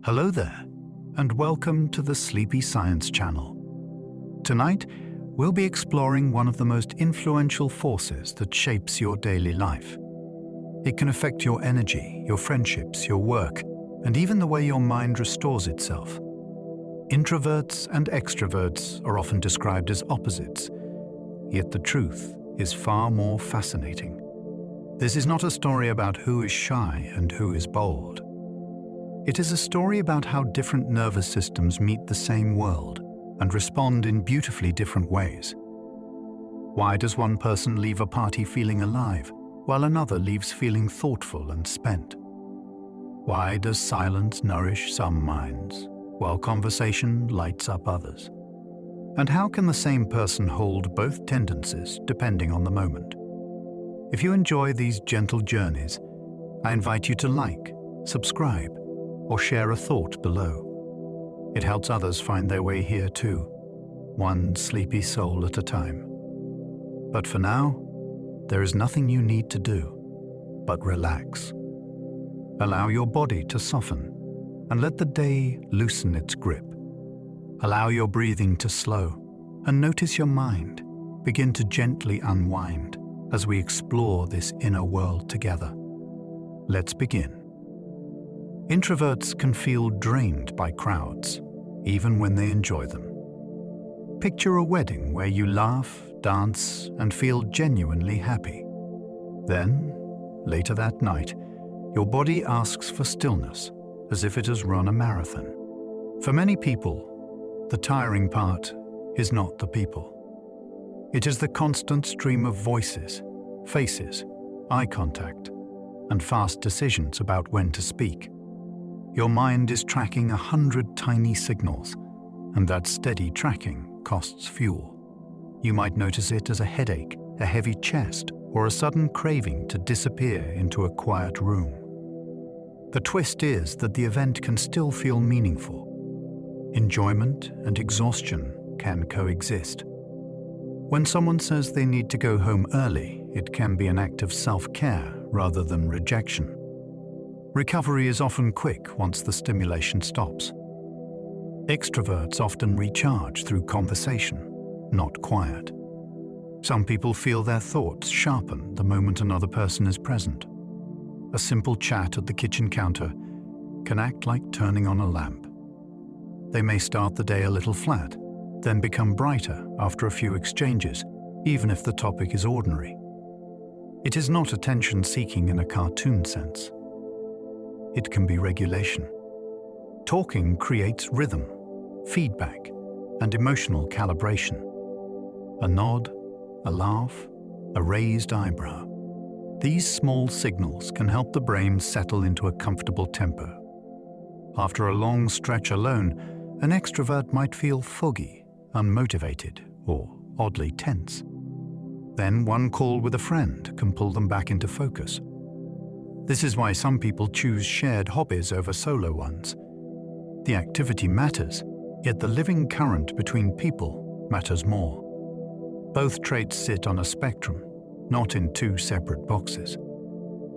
Hello there, and welcome to the Sleepy Science Channel. Tonight, we'll be exploring one of the most influential forces that shapes your daily life. It can affect your energy, your friendships, your work, and even the way your mind restores itself. Introverts and extroverts are often described as opposites, yet the truth is far more fascinating. This is not a story about who is shy and who is bold. It is a story about how different nervous systems meet the same world and respond in beautifully different ways. Why does one person leave a party feeling alive, while another leaves feeling thoughtful and spent? Why does silence nourish some minds, while conversation lights up others? And how can the same person hold both tendencies depending on the moment? If you enjoy these gentle journeys, I invite you to like, subscribe, or share a thought below. It helps others find their way here too, one sleepy soul at a time. But for now, there is nothing you need to do but relax. Allow your body to soften and let the day loosen its grip. Allow your breathing to slow and notice your mind begin to gently unwind as we explore this inner world together. Let's begin. Introverts can feel drained by crowds, even when they enjoy them. Picture a wedding where you laugh, dance, and feel genuinely happy. Then, later that night, your body asks for stillness, as if it has run a marathon. For many people, the tiring part is not the people. It is the constant stream of voices, faces, eye contact, and fast decisions about when to speak. Your mind is tracking 100 tiny signals, and that steady tracking costs fuel. You might notice it as a headache, a heavy chest, or a sudden craving to disappear into a quiet room. The twist is that the event can still feel meaningful. Enjoyment and exhaustion can coexist. When someone says they need to go home early, it can be an act of self-care rather than rejection. Recovery is often quick once the stimulation stops. Extroverts often recharge through conversation, not quiet. Some people feel their thoughts sharpen the moment another person is present. A simple chat at the kitchen counter can act like turning on a lamp. They may start the day a little flat, then become brighter after a few exchanges, even if the topic is ordinary. It is not attention-seeking in a cartoon sense. It can be regulation. Talking creates rhythm, feedback, and emotional calibration. A nod, a laugh, a raised eyebrow. These small signals can help the brain settle into a comfortable tempo. After a long stretch alone, an extrovert might feel foggy, unmotivated, or oddly tense. Then one call with a friend can pull them back into focus. This is why some people choose shared hobbies over solo ones. The activity matters, yet the living current between people matters more. Both traits sit on a spectrum, not in two separate boxes.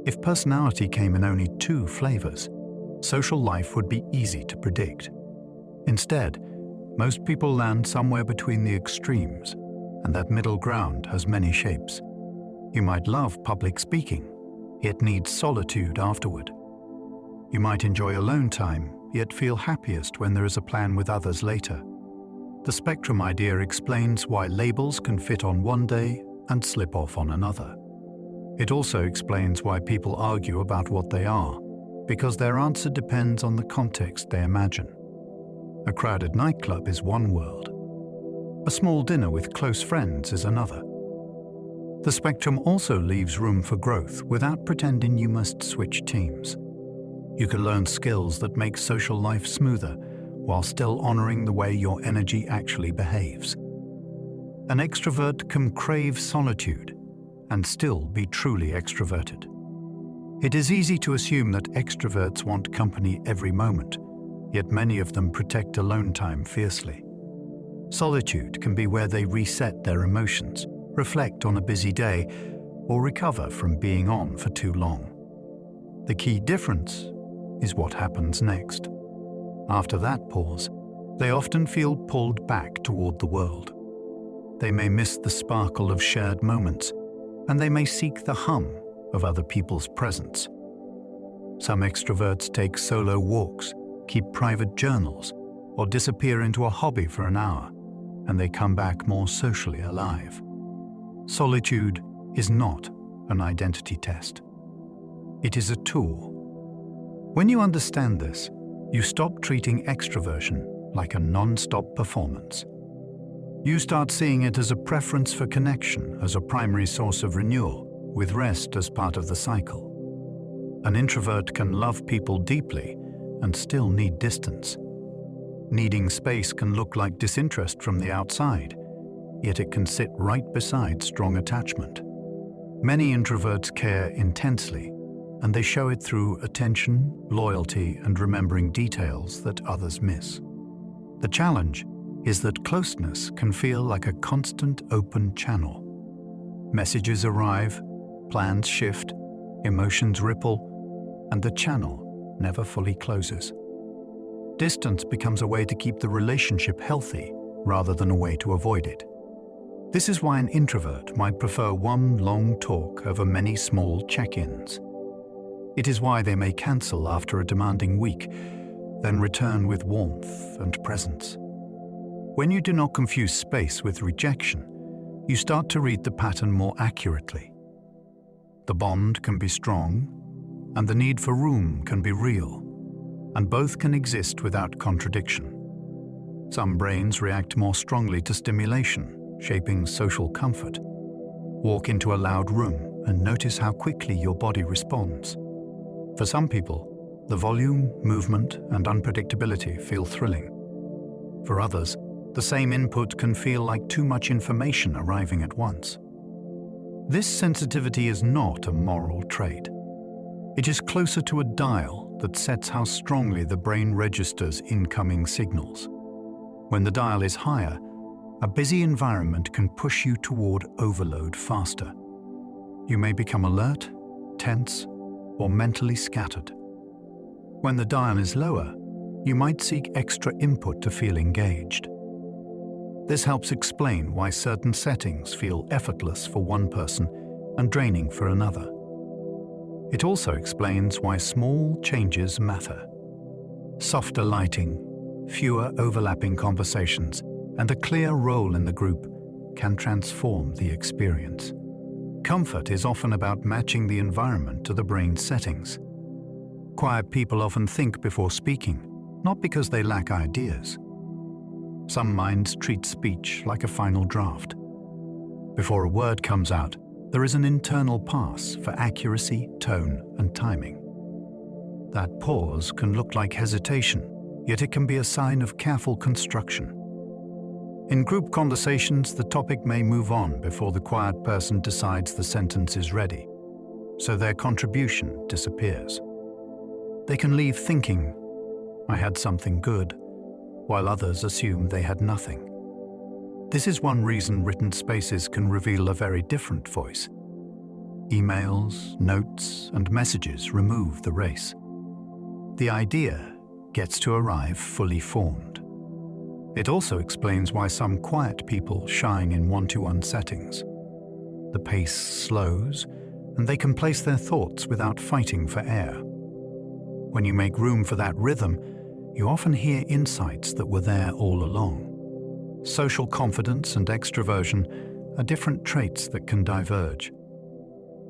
If personality came in only two flavors, social life would be easy to predict. Instead, most people land somewhere between the extremes, and that middle ground has many shapes. You might love public speaking, yet need solitude afterward. You might enjoy alone time, yet feel happiest when there is a plan with others later. The spectrum idea explains why labels can fit on one day and slip off on another. It also explains why people argue about what they are, because their answer depends on the context they imagine. A crowded nightclub is one world. A small dinner with close friends is another. The spectrum also leaves room for growth without pretending you must switch teams. You can learn skills that make social life smoother while still honoring the way your energy actually behaves. An extrovert can crave solitude and still be truly extroverted. It is easy to assume that extroverts want company every moment, yet many of them protect alone time fiercely. Solitude can be where they reset their emotions, reflect on a busy day, or recover from being on for too long. The key difference is what happens next. After that pause, they often feel pulled back toward the world. They may miss the sparkle of shared moments, and they may seek the hum of other people's presence. Some extroverts take solo walks, keep private journals, or disappear into a hobby for an hour, and they come back more socially alive. Solitude is not an identity test. It is a tool. When you understand this, you stop treating extroversion like a non-stop performance. You start seeing it as a preference for connection, as a primary source of renewal, with rest as part of the cycle. An introvert can love people deeply and still need distance. Needing space can look like disinterest from the outside, yet it can sit right beside strong attachment. Many introverts care intensely, and they show it through attention, loyalty, and remembering details that others miss. The challenge is that closeness can feel like a constant open channel. Messages arrive, plans shift, emotions ripple, and the channel never fully closes. Distance becomes a way to keep the relationship healthy rather than a way to avoid it. This is why an introvert might prefer one long talk over many small check-ins. It is why they may cancel after a demanding week, then return with warmth and presence. When you do not confuse space with rejection, you start to read the pattern more accurately. The bond can be strong, and the need for room can be real, and both can exist without contradiction. Some brains react more strongly to stimulation, shaping social comfort. Walk into a loud room and notice how quickly your body responds. For some people, the volume, movement, and unpredictability feel thrilling. For others, the same input can feel like too much information arriving at once. This sensitivity is not a moral trait. It is closer to a dial that sets how strongly the brain registers incoming signals. When the dial is higher, a busy environment can push you toward overload faster. You may become alert, tense, or mentally scattered. When the dial is lower, you might seek extra input to feel engaged. This helps explain why certain settings feel effortless for one person and draining for another. It also explains why small changes matter. Softer lighting, fewer overlapping conversations, and a clear role in the group can transform the experience. Comfort is often about matching the environment to the brain's settings. Quiet people often think before speaking, not because they lack ideas. Some minds treat speech like a final draft. Before a word comes out, there is an internal pass for accuracy, tone, and timing. That pause can look like hesitation, yet it can be a sign of careful construction. In group conversations, the topic may move on before the quiet person decides the sentence is ready, so their contribution disappears. They can leave thinking, "I had something good," while others assume they had nothing. This is one reason written spaces can reveal a very different voice. Emails, notes, and messages remove the race. The idea gets to arrive fully formed. It also explains why some quiet people shine in one-to-one settings. The pace slows, and they can place their thoughts without fighting for air. When you make room for that rhythm, you often hear insights that were there all along. Social confidence and extroversion are different traits that can diverge.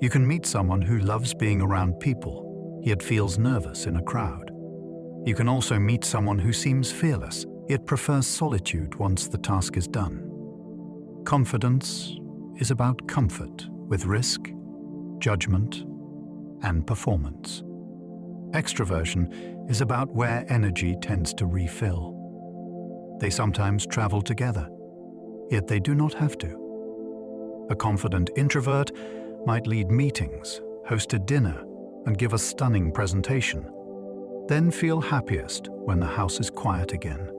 You can meet someone who loves being around people, yet feels nervous in a crowd. You can also meet someone who seems fearless, yet prefers solitude once the task is done. Confidence is about comfort with risk, judgment, and performance. Extroversion is about where energy tends to refill. They sometimes travel together, yet they do not have to. A confident introvert might lead meetings, host a dinner, and give a stunning presentation, then feel happiest when the house is quiet again.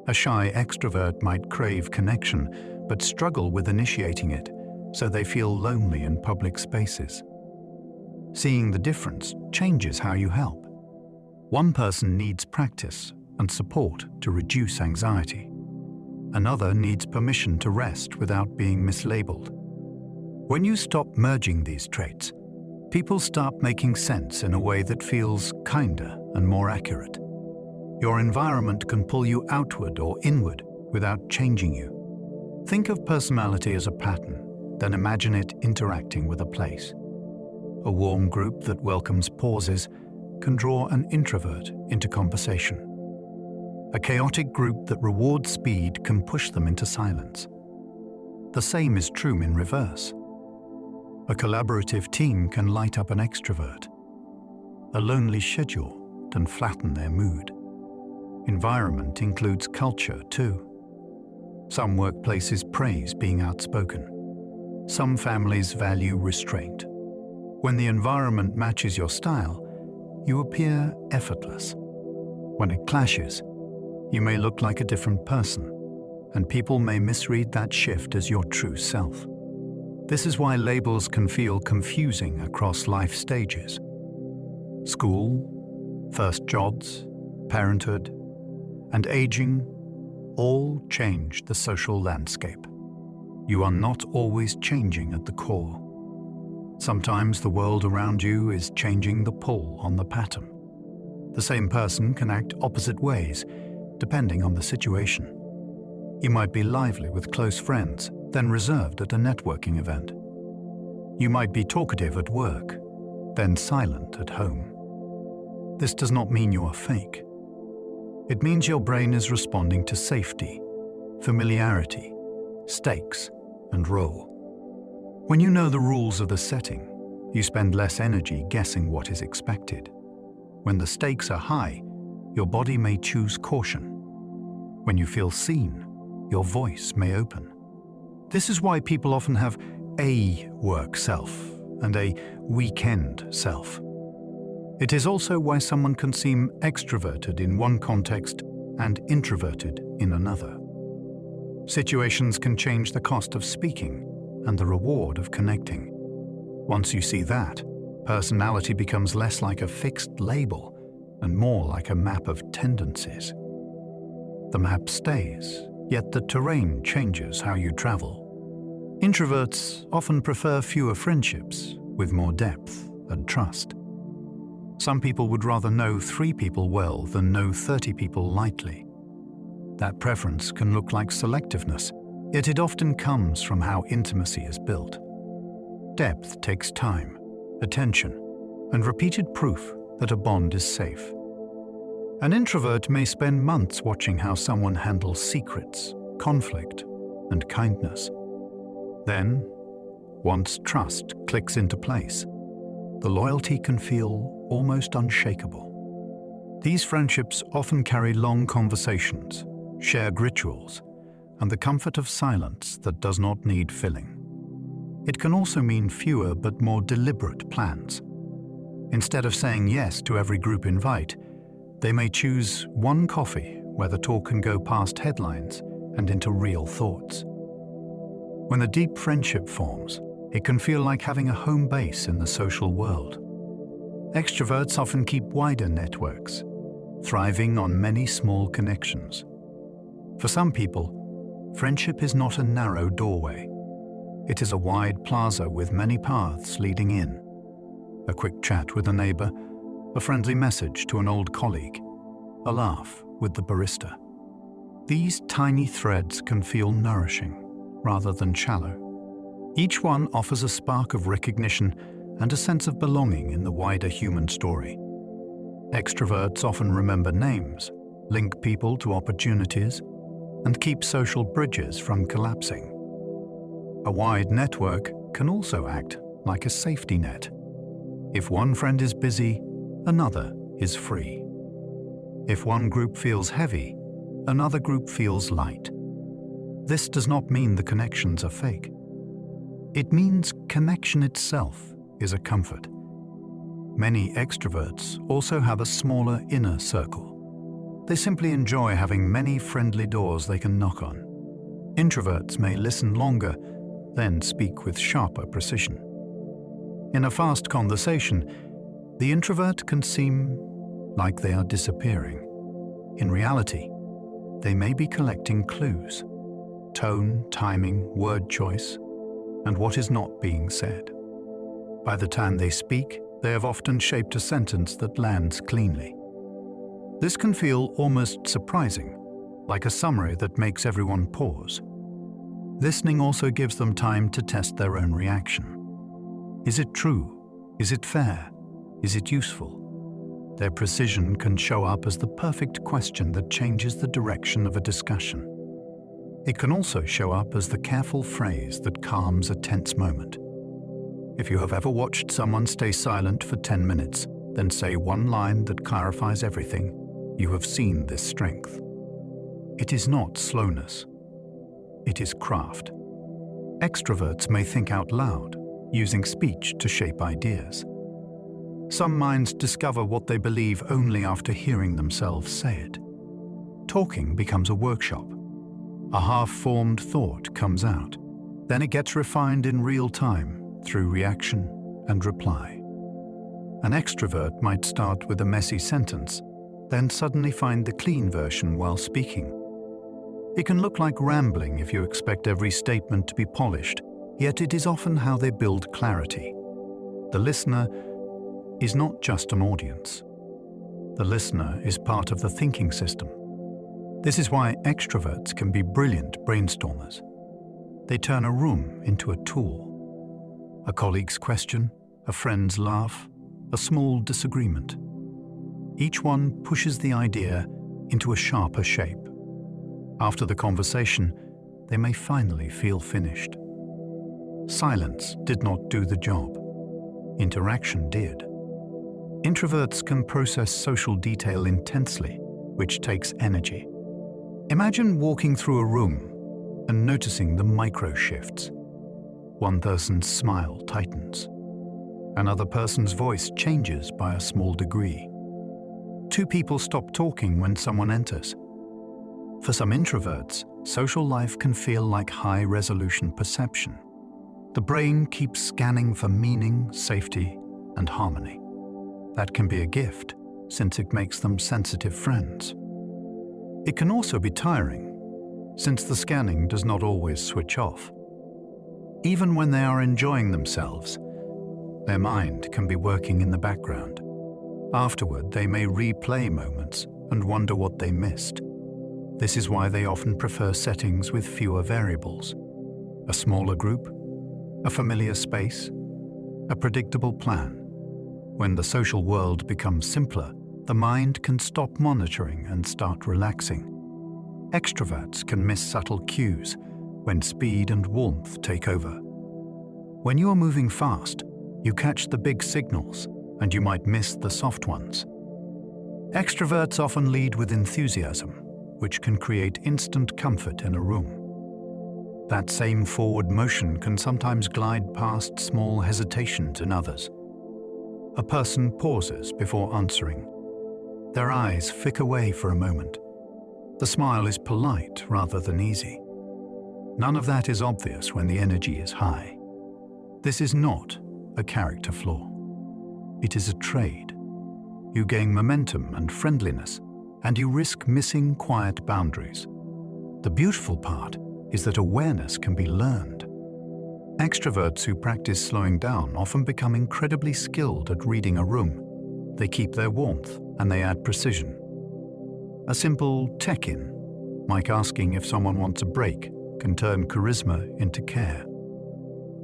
A shy extrovert might crave connection, but struggle with initiating it, so they feel lonely in public spaces. Seeing the difference changes how you help. One person needs practice, and support to reduce anxiety. Another needs permission to rest without being mislabeled. When you stop merging these traits, people start making sense in a way that feels kinder and more accurate. Your environment can pull you outward or inward without changing you. Think of personality as a pattern, then imagine it interacting with a place. A warm group that welcomes pauses can draw an introvert into conversation. A chaotic group that rewards speed can push them into silence. The same is true in reverse. A collaborative team can light up an extrovert. A lonely schedule can flatten their mood. Environment includes culture too. Some workplaces praise being outspoken. Some families value restraint. When the environment matches your style, you appear effortless. When it clashes, you may look like a different person, and people may misread that shift as your true self. This is why labels can feel confusing across life stages. School, first jobs, parenthood, and aging all change the social landscape. You are not always changing at the core. Sometimes the world around you is changing the pull on the pattern. The same person can act opposite ways, depending on the situation. You might be lively with close friends, then reserved at a networking event. You might be talkative at work, then silent at home. This does not mean you are fake. It means your brain is responding to safety, familiarity, stakes, and role. When you know the rules of the setting, you spend less energy guessing what is expected. When the stakes are high, your body may choose caution. When you feel seen, your voice may open. This is why people often have a work self and a weekend self. It is also why someone can seem extroverted in one context and introverted in another. Situations can change the cost of speaking and the reward of connecting. Once you see that, personality becomes less like a fixed label and more like a map of tendencies. The map stays, yet the terrain changes how you travel. Introverts often prefer fewer friendships with more depth and trust. Some people would rather know 3 people well than know 30 people lightly. That preference can look like selectiveness, yet it often comes from how intimacy is built. Depth takes time, attention, and repeated proof that a bond is safe. An introvert may spend months watching how someone handles secrets, conflict, and kindness. Then, once trust clicks into place, the loyalty can feel almost unshakable. These friendships often carry long conversations, shared rituals, and the comfort of silence that does not need filling. It can also mean fewer but more deliberate plans. Instead of saying yes to every group invite, they may choose one coffee where the talk can go past headlines and into real thoughts. When a deep friendship forms, it can feel like having a home base in the social world. Extroverts often keep wider networks, thriving on many small connections. For some people, friendship is not a narrow doorway. It is a wide plaza with many paths leading in. A quick chat with a neighbor, a friendly message to an old colleague, a laugh with the barista. These tiny threads can feel nourishing rather than shallow. Each one offers a spark of recognition and a sense of belonging in the wider human story. Extroverts often remember names, link people to opportunities, and keep social bridges from collapsing. A wide network can also act like a safety net. If one friend is busy, another is free. If one group feels heavy, another group feels light. This does not mean the connections are fake. It means connection itself is a comfort. Many extroverts also have a smaller inner circle. They simply enjoy having many friendly doors they can knock on. Introverts may listen longer, then speak with sharper precision. In a fast conversation, the introvert can seem like they are disappearing. In reality, they may be collecting clues: tone, timing, word choice, and what is not being said. By the time they speak, they have often shaped a sentence that lands cleanly. This can feel almost surprising, like a summary that makes everyone pause. Listening also gives them time to test their own reaction. Is it true? Is it fair? Is it useful? Their precision can show up as the perfect question that changes the direction of a discussion. It can also show up as the careful phrase that calms a tense moment. If you have ever watched someone stay silent for 10 minutes, then say one line that clarifies everything, you have seen this strength. It is not slowness. It is craft. Extroverts may think out loud, using speech to shape ideas. Some minds discover what they believe only after hearing themselves say it. Talking becomes a workshop. A half-formed thought comes out. Then it gets refined in real time through reaction and reply. An extrovert might start with a messy sentence, then suddenly find the clean version while speaking. It can look like rambling if you expect every statement to be polished, yet it is often how they build clarity. The listener is not just an audience. The listener is part of the thinking system. This is why extroverts can be brilliant brainstormers. They turn a room into a tool. A colleague's question, a friend's laugh, a small disagreement. Each one pushes the idea into a sharper shape. After the conversation, they may finally feel finished. Silence did not do the job. Interaction did. Introverts can process social detail intensely, which takes energy. Imagine walking through a room and noticing the micro shifts. One person's smile tightens. Another person's voice changes by a small degree. Two people stop talking when someone enters. For some introverts, social life can feel like high-resolution perception. The brain keeps scanning for meaning, safety, and harmony. That can be a gift, since it makes them sensitive friends. It can also be tiring, since the scanning does not always switch off. Even when they are enjoying themselves, their mind can be working in the background. Afterward, they may replay moments and wonder what they missed. This is why they often prefer settings with fewer variables. A smaller group, a familiar space, a predictable plan. When the social world becomes simpler, the mind can stop monitoring and start relaxing. Extroverts can miss subtle cues when speed and warmth take over. When you are moving fast, you catch the big signals, and you might miss the soft ones. Extroverts often lead with enthusiasm, which can create instant comfort in a room. That same forward motion can sometimes glide past small hesitations in others. A person pauses before answering. Their eyes flick away for a moment. The smile is polite rather than easy. None of that is obvious when the energy is high. This is not a character flaw. It is a trade. You gain momentum and friendliness, and you risk missing quiet boundaries. The beautiful part is that awareness can be learned. Extroverts who practice slowing down often become incredibly skilled at reading a room. They keep their warmth and they add precision. A simple check-in, like asking if someone wants a break, can turn charisma into care.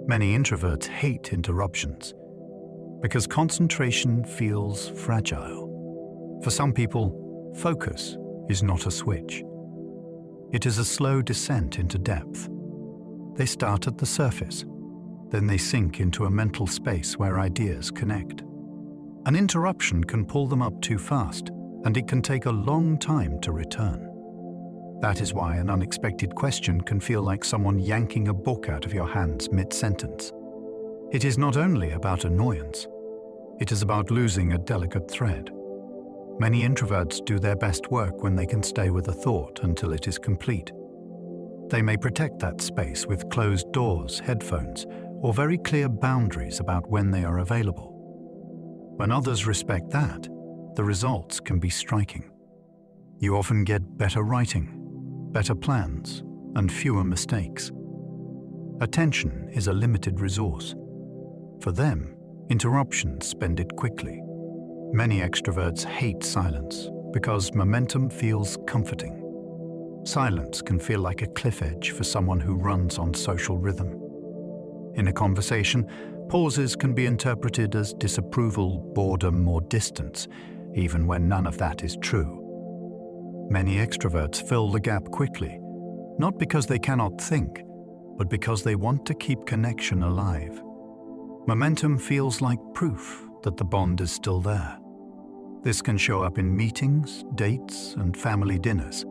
Many introverts hate interruptions because concentration feels fragile. For some people, focus is not a switch. It is a slow descent into depth. They start at the surface, then they sink into a mental space where ideas connect. An interruption can pull them up too fast, and it can take a long time to return. That is why an unexpected question can feel like someone yanking a book out of your hands mid-sentence. It is not only about annoyance, it is about losing a delicate thread. Many introverts do their best work when they can stay with a thought until it is complete. They may protect that space with closed doors, headphones, or very clear boundaries about when they are available. When others respect that, the results can be striking. You often get better writing, better plans, and fewer mistakes. Attention is a limited resource. For them, interruptions spend it quickly. Many extroverts hate silence because momentum feels comforting. Silence can feel like a cliff edge for someone who runs on social rhythm. In a conversation, pauses can be interpreted as disapproval, boredom, or distance, even when none of that is true. Many extroverts fill the gap quickly, not because they cannot think, but because they want to keep connection alive. Momentum feels like proof that the bond is still there. This can show up in meetings, dates, and family dinners.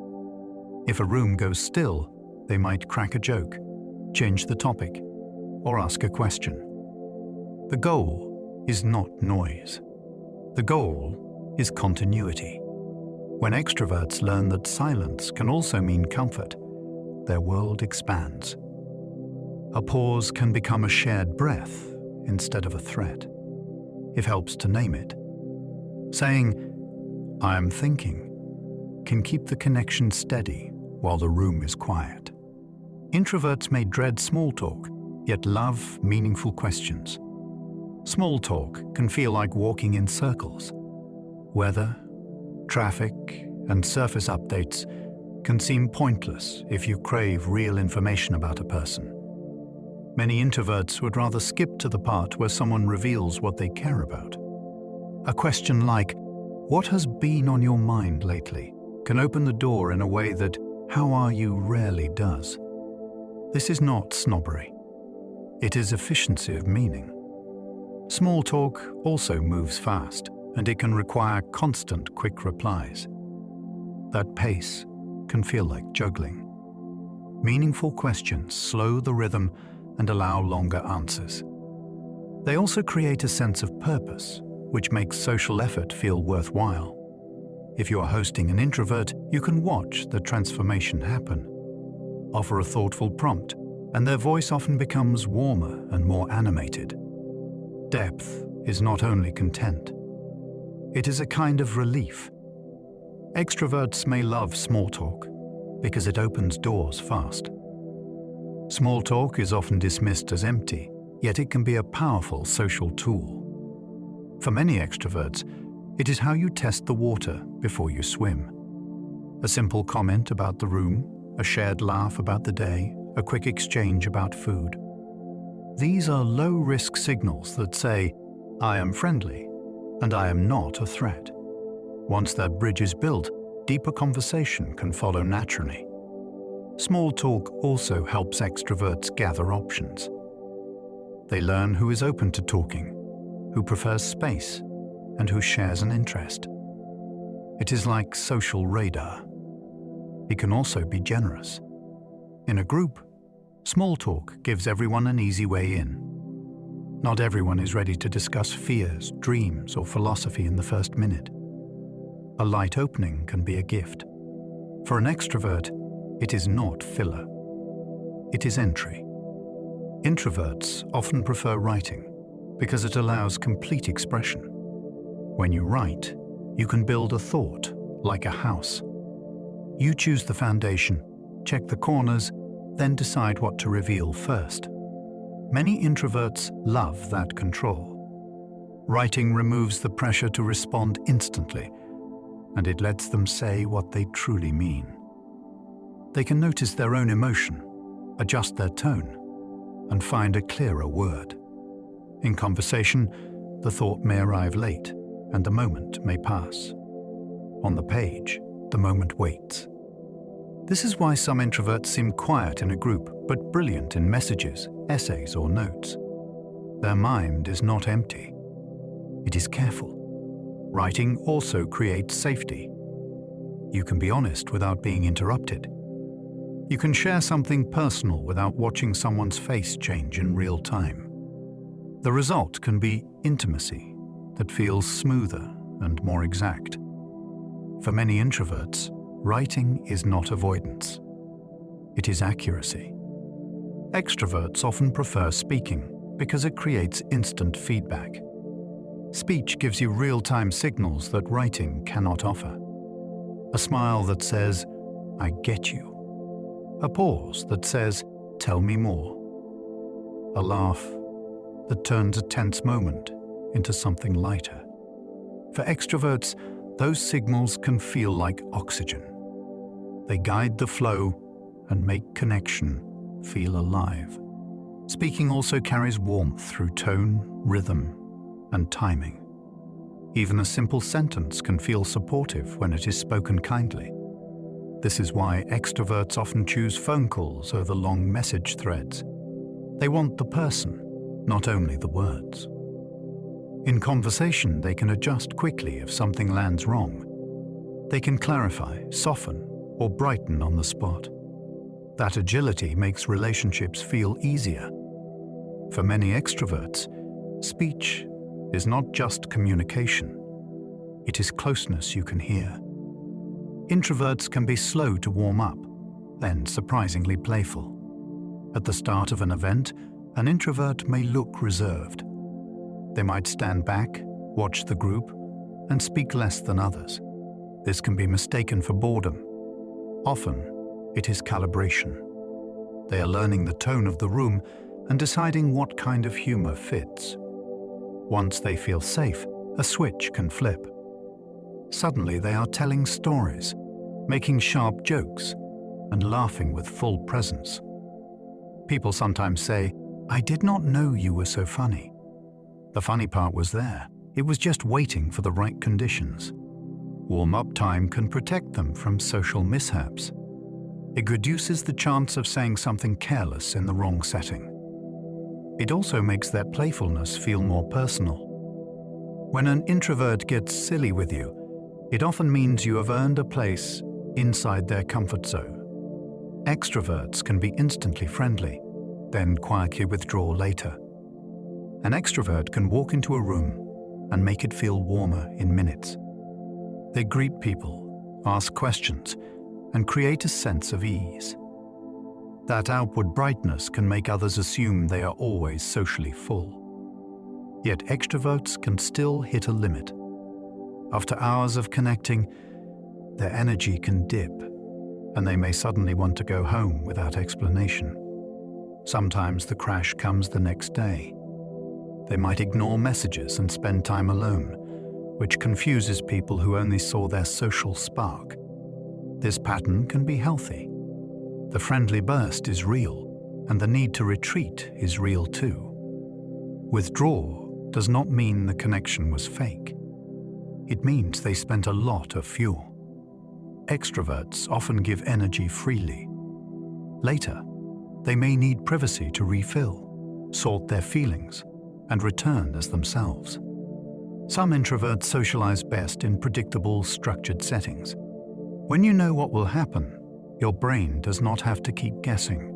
If a room goes still, they might crack a joke, change the topic, or ask a question. The goal is not noise. The goal is continuity. When extroverts learn that silence can also mean comfort, their world expands. A pause can become a shared breath instead of a threat. It helps to name it. Saying, "I am thinking," can keep the connection steady while the room is quiet. Introverts may dread small talk, yet love meaningful questions. Small talk can feel like walking in circles. Weather, traffic, and surface updates can seem pointless if you crave real information about a person. Many introverts would rather skip to the part where someone reveals what they care about. A question like, "What has been on your mind lately?" can open the door in a way that "How are you?" rarely does. This is not snobbery. It is efficiency of meaning. Small talk also moves fast, and it can require constant quick replies. That pace can feel like juggling. Meaningful questions slow the rhythm and allow longer answers. They also create a sense of purpose, which makes social effort feel worthwhile. If you are hosting an introvert, you can watch the transformation happen. Offer a thoughtful prompt, and their voice often becomes warmer and more animated. Depth is not only content. It is a kind of relief. Extroverts may love small talk because it opens doors fast. Small talk is often dismissed as empty, yet it can be a powerful social tool. For many extroverts, it is how you test the water before you swim. A simple comment about the room, a shared laugh about the day, a quick exchange about food. These are low-risk signals that say, "I am friendly," and "I am not a threat." Once that bridge is built, deeper conversation can follow naturally. Small talk also helps extroverts gather options. They learn who is open to talking, who prefers space, and who shares an interest. It is like social radar. It can also be generous. In a group, small talk gives everyone an easy way in. Not everyone is ready to discuss fears, dreams, or philosophy in the first minute. A light opening can be a gift. For an extrovert, it is not filler. It is entry. Introverts often prefer writing because it allows complete expression. When you write, you can build a thought like a house. You choose the foundation, check the corners, then decide what to reveal first. Many introverts love that control. Writing removes the pressure to respond instantly, and it lets them say what they truly mean. They can notice their own emotion, adjust their tone, and find a clearer word. In conversation, the thought may arrive late, and the moment may pass. On the page, the moment waits. This is why some introverts seem quiet in a group, but brilliant in messages, essays, or notes. Their mind is not empty. It is careful. Writing also creates safety. You can be honest without being interrupted. You can share something personal without watching someone's face change in real time. The result can be intimacy that feels smoother and more exact. For many introverts, writing is not avoidance. It is accuracy. Extroverts often prefer speaking because it creates instant feedback. Speech gives you real-time signals that writing cannot offer. A smile that says, "I get you." A pause that says, "Tell me more." A laugh that turns a tense moment into something lighter. For extroverts, those signals can feel like oxygen. They guide the flow and make connection feel alive. Speaking also carries warmth through tone, rhythm, and timing. Even a simple sentence can feel supportive when it is spoken kindly. This is why extroverts often choose phone calls over long message threads. They want the person, not only the words. In conversation, they can adjust quickly if something lands wrong. They can clarify, soften, or brighten on the spot. That agility makes relationships feel easier. For many extroverts, speech is not just communication. It is closeness you can hear. Introverts can be slow to warm up, then surprisingly playful. At the start of an event, an introvert may look reserved. They might stand back, watch the group, and speak less than others. This can be mistaken for boredom. Often, it is calibration. They are learning the tone of the room and deciding what kind of humor fits. Once they feel safe, a switch can flip. Suddenly they are telling stories, making sharp jokes, and laughing with full presence. People sometimes say, "I did not know you were so funny." The funny part was there. It was just waiting for the right conditions. Warm-up time can protect them from social mishaps. It reduces the chance of saying something careless in the wrong setting. It also makes their playfulness feel more personal. When an introvert gets silly with you, it often means you have earned a place inside their comfort zone. Extroverts can be instantly friendly, then quietly withdraw later. An extrovert can walk into a room and make it feel warmer in minutes. They greet people, ask questions, and create a sense of ease. That outward brightness can make others assume they are always socially full. Yet extroverts can still hit a limit. After hours of connecting, their energy can dip, and they may suddenly want to go home without explanation. Sometimes the crash comes the next day. They might ignore messages and spend time alone, which confuses people who only saw their social spark. This pattern can be healthy. The friendly burst is real, and the need to retreat is real too. Withdraw does not mean the connection was fake. It means they spent a lot of fuel. Extroverts often give energy freely. Later, they may need privacy to refill, sort their feelings, and return as themselves. Some introverts socialize best in predictable, structured settings. When you know what will happen, your brain does not have to keep guessing.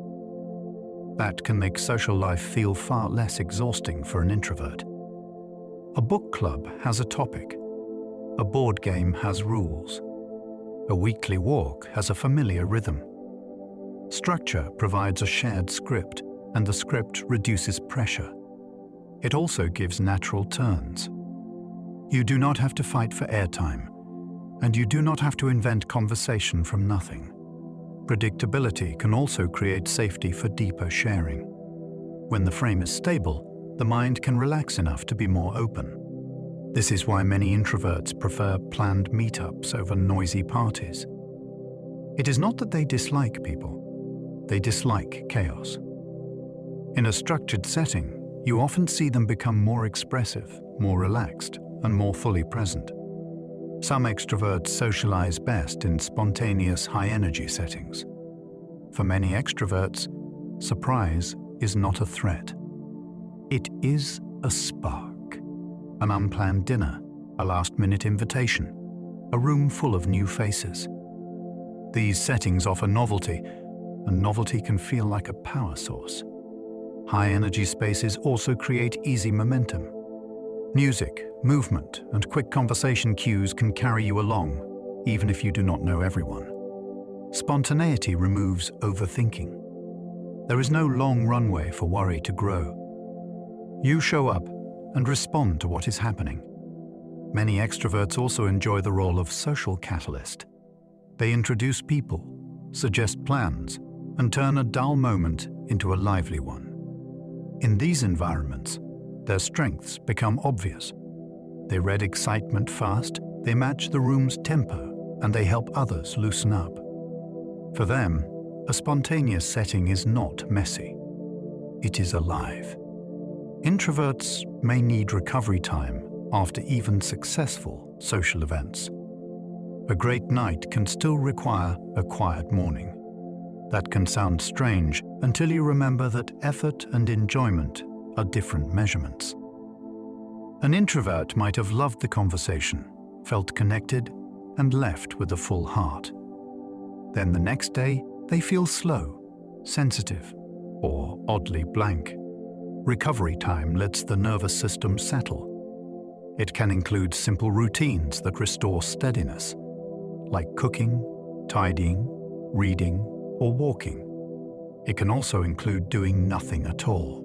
That can make social life feel far less exhausting for an introvert. A book club has a topic. A board game has rules. A weekly walk has a familiar rhythm. Structure provides a shared script, and the script reduces pressure. It also gives natural turns. You do not have to fight for airtime, and you do not have to invent conversation from nothing. Predictability can also create safety for deeper sharing. When the frame is stable, the mind can relax enough to be more open. This is why many introverts prefer planned meetups over noisy parties. It is not that they dislike people, they dislike chaos. In a structured setting, you often see them become more expressive, more relaxed, and more fully present. Some extroverts socialize best in spontaneous, high-energy settings. For many extroverts, surprise is not a threat. It is a spark. An unplanned dinner, a last-minute invitation, a room full of new faces. These settings offer novelty, and novelty can feel like a power source. High-energy spaces also create easy momentum. Music, movement, and quick conversation cues can carry you along, even if you do not know everyone. Spontaneity removes overthinking. There is no long runway for worry to grow. You show up and respond to what is happening. Many extroverts also enjoy the role of social catalyst. They introduce people, suggest plans, and turn a dull moment into a lively one. In these environments, their strengths become obvious. They read excitement fast, they match the room's tempo, and they help others loosen up. For them, a spontaneous setting is not messy. It is alive. Introverts may need recovery time after even successful social events. A great night can still require a quiet morning. That can sound strange until you remember that effort and enjoyment are different measurements. An introvert might have loved the conversation, felt connected, and left with a full heart. Then the next day, they feel slow, sensitive, or oddly blank. Recovery time lets the nervous system settle. It can include simple routines that restore steadiness, like cooking, tidying, reading, or walking. It can also include doing nothing at all.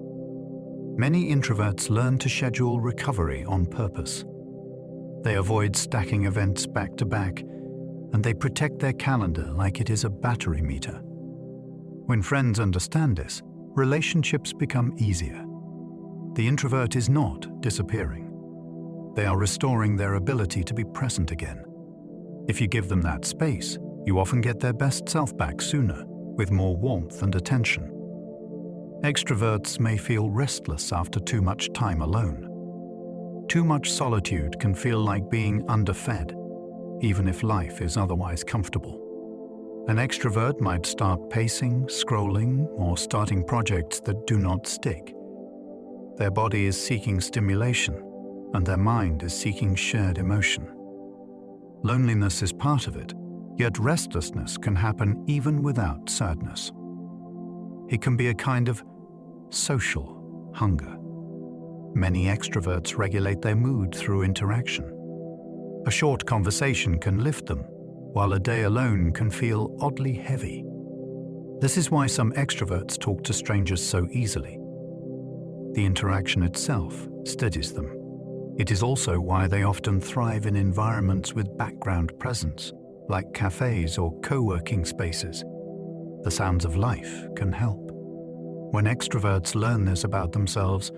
Many introverts learn to schedule recovery on purpose. They avoid stacking events back to back, and they protect their calendar like it is a battery meter. When friends understand this, relationships become easier. The introvert is not disappearing. They are restoring their ability to be present again. If you give them that space, you often get their best self back sooner, with more warmth and attention. Extroverts may feel restless after too much time alone. Too much solitude can feel like being underfed, even if life is otherwise comfortable. An extrovert might start pacing, scrolling, or starting projects that do not stick. Their body is seeking stimulation, and their mind is seeking shared emotion. Loneliness is part of it, yet restlessness can happen even without sadness. It can be a kind of social hunger. Many extroverts regulate their mood through interaction. A short conversation can lift them, while a day alone can feel oddly heavy. This is why some extroverts talk to strangers so easily. The interaction itself steadies them. It is also why they often thrive in environments with background presence, like cafes or co-working spaces. The sounds of life can help. When extroverts learn this about themselves,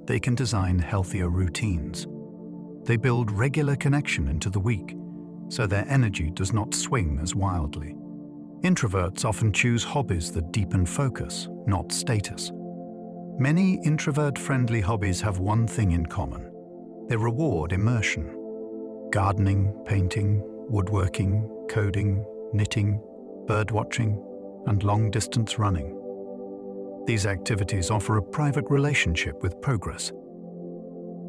they can design healthier routines. They build regular connection into the week, so their energy does not swing as wildly. Introverts often choose hobbies that deepen focus, not status. Many introvert-friendly hobbies have one thing in common. They reward immersion. Gardening, painting, woodworking, coding, knitting, birdwatching, and long-distance running. These activities offer a private relationship with progress.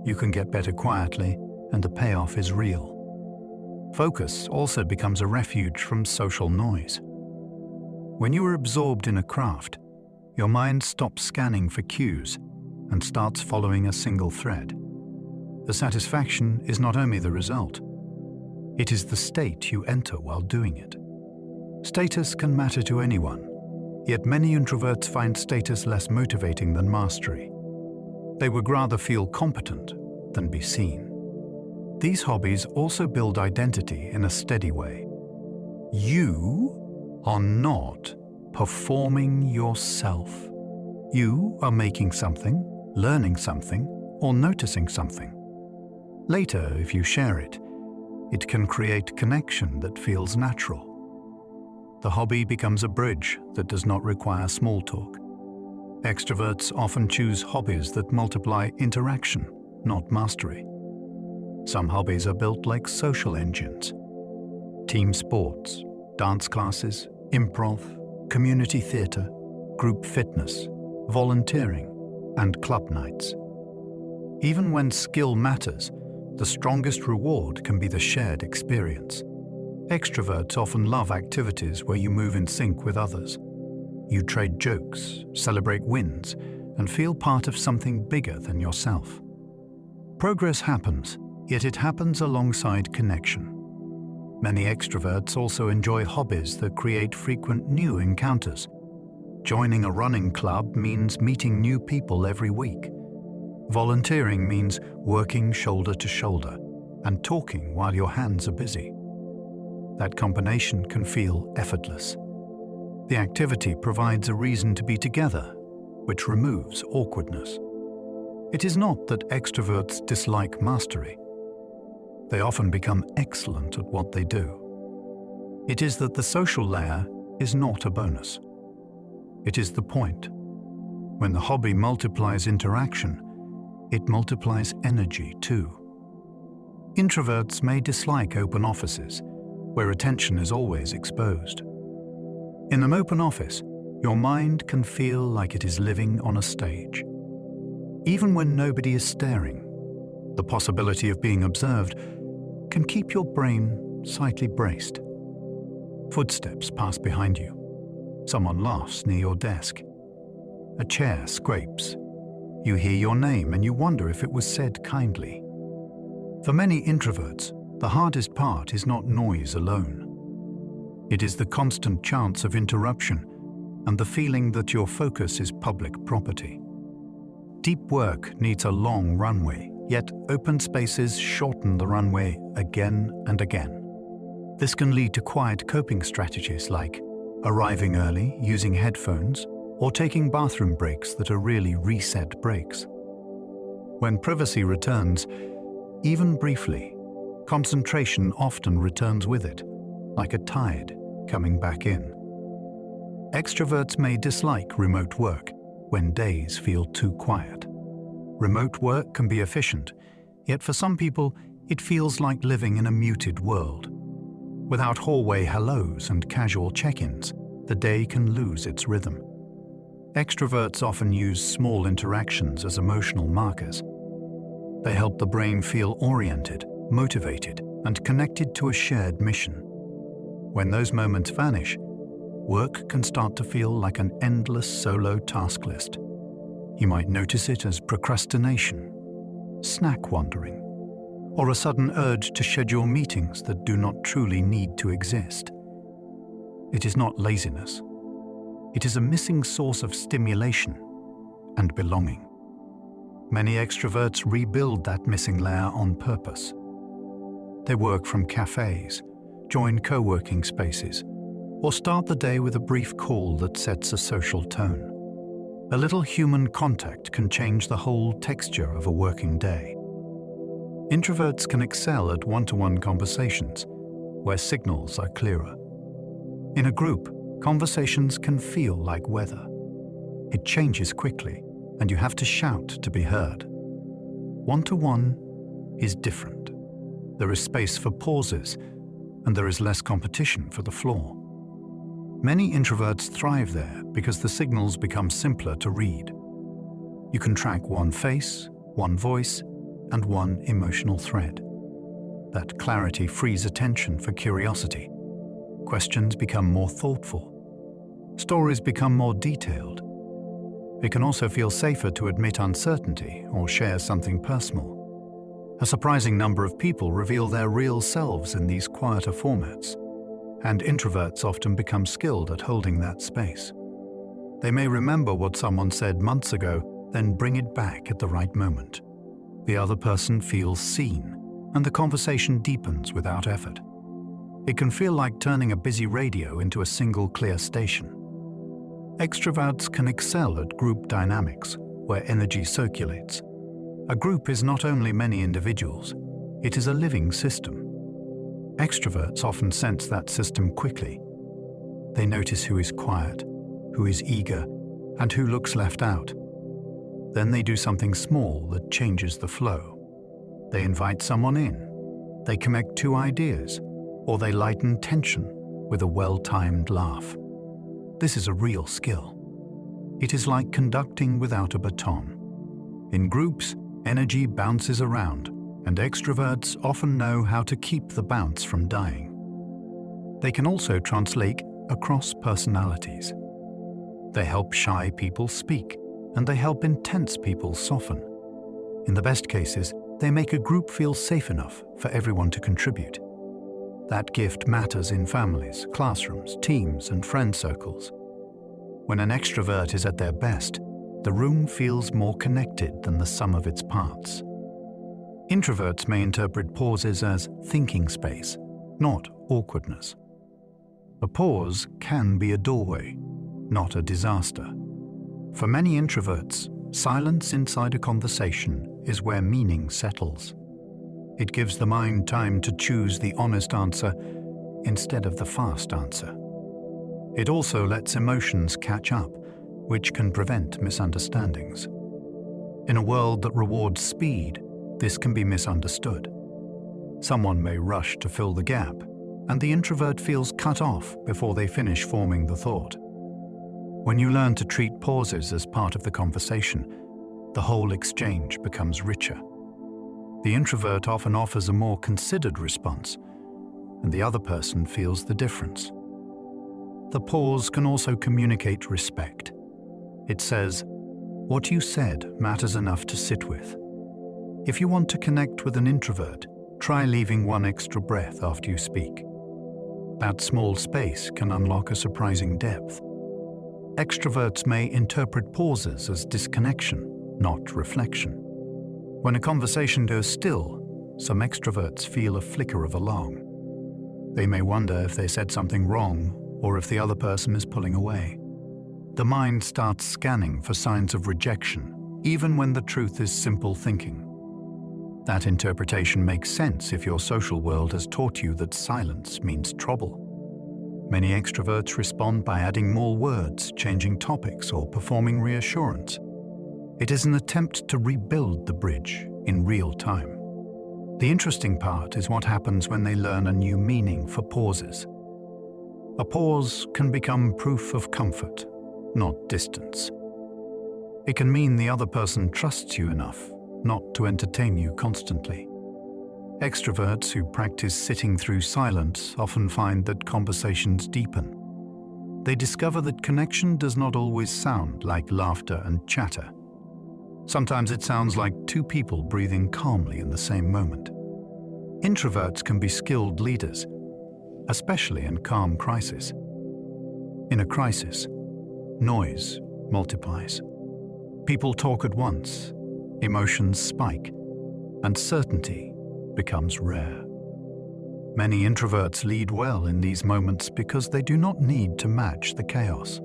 You can get better quietly, and the payoff is real. Focus also becomes a refuge from social noise. When you are absorbed in a craft, your mind stops scanning for cues and starts following a single thread. The satisfaction is not only the result, it is the state you enter while doing it. Status can matter to anyone, yet many introverts find status less motivating than mastery. They would rather feel competent than be seen. These hobbies also build identity in a steady way. You are not performing yourself. You are making something, learning something, or noticing something. Later, if you share it, it can create connection that feels natural. The hobby becomes a bridge that does not require small talk. Extroverts often choose hobbies that multiply interaction, not mastery. Some hobbies are built like social engines. Team sports, dance classes, improv, community theatre, group fitness, volunteering, and club nights. Even when skill matters, the strongest reward can be the shared experience. Extroverts often love activities where you move in sync with others. You trade jokes, celebrate wins, and feel part of something bigger than yourself. Progress happens, yet it happens alongside connection. Many extroverts also enjoy hobbies that create frequent new encounters. Joining a running club means meeting new people every week. Volunteering means working shoulder to shoulder and talking while your hands are busy. That combination can feel effortless. The activity provides a reason to be together, which removes awkwardness. It is not that extroverts dislike mastery. They often become excellent at what they do. It is that the social layer is not a bonus. It is the point. When the hobby multiplies interaction, it multiplies energy too. Introverts may dislike open offices, where attention is always exposed. In an open office, your mind can feel like it is living on a stage. Even when nobody is staring, the possibility of being observed can keep your brain slightly braced. Footsteps pass behind you. Someone laughs near your desk. A chair scrapes. You hear your name and you wonder if it was said kindly. For many introverts, the hardest part is not noise alone. It is the constant chance of interruption and the feeling that your focus is public property. Deep work needs a long runway, yet open spaces shorten the runway again and again. This can lead to quiet coping strategies like arriving early, using headphones, or taking bathroom breaks that are really reset breaks. When privacy returns, even briefly, concentration often returns with it, like a tide coming back in. Extroverts may dislike remote work when days feel too quiet. Remote work can be efficient, yet for some people it feels like living in a muted world. Without hallway hellos and casual check-ins, the day can lose its rhythm. Extroverts often use small interactions as emotional markers. They help the brain feel oriented, motivated, and connected to a shared mission. When those moments vanish, work can start to feel like an endless solo task list. You might notice it as procrastination, snack wandering, or a sudden urge to schedule meetings that do not truly need to exist. It is not laziness. It is a missing source of stimulation and belonging. Many extroverts rebuild that missing layer on purpose. They work from cafes, join co-working spaces, or start the day with a brief call that sets a social tone. A little human contact can change the whole texture of a working day. Introverts can excel at one-to-one conversations, where signals are clearer. In a group, conversations can feel like weather. It changes quickly, and you have to shout to be heard. One-to-one is different. There is space for pauses, and there is less competition for the floor. Many introverts thrive there because the signals become simpler to read. You can track one face, one voice, and one emotional thread. That clarity frees attention for curiosity. Questions become more thoughtful. Stories become more detailed. It can also feel safer to admit uncertainty or share something personal. A surprising number of people reveal their real selves in these quieter formats, and introverts often become skilled at holding that space. They may remember what someone said months ago, then bring it back at the right moment. The other person feels seen, and the conversation deepens without effort. It can feel like turning a busy radio into a single clear station. Extroverts can excel at group dynamics, where energy circulates. A group is not only many individuals, it is a living system. Extroverts often sense that system quickly. They notice who is quiet, who is eager, and who looks left out. Then they do something small that changes the flow. They invite someone in. They connect two ideas, or they lighten tension with a well-timed laugh. This is a real skill. It is like conducting without a baton. In groups, energy bounces around, and extroverts often know how to keep the bounce from dying. They can also translate across personalities. They help shy people speak, and they help intense people soften. In the best cases, they make a group feel safe enough for everyone to contribute. That gift matters in families, classrooms, teams, and friend circles. When an extrovert is at their best, the room feels more connected than the sum of its parts. Introverts may interpret pauses as thinking space, not awkwardness. A pause can be a doorway, not a disaster. For many introverts, silence inside a conversation is where meaning settles. It gives the mind time to choose the honest answer instead of the fast answer. It also lets emotions catch up, which can prevent misunderstandings. In a world that rewards speed, this can be misunderstood. Someone may rush to fill the gap, and the introvert feels cut off before they finish forming the thought. When you learn to treat pauses as part of the conversation, the whole exchange becomes richer. The introvert often offers a more considered response, and the other person feels the difference. The pause can also communicate respect. It says, "What you said matters enough to sit with." If you want to connect with an introvert, try leaving one extra breath after you speak. That small space can unlock a surprising depth. Extroverts may interpret pauses as disconnection, not reflection. When a conversation goes still, some extroverts feel a flicker of alarm. They may wonder if they said something wrong or if the other person is pulling away. The mind starts scanning for signs of rejection, even when the truth is simple thinking. That interpretation makes sense if your social world has taught you that silence means trouble. Many extroverts respond by adding more words, changing topics, or performing reassurance. It is an attempt to rebuild the bridge in real time. The interesting part is what happens when they learn a new meaning for pauses. A pause can become proof of comfort, not distance. It can mean the other person trusts you enough not to entertain you constantly. Extroverts who practice sitting through silence often find that conversations deepen. They discover that connection does not always sound like laughter and chatter. Sometimes it sounds like two people breathing calmly in the same moment. Introverts can be skilled leaders, especially in calm crisis. In a crisis, noise multiplies. People talk at once, emotions spike, and certainty becomes rare. Many introverts lead well in these moments because they do not need to match the chaos.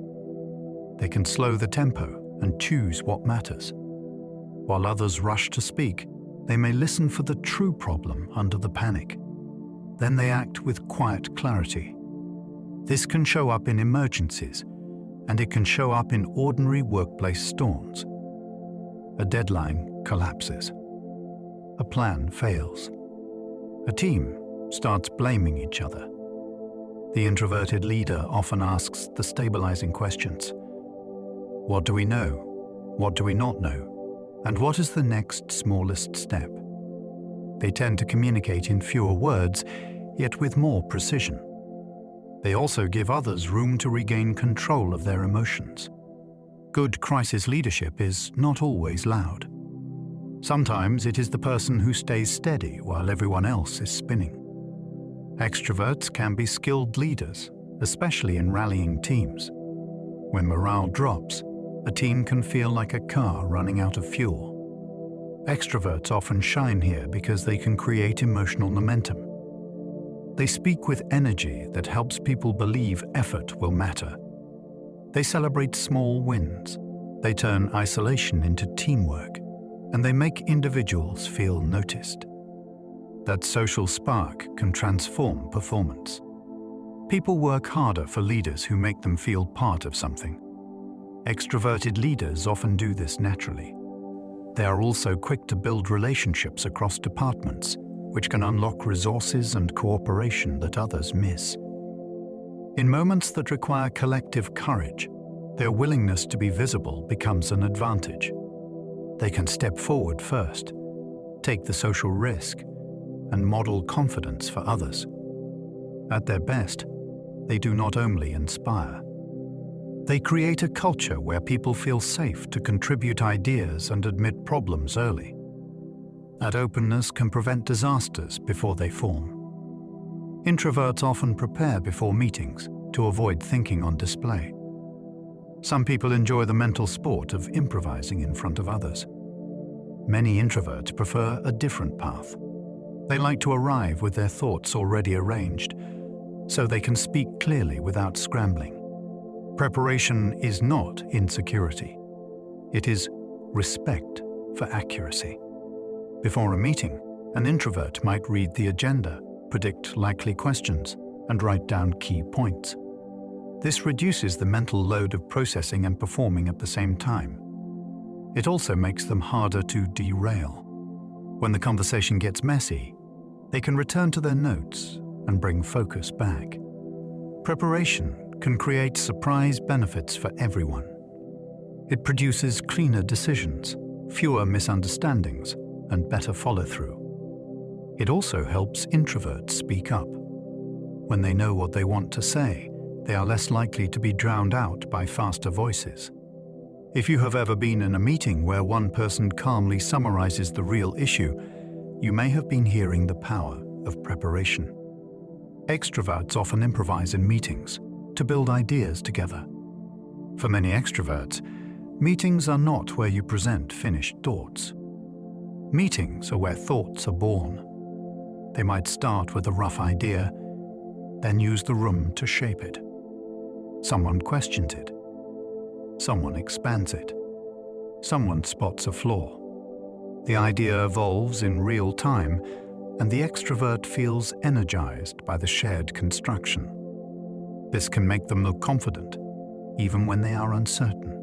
They can slow the tempo and choose what matters. While others rush to speak, they may listen for the true problem under the panic. Then they act with quiet clarity. This can show up in emergencies, and it can show up in ordinary workplace storms. A deadline collapses. A plan fails. A team starts blaming each other. The introverted leader often asks the stabilizing questions. What do we know? What do we not know? And what is the next smallest step? They tend to communicate in fewer words, yet with more precision. They also give others room to regain control of their emotions. Good crisis leadership is not always loud. Sometimes it is the person who stays steady while everyone else is spinning. Extroverts can be skilled leaders, especially in rallying teams. When morale drops, a team can feel like a car running out of fuel. Extroverts often shine here because they can create emotional momentum. They speak with energy that helps people believe effort will matter. They celebrate small wins. They turn isolation into teamwork, and they make individuals feel noticed. That social spark can transform performance. People work harder for leaders who make them feel part of something. Extroverted leaders often do this naturally. They are also quick to build relationships across departments, which can unlock resources and cooperation that others miss. In moments that require collective courage, their willingness to be visible becomes an advantage. They can step forward first, take the social risk, and model confidence for others. At their best, they do not only inspire. They create a culture where people feel safe to contribute ideas and admit problems early. That openness can prevent disasters before they form. Introverts often prepare before meetings to avoid thinking on display. Some people enjoy the mental sport of improvising in front of others. Many introverts prefer a different path. They like to arrive with their thoughts already arranged, so they can speak clearly without scrambling. Preparation is not insecurity. It is respect for accuracy. Before a meeting, an introvert might read the agenda, predict likely questions, and write down key points. This reduces the mental load of processing and performing at the same time. It also makes them harder to derail. When the conversation gets messy, they can return to their notes and bring focus back. Preparation can create surprise benefits for everyone. It produces cleaner decisions, fewer misunderstandings, and better follow-through. It also helps introverts speak up. When they know what they want to say, they are less likely to be drowned out by faster voices. If you have ever been in a meeting where one person calmly summarizes the real issue, you may have been hearing the power of preparation. Extroverts often improvise in meetings to build ideas together. For many extroverts, meetings are not where you present finished thoughts. Meetings are where thoughts are born. They might start with a rough idea, then use the room to shape it. Someone questions it. Someone expands it. Someone spots a flaw. The idea evolves in real time, and the extrovert feels energized by the shared construction. This can make them look confident, even when they are uncertain.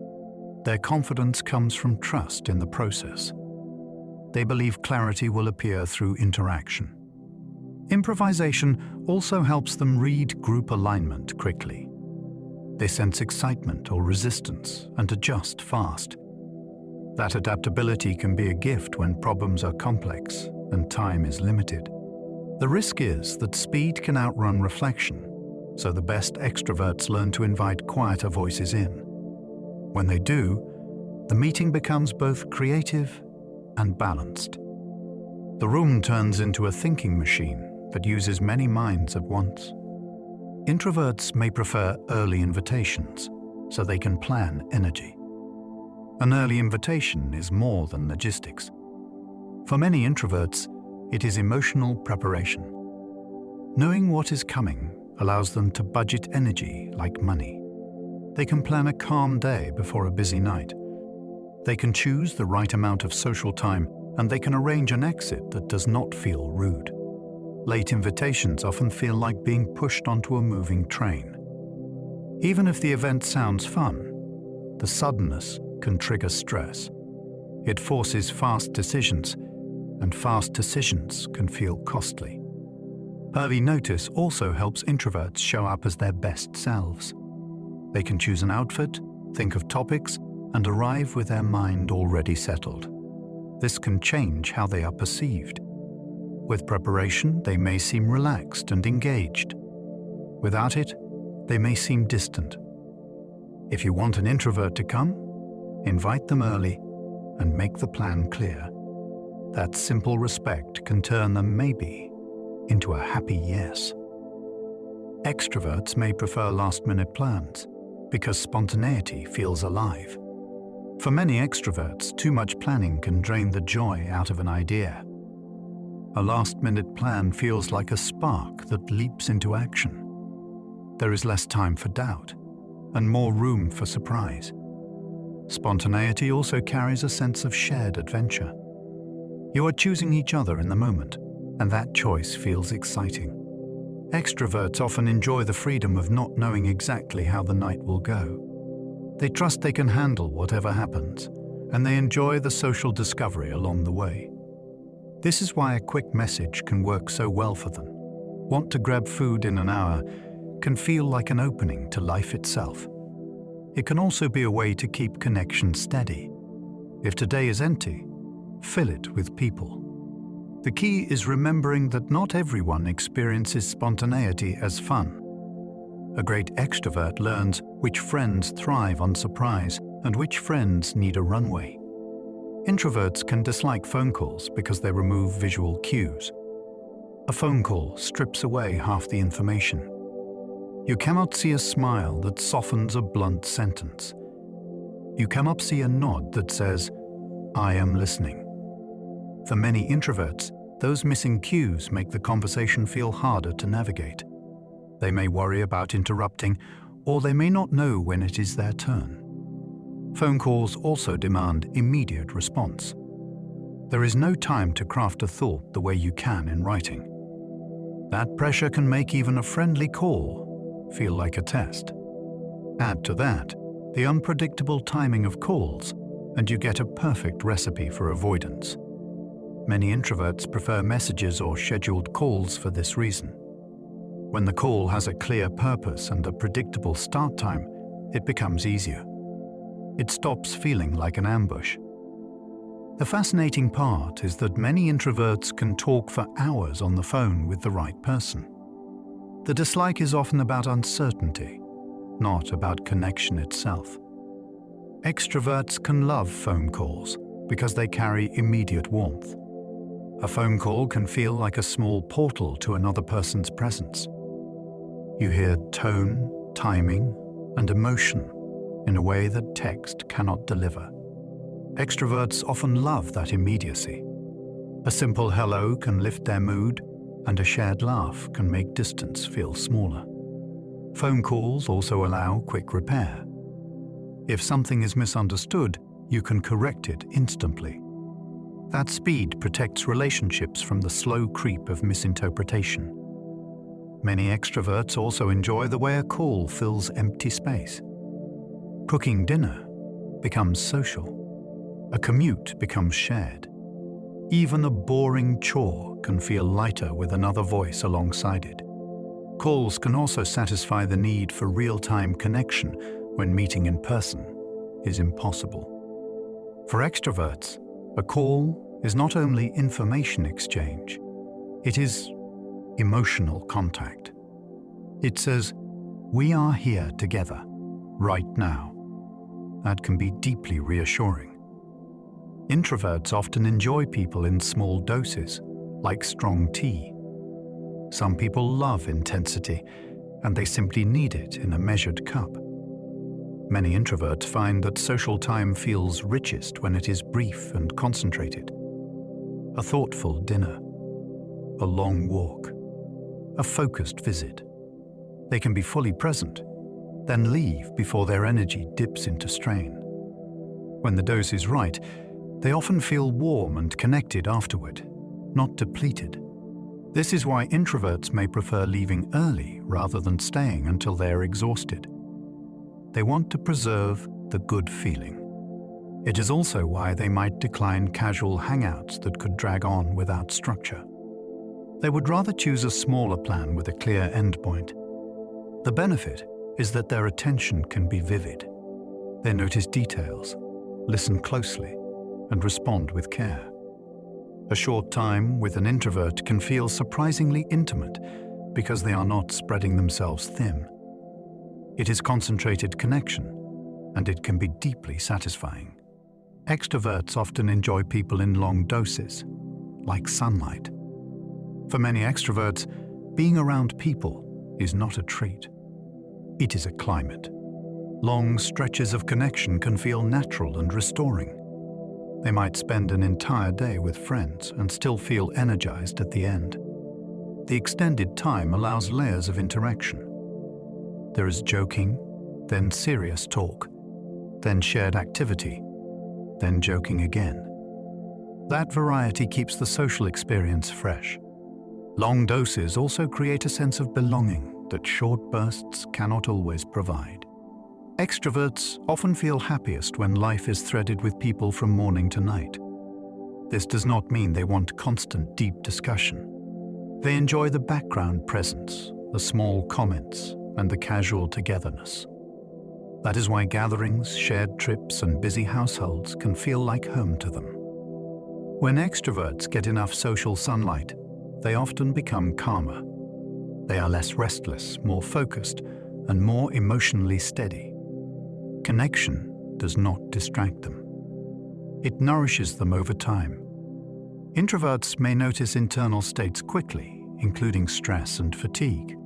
Their confidence comes from trust in the process. They believe clarity will appear through interaction. Improvisation also helps them read group alignment quickly. They sense excitement or resistance and adjust fast. That adaptability can be a gift when problems are complex and time is limited. The risk is that speed can outrun reflection, so the best extroverts learn to invite quieter voices in. When they do, the meeting becomes both creative and balanced. The room turns into a thinking machine that uses many minds at once. Introverts may prefer early invitations, so they can plan energy. An early invitation is more than logistics. For many introverts, it is emotional preparation. Knowing what is coming allows them to budget energy like money. They can plan a calm day before a busy night. They can choose the right amount of social time, and they can arrange an exit that does not feel rude. Late invitations often feel like being pushed onto a moving train. Even if the event sounds fun, the suddenness can trigger stress. It forces fast decisions, and fast decisions can feel costly. Early notice also helps introverts show up as their best selves. They can choose an outfit, think of topics, and arrive with their mind already settled. This can change how they are perceived. With preparation, they may seem relaxed and engaged. Without it, they may seem distant. If you want an introvert to come, invite them early and make the plan clear. That simple respect can turn them maybe into a happy yes. Extroverts may prefer last-minute plans because spontaneity feels alive. For many extroverts, too much planning can drain the joy out of an idea. A last-minute plan feels like a spark that leaps into action. There is less time for doubt and more room for surprise. Spontaneity also carries a sense of shared adventure. You are choosing each other in the moment, and that choice feels exciting. Extroverts often enjoy the freedom of not knowing exactly how the night will go. They trust they can handle whatever happens, and they enjoy the social discovery along the way. This is why a quick message can work so well for them. Want to grab food in an hour can feel like an opening to life itself. It can also be a way to keep connection steady. If today is empty, fill it with people. The key is remembering that not everyone experiences spontaneity as fun. A great extrovert learns which friends thrive on surprise and which friends need a runway. Introverts can dislike phone calls because they remove visual cues. A phone call strips away half the information. You cannot see a smile that softens a blunt sentence. You cannot see a nod that says, "I am listening." For many introverts, Those missing cues make the conversation feel harder to navigate. They may worry about interrupting, or they may not know when it is their turn. Phone calls also demand immediate response. There is no time to craft a thought the way you can in writing. That pressure can make even a friendly call feel like a test. Add to that the unpredictable timing of calls, and you get a perfect recipe for avoidance. Many introverts prefer messages or scheduled calls for this reason. When the call has a clear purpose and a predictable start time, it becomes easier. It stops feeling like an ambush. The fascinating part is that many introverts can talk for hours on the phone with the right person. The dislike is often about uncertainty, not about connection itself. Extroverts can love phone calls because they carry immediate warmth. A phone call can feel like a small portal to another person's presence. You hear tone, timing, and emotion in a way that text cannot deliver. Extroverts often love that immediacy. A simple hello can lift their mood, and a shared laugh can make distance feel smaller. Phone calls also allow quick repair. If something is misunderstood, you can correct it instantly. That speed protects relationships from the slow creep of misinterpretation. Many extroverts also enjoy the way a call fills empty space. Cooking dinner becomes social. A commute becomes shared. Even a boring chore can feel lighter with another voice alongside it. Calls can also satisfy the need for real-time connection when meeting in person is impossible. For extroverts, a call is not only information exchange, it is emotional contact. It says, "We are here together, right now." That can be deeply reassuring. Introverts often enjoy people in small doses, like strong tea. Some people love intensity, and they simply need it in a measured cup. Many introverts find that social time feels richest when it is brief and concentrated. A thoughtful dinner, a long walk, a focused visit. They can be fully present, then leave before their energy dips into strain. When the dose is right, they often feel warm and connected afterward, not depleted. This is why introverts may prefer leaving early rather than staying until they are exhausted. They want to preserve the good feeling. It is also why they might decline casual hangouts that could drag on without structure. They would rather choose a smaller plan with a clear endpoint. The benefit is that their attention can be vivid. They notice details, listen closely, and respond with care. A short time with an introvert can feel surprisingly intimate because they are not spreading themselves thin. It is concentrated connection, and it can be deeply satisfying. Extroverts often enjoy people in long doses, like sunlight. For many extroverts, being around people is not a treat. It is a climate. Long stretches of connection can feel natural and restoring. They might spend an entire day with friends and still feel energized at the end. The extended time allows layers of interaction. There is joking, then serious talk, then shared activity, then joking again. That variety keeps the social experience fresh. Long doses also create a sense of belonging that short bursts cannot always provide. Extroverts often feel happiest when life is threaded with people from morning to night. This does not mean they want constant deep discussion. They enjoy the background presence, the small comments, and the casual togetherness. That is why gatherings, shared trips, and busy households can feel like home to them. When extroverts get enough social sunlight, they often become calmer. They are less restless, more focused, and more emotionally steady. Connection does not distract them. It nourishes them over time. Introverts may notice internal states quickly, including stress and fatigue.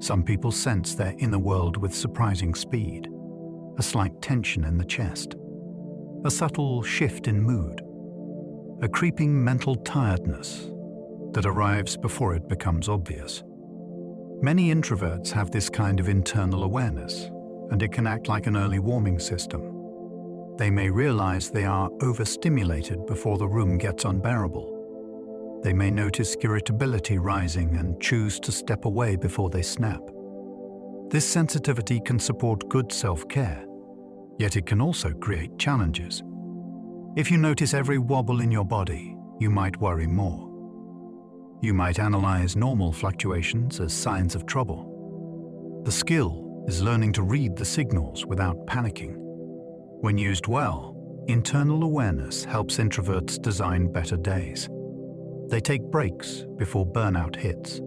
Some people sense their inner world with surprising speed, a slight tension in the chest, a subtle shift in mood, a creeping mental tiredness, that arrives before it becomes obvious. Many introverts have this kind of internal awareness, and it can act like an early warning system. They may realize they are overstimulated before the room gets unbearable. They may notice irritability rising and choose to step away before they snap. This sensitivity can support good self-care, yet it can also create challenges. If you notice every wobble in your body, you might worry more. You might analyze normal fluctuations as signs of trouble. The skill is learning to read the signals without panicking. When used well, internal awareness helps introverts design better days. They take breaks before burnout hits.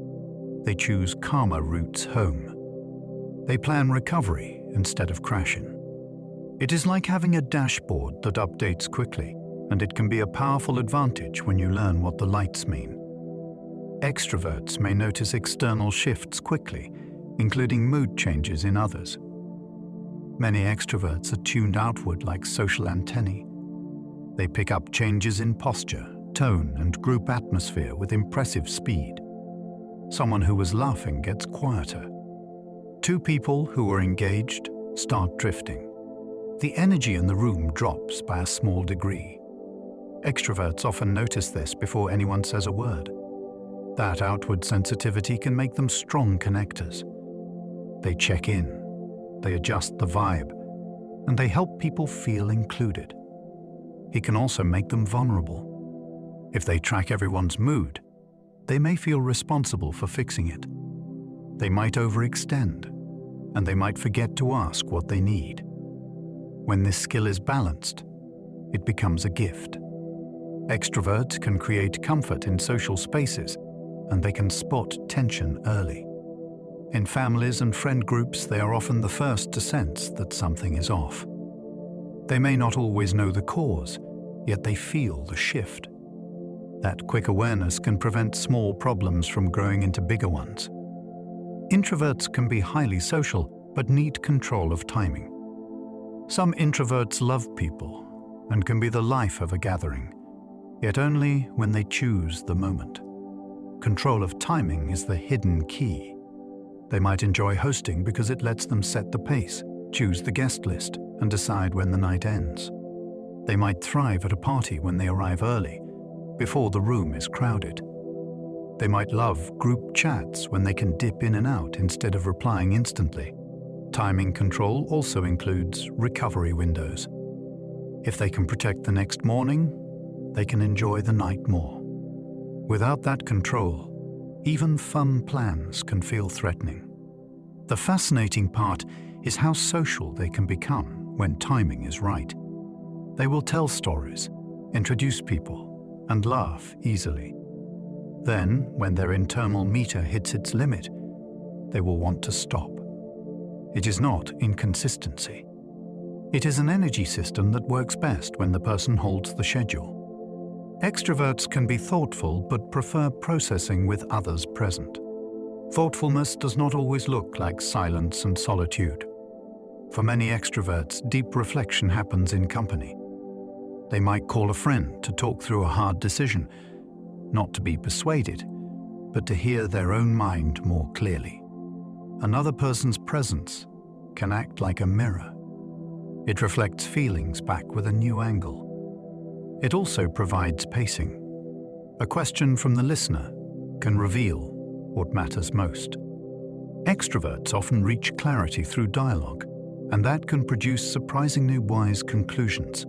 They choose calmer routes home. They plan recovery instead of crashing. It is like having a dashboard that updates quickly, and it can be a powerful advantage when you learn what the lights mean. Extroverts may notice external shifts quickly, including mood changes in others. Many extroverts are tuned outward like social antennae. They pick up changes in posture, tone, and group atmosphere with impressive speed. Someone who was laughing gets quieter. Two people who are engaged start drifting. The energy in the room drops by a small degree. Extroverts often notice this before anyone says a word. That outward sensitivity can make them strong connectors. They check in, they adjust the vibe, and they help people feel included. It can also make them vulnerable. If they track everyone's mood, they may feel responsible for fixing it. They might overextend, and they might forget to ask what they need. When this skill is balanced, it becomes a gift. Extroverts can create comfort in social spaces, and they can spot tension early. In families and friend groups, they are often the first to sense that something is off. They may not always know the cause, yet they feel the shift. That quick awareness can prevent small problems from growing into bigger ones. Introverts can be highly social, but need control of timing. Some introverts love people and can be the life of a gathering, yet only when they choose the moment. Control of timing is the hidden key. They might enjoy hosting because it lets them set the pace, choose the guest list, and decide when the night ends. They might thrive at a party when they arrive early, before the room is crowded. They might love group chats when they can dip in and out instead of replying instantly. Timing control also includes recovery windows. If they can protect the next morning, they can enjoy the night more. Without that control, even fun plans can feel threatening. The fascinating part is how social they can become when timing is right. They will tell stories, introduce people, and laugh easily. Then, when their internal meter hits its limit, they will want to stop. It is not inconsistency. It is an energy system that works best when the person holds the schedule. Extroverts can be thoughtful but prefer processing with others present. Thoughtfulness does not always look like silence and solitude. For many extroverts, deep reflection happens in company. They might call a friend to talk through a hard decision, not to be persuaded, but to hear their own mind more clearly. Another person's presence can act like a mirror. It reflects feelings back with a new angle. It also provides pacing. A question from the listener can reveal what matters most. Extroverts often reach clarity through dialogue, and that can produce surprisingly wise conclusions.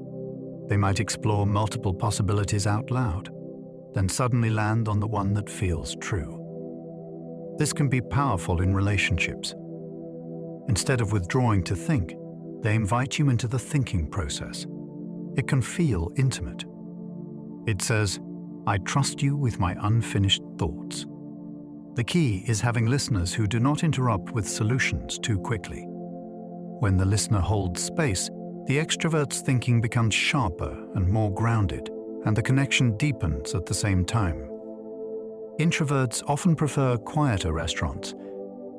They might explore multiple possibilities out loud, then suddenly land on the one that feels true. This can be powerful in relationships. Instead of withdrawing to think, they invite you into the thinking process. It can feel intimate. It says, "I trust you with my unfinished thoughts." The key is having listeners who do not interrupt with solutions too quickly. When the listener holds space, the extrovert's thinking becomes sharper and more grounded, and the connection deepens at the same time. Introverts often prefer quieter restaurants,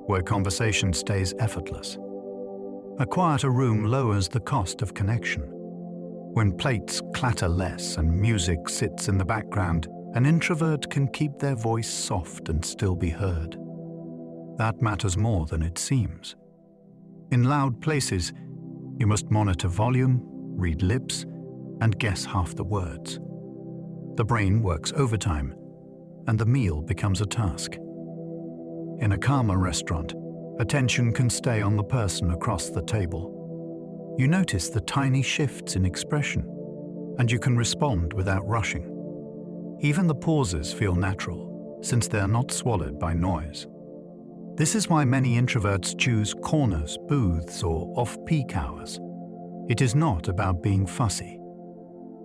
where conversation stays effortless. A quieter room lowers the cost of connection. When plates clatter less and music sits in the background, An introvert can keep their voice soft and still be heard. That matters more than it seems. In loud places, you must monitor volume, read lips, and guess half the words. The brain works overtime, and the meal becomes a task. In a calmer restaurant, attention can stay on the person across the table. You notice the tiny shifts in expression, and you can respond without rushing. Even the pauses feel natural, since they are not swallowed by noise. This is why many introverts choose corners, booths, or off-peak hours. It is not about being fussy.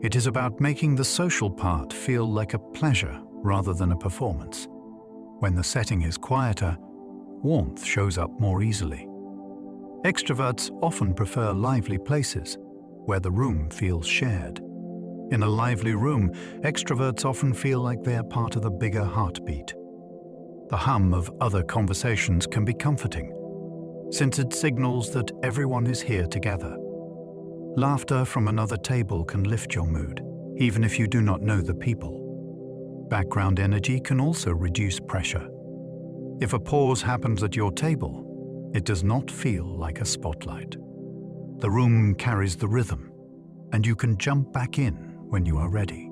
It is about making the social part feel like a pleasure rather than a performance. When the setting is quieter, warmth shows up more easily. Extroverts often prefer lively places, where the room feels shared. In a lively room, extroverts often feel like they are part of the bigger heartbeat. The hum of other conversations can be comforting, since it signals that everyone is here together. Laughter from another table can lift your mood, even if you do not know the people. Background energy can also reduce pressure. If a pause happens at your table, it does not feel like a spotlight. The room carries the rhythm, and you can jump back in when you are ready.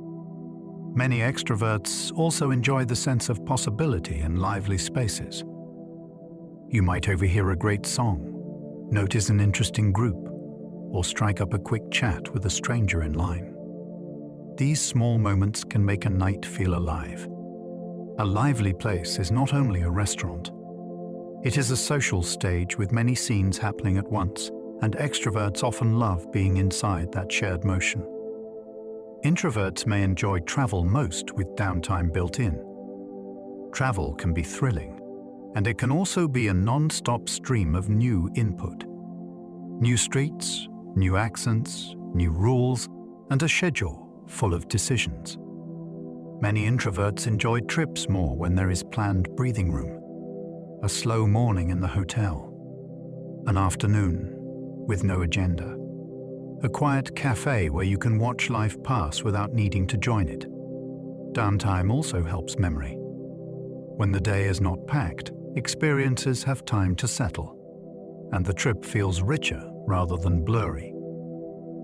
Many extroverts also enjoy the sense of possibility in lively spaces. You might overhear a great song, notice an interesting group, or strike up a quick chat with a stranger in line. These small moments can make a night feel alive. A lively place is not only a restaurant. It is a social stage with many scenes happening at once, and extroverts often love being inside that shared motion. Introverts may enjoy travel most with downtime built in. Travel can be thrilling, and it can also be a non-stop stream of new input. New streets, new accents, new rules, and a schedule full of decisions. Many introverts enjoy trips more when there is planned breathing room, a slow morning in the hotel, an afternoon with no agenda, a quiet cafe where you can watch life pass without needing to join it. Downtime also helps memory. When the day is not packed, experiences have time to settle, and the trip feels richer rather than blurry.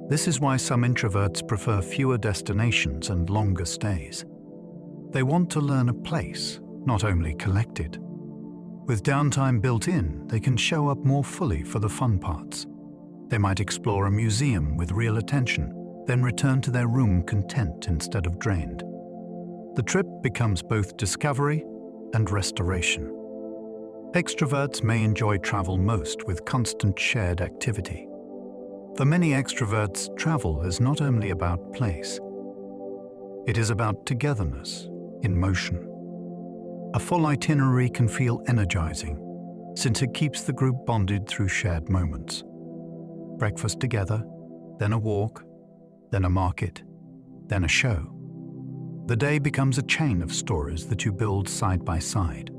This is why some introverts prefer fewer destinations and longer stays. They want to learn a place, not only collected. With downtime built in, they can show up more fully for the fun parts. They might explore a museum with real attention, then return to their room content instead of drained. The trip becomes both discovery and restoration. Extroverts may enjoy travel most with constant shared activity. For many extroverts, travel is not only about place. It is about togetherness, in motion. A full itinerary can feel energizing, since it keeps the group bonded through shared moments. Breakfast together, then a walk, then a market, then a show. The day becomes a chain of stories that you build side by side.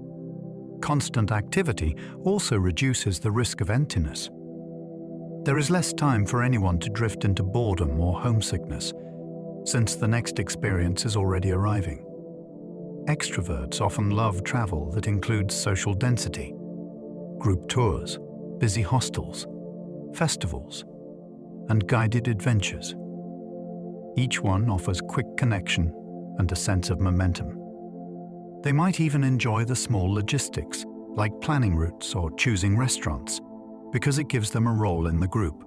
Constant activity also reduces the risk of emptiness. There is less time for anyone to drift into boredom or homesickness, since the next experience is already arriving. Extroverts often love travel that includes social density, group tours, busy hostels, festivals, and guided adventures. Each one offers quick connection and a sense of momentum. They might even enjoy the small logistics, like planning routes or choosing restaurants, because it gives them a role in the group.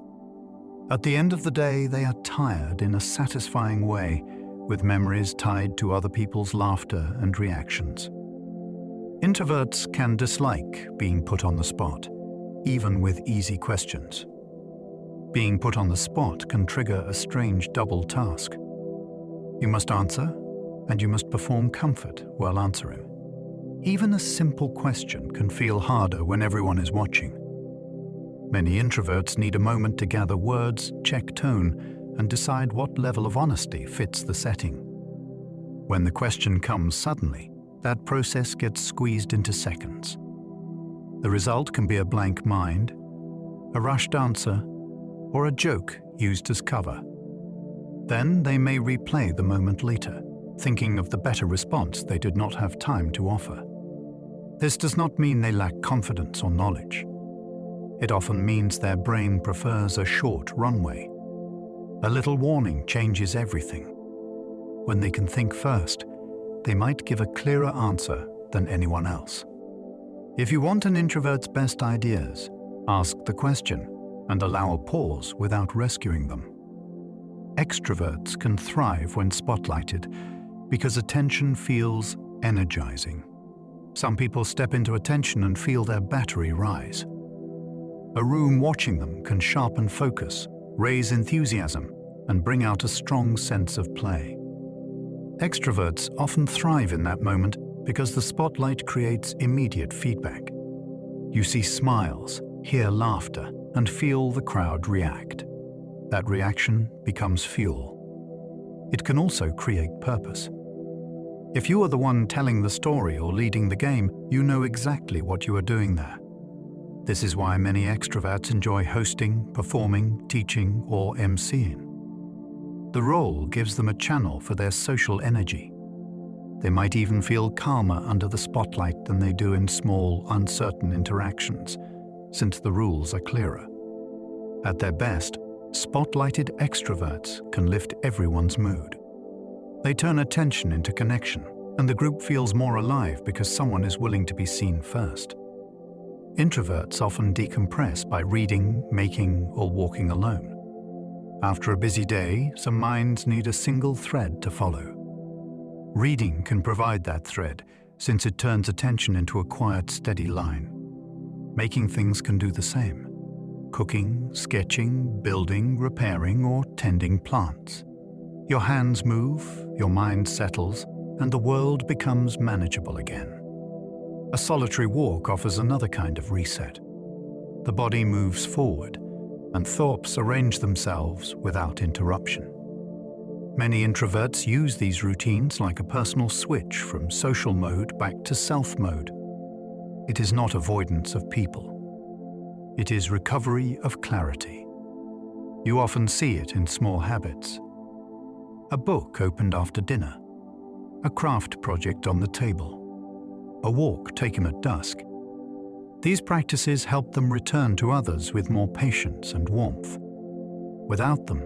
At the end of the day, they are tired in a satisfying way, with memories tied to other people's laughter and reactions. Introverts can dislike being put on the spot, even with easy questions. Being put on the spot can trigger a strange double task. You must answer, and you must perform comfort while answering. Even a simple question can feel harder when everyone is watching. Many introverts need a moment to gather words, check tone, and decide what level of honesty fits the setting. When the question comes suddenly, that process gets squeezed into seconds. The result can be a blank mind, a rushed answer, or a joke used as cover. Then they may replay the moment later, thinking of the better response they did not have time to offer. This does not mean they lack confidence or knowledge. It often means their brain prefers a short runway. A little warning changes everything. When they can think first, they might give a clearer answer than anyone else. If you want an introvert's best ideas, ask the question and allow a pause without rescuing them. Extroverts can thrive when spotlighted because attention feels energizing. Some people step into attention and feel their battery rise. A room watching them can sharpen focus, raise enthusiasm, and bring out a strong sense of play. Extroverts often thrive in that moment because the spotlight creates immediate feedback. You see smiles, hear laughter, and feel the crowd react. That reaction becomes fuel. It can also create purpose. If you are the one telling the story or leading the game, you know exactly what you are doing there. This is why many extroverts enjoy hosting, performing, teaching, or emceeing. The role gives them a channel for their social energy. They might even feel calmer under the spotlight than they do in small, uncertain interactions, since the rules are clearer. At their best, spotlighted extroverts can lift everyone's mood. They turn attention into connection, and the group feels more alive because someone is willing to be seen first. Introverts often decompress by reading, making, or walking alone. After a busy day, some minds need a single thread to follow. Reading can provide that thread, since it turns attention into a quiet, steady line. Making things can do the same. Cooking, sketching, building, repairing, or tending plants. Your hands move, your mind settles, and the world becomes manageable again. A solitary walk offers another kind of reset. The body moves forward, and thoughts arrange themselves without interruption. Many introverts use these routines like a personal switch from social mode back to self mode. It is not avoidance of people. It is recovery of clarity. You often see it in small habits. A book opened after dinner, a craft project on the table, a walk taken at dusk. These practices help them return to others with more patience and warmth. Without them,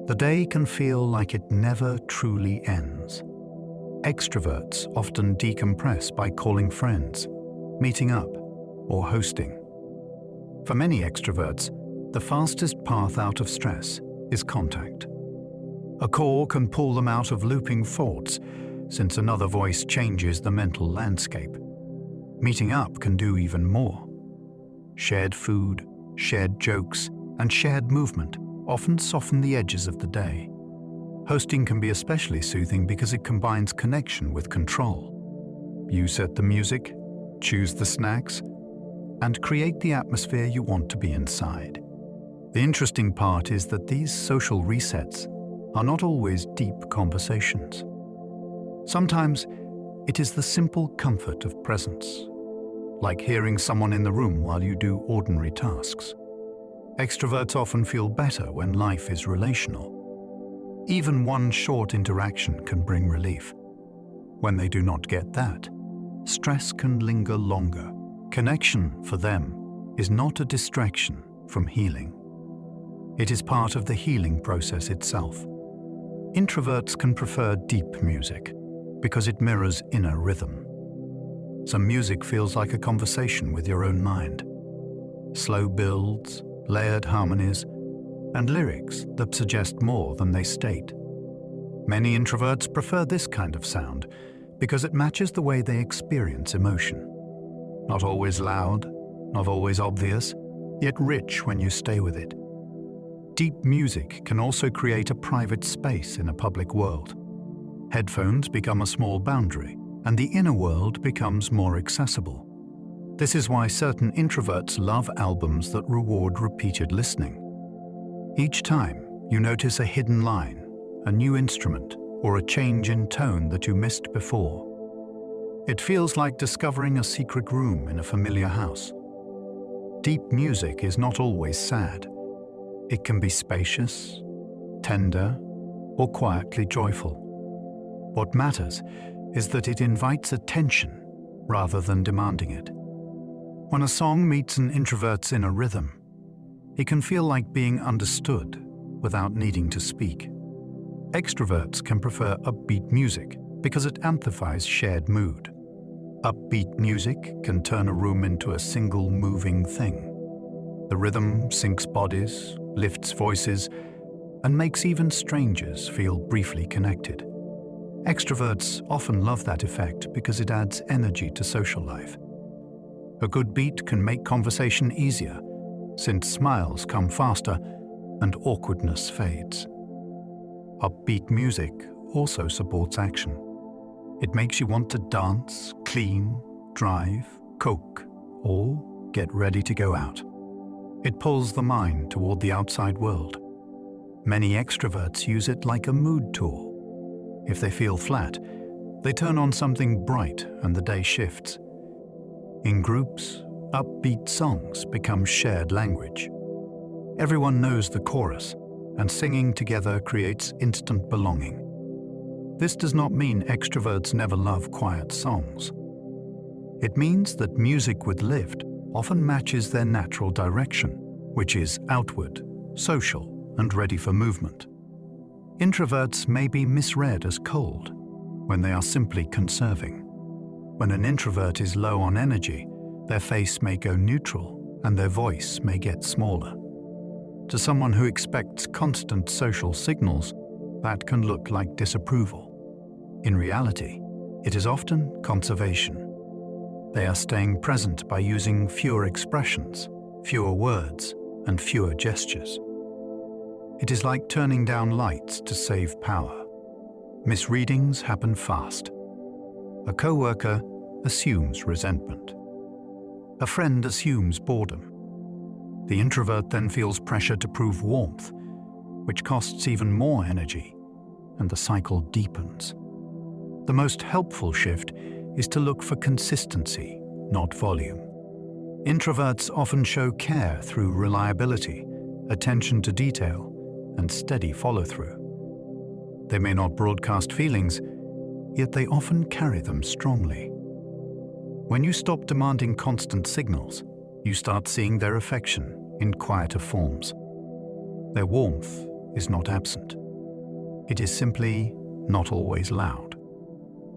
the day can feel like it never truly ends. Extroverts often decompress by calling friends, meeting up, or hosting. For many extroverts, the fastest path out of stress is contact. A call can pull them out of looping thoughts, since another voice changes the mental landscape. Meeting up can do even more. Shared food, shared jokes, and shared movement often soften the edges of the day. Hosting can be especially soothing because it combines connection with control. You set the music, choose the snacks, and create the atmosphere you want to be inside. The interesting part is that these social resets are not always deep conversations. Sometimes it is the simple comfort of presence, like hearing someone in the room while you do ordinary tasks. Extroverts often feel better when life is relational. Even one short interaction can bring relief. When they do not get that, stress can linger longer. Connection, for them, is not a distraction from healing. It is part of the healing process itself. Introverts can prefer deep music because it mirrors inner rhythm. Some music feels like a conversation with your own mind. Slow builds, layered harmonies, and lyrics that suggest more than they state. Many introverts prefer this kind of sound because it matches the way they experience emotion. Not always loud, not always obvious, yet rich when you stay with it. Deep music can also create a private space in a public world. Headphones become a small boundary, and the inner world becomes more accessible. This is why certain introverts love albums that reward repeated listening. Each time, you notice a hidden line, a new instrument, or a change in tone that you missed before. It feels like discovering a secret room in a familiar house. Deep music is not always sad. It can be spacious, tender, or quietly joyful. What matters is that it invites attention rather than demanding it. When a song meets an introvert's inner rhythm, it can feel like being understood without needing to speak. Extroverts can prefer upbeat music because it amplifies shared mood. Upbeat music can turn a room into a single moving thing. The rhythm syncs bodies, lifts voices, and makes even strangers feel briefly connected. Extroverts often love that effect because it adds energy to social life. A good beat can make conversation easier, since smiles come faster and awkwardness fades. Upbeat music also supports action. It makes you want to dance, clean, drive, cook, or get ready to go out. It pulls the mind toward the outside world. Many extroverts use it like a mood tool. If they feel flat, they turn on something bright and the day shifts. In groups, upbeat songs become shared language. Everyone knows the chorus, and singing together creates instant belonging. This does not mean extroverts never love quiet songs. It means that music with lift often matches their natural direction, which is outward, social, and ready for movement. Introverts may be misread as cold when they are simply conserving. When an introvert is low on energy, their face may go neutral and their voice may get smaller. To someone who expects constant social signals, that can look like disapproval. In reality, it is often conservation. They are staying present by using fewer expressions, fewer words, and fewer gestures. It is like turning down lights to save power. Misreadings happen fast. A coworker assumes resentment. A friend assumes boredom. The introvert then feels pressure to prove warmth, which costs even more energy, and the cycle deepens. The most helpful shift is to look for consistency, not volume. Introverts often show care through reliability, attention to detail, and steady follow-through. They may not broadcast feelings, yet they often carry them strongly. When you stop demanding constant signals, you start seeing their affection in quieter forms. Their warmth is not absent. It is simply not always loud.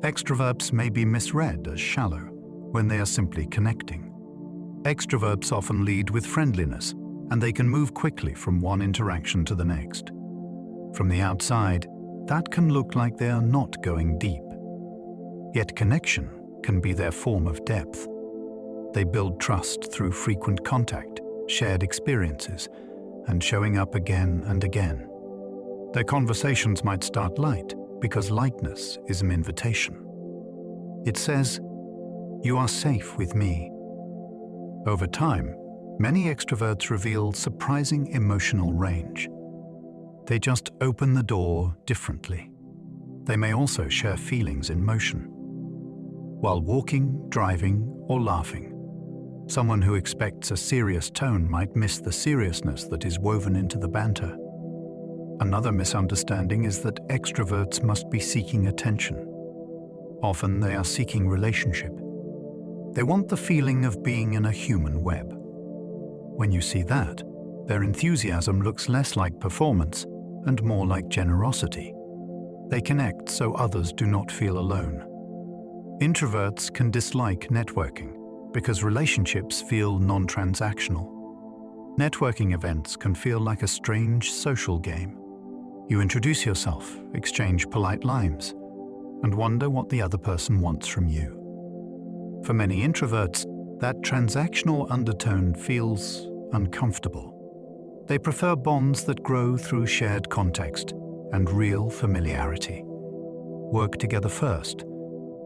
Extroverts may be misread as shallow when they are simply connecting. Extroverts often lead with friendliness, and they can move quickly from one interaction to the next. From the outside, that can look like they are not going deep. Yet connection can be their form of depth. They build trust through frequent contact, shared experiences, and showing up again and again. Their conversations might start light because lightness is an invitation. It says, "You are safe with me." Over time, many extroverts reveal surprising emotional range. They just open the door differently. They may also share feelings in motion. While walking, driving, or laughing, someone who expects a serious tone might miss the seriousness that is woven into the banter. Another misunderstanding is that extroverts must be seeking attention. Often they are seeking relationship. They want the feeling of being in a human web. When you see that, their enthusiasm looks less like performance and more like generosity. They connect so others do not feel alone. Introverts can dislike networking because relationships feel non-transactional. Networking events can feel like a strange social game. You introduce yourself, exchange polite lines, and wonder what the other person wants from you. For many introverts, that transactional undertone feels uncomfortable. They prefer bonds that grow through shared context and real familiarity. Work together first,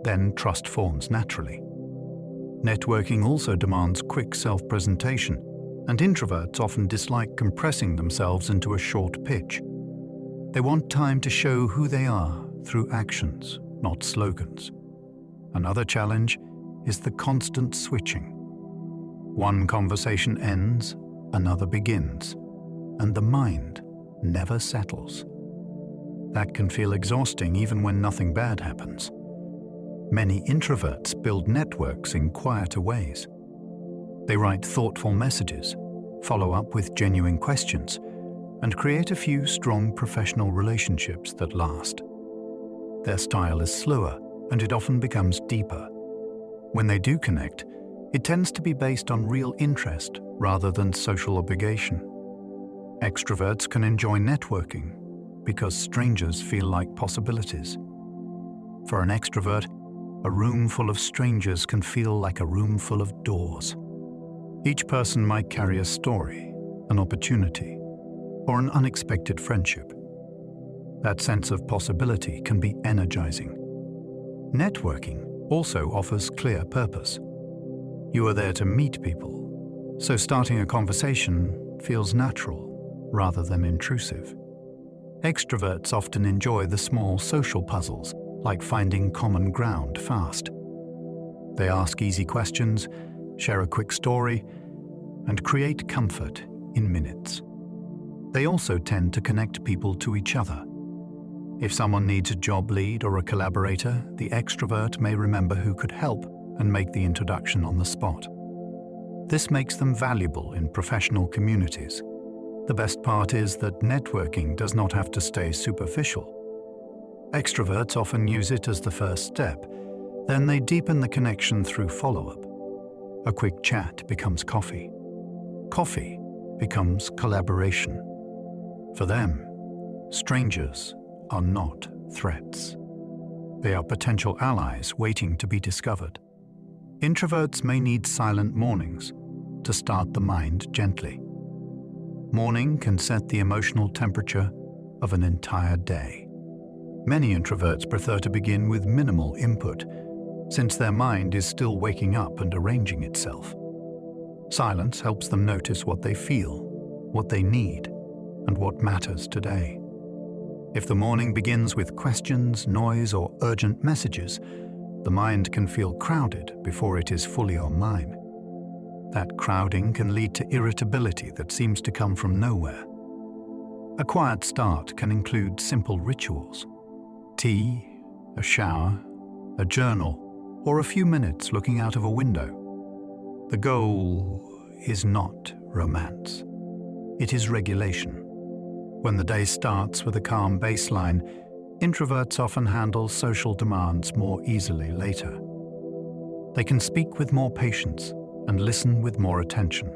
then trust forms naturally. Networking also demands quick self-presentation, and introverts often dislike compressing themselves into a short pitch. They want time to show who they are through actions, not slogans. Another challenge is the constant switching. One conversation ends, another begins, and the mind never settles. That can feel exhausting even when nothing bad happens. Many introverts build networks in quieter ways. They write thoughtful messages, follow up with genuine questions, and create a few strong professional relationships that last. Their style is slower, and it often becomes deeper. When they do connect, it tends to be based on real interest rather than social obligation. Extroverts can enjoy networking because strangers feel like possibilities. For an extrovert, a room full of strangers can feel like a room full of doors. Each person might carry a story, an opportunity, or an unexpected friendship. That sense of possibility can be energizing. Networking also offers clear purpose. You are there to meet people, so starting a conversation feels natural rather than intrusive. Extroverts often enjoy the small social puzzles, like finding common ground fast. They ask easy questions, share a quick story, and create comfort in minutes. They also tend to connect people to each other. If someone needs a job lead or a collaborator, the extrovert may remember who could help and make the introduction on the spot. This makes them valuable in professional communities. The best part is that networking does not have to stay superficial. Extroverts often use it as the first step. Then they deepen the connection through follow-up. A quick chat becomes coffee. Coffee becomes collaboration. For them, strangers are not threats. They are potential allies waiting to be discovered. Introverts may need silent mornings to start the mind gently. Morning can set the emotional temperature of an entire day. Many introverts prefer to begin with minimal input, since their mind is still waking up and arranging itself. Silence helps them notice what they feel, what they need, and what matters today. If the morning begins with questions, noise, or urgent messages, the mind can feel crowded before it is fully online. That crowding can lead to irritability that seems to come from nowhere. A quiet start can include simple rituals: tea, a shower, a journal, or a few minutes looking out of a window. The goal is not romance. It is regulation. When the day starts with a calm baseline, introverts often handle social demands more easily later. They can speak with more patience and listen with more attention.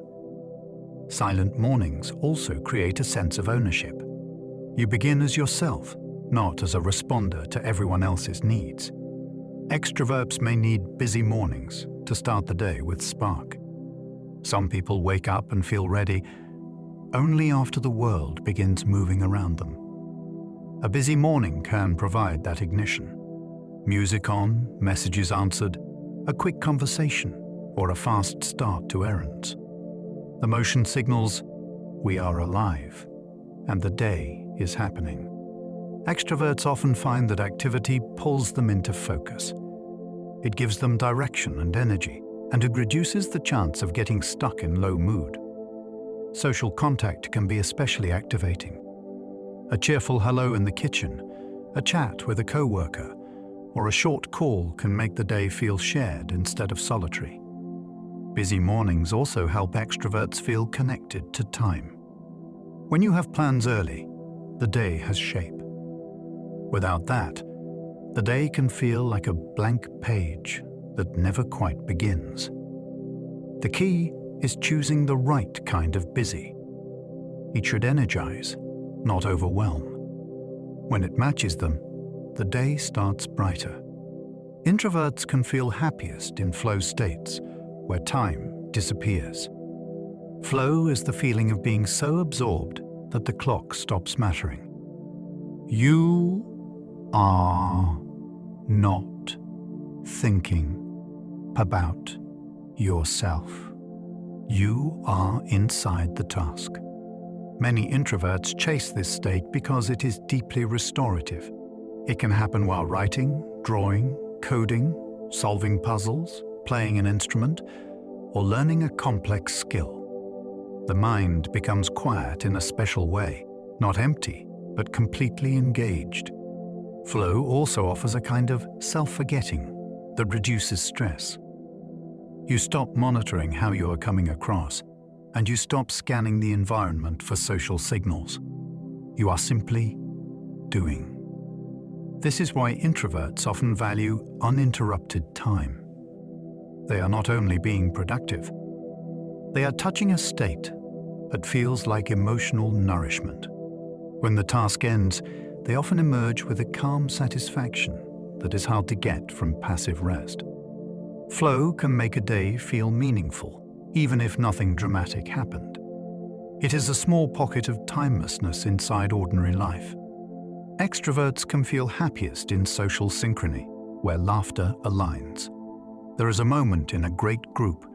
Silent mornings also create a sense of ownership. You begin as yourself, not as a responder to everyone else's needs. Extroverts may need busy mornings to start the day with spark. Some people wake up and feel ready only after the world begins moving around them. A busy morning can provide that ignition. Music on, messages answered, a quick conversation, or a fast start to errands. The motion signals we are alive, and the day is happening. Extroverts often find that activity pulls them into focus. It gives them direction and energy, and it reduces the chance of getting stuck in low mood. Social contact can be especially activating. A cheerful hello in the kitchen, a chat with a coworker, or a short call can make the day feel shared instead of solitary. Busy mornings also help extroverts feel connected to time. When you have plans early, the day has shape. Without that, the day can feel like a blank page that never quite begins. The key is choosing the right kind of busy. It should energize, not overwhelm. When it matches them, the day starts brighter. Introverts can feel happiest in flow states, where time disappears. Flow is the feeling of being so absorbed that the clock stops mattering. You are not thinking about yourself. You are inside the task. Many introverts chase this state because it is deeply restorative. It can happen while writing, drawing, coding, solving puzzles, playing an instrument, or learning a complex skill. The mind becomes quiet in a special way, not empty, but completely engaged. Flow also offers a kind of self-forgetting that reduces stress. You stop monitoring how you are coming across, and you stop scanning the environment for social signals. You are simply doing. This is why introverts often value uninterrupted time. They are not only being productive, they are touching a state that feels like emotional nourishment. When the task ends, they often emerge with a calm satisfaction that is hard to get from passive rest. Flow can make a day feel meaningful, even if nothing dramatic happened. It is a small pocket of timelessness inside ordinary life. Extroverts can feel happiest in social synchrony, where laughter aligns. There is a moment in a great group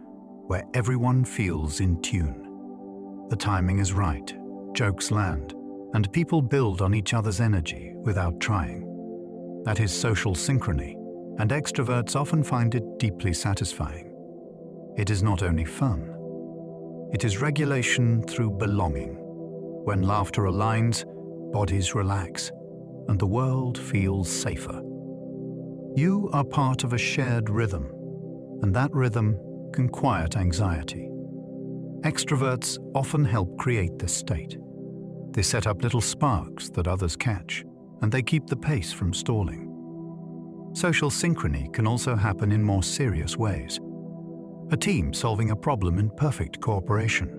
where everyone feels in tune. The timing is right, jokes land, and people build on each other's energy without trying. That is social synchrony, and extroverts often find it deeply satisfying. It is not only fun, it is regulation through belonging. When laughter aligns, bodies relax, and the world feels safer. You are part of a shared rhythm, and that rhythm can quiet anxiety. Extroverts often help create this state. They set up little sparks that others catch, and they keep the pace from stalling. Social synchrony can also happen in more serious ways. A team solving a problem in perfect cooperation.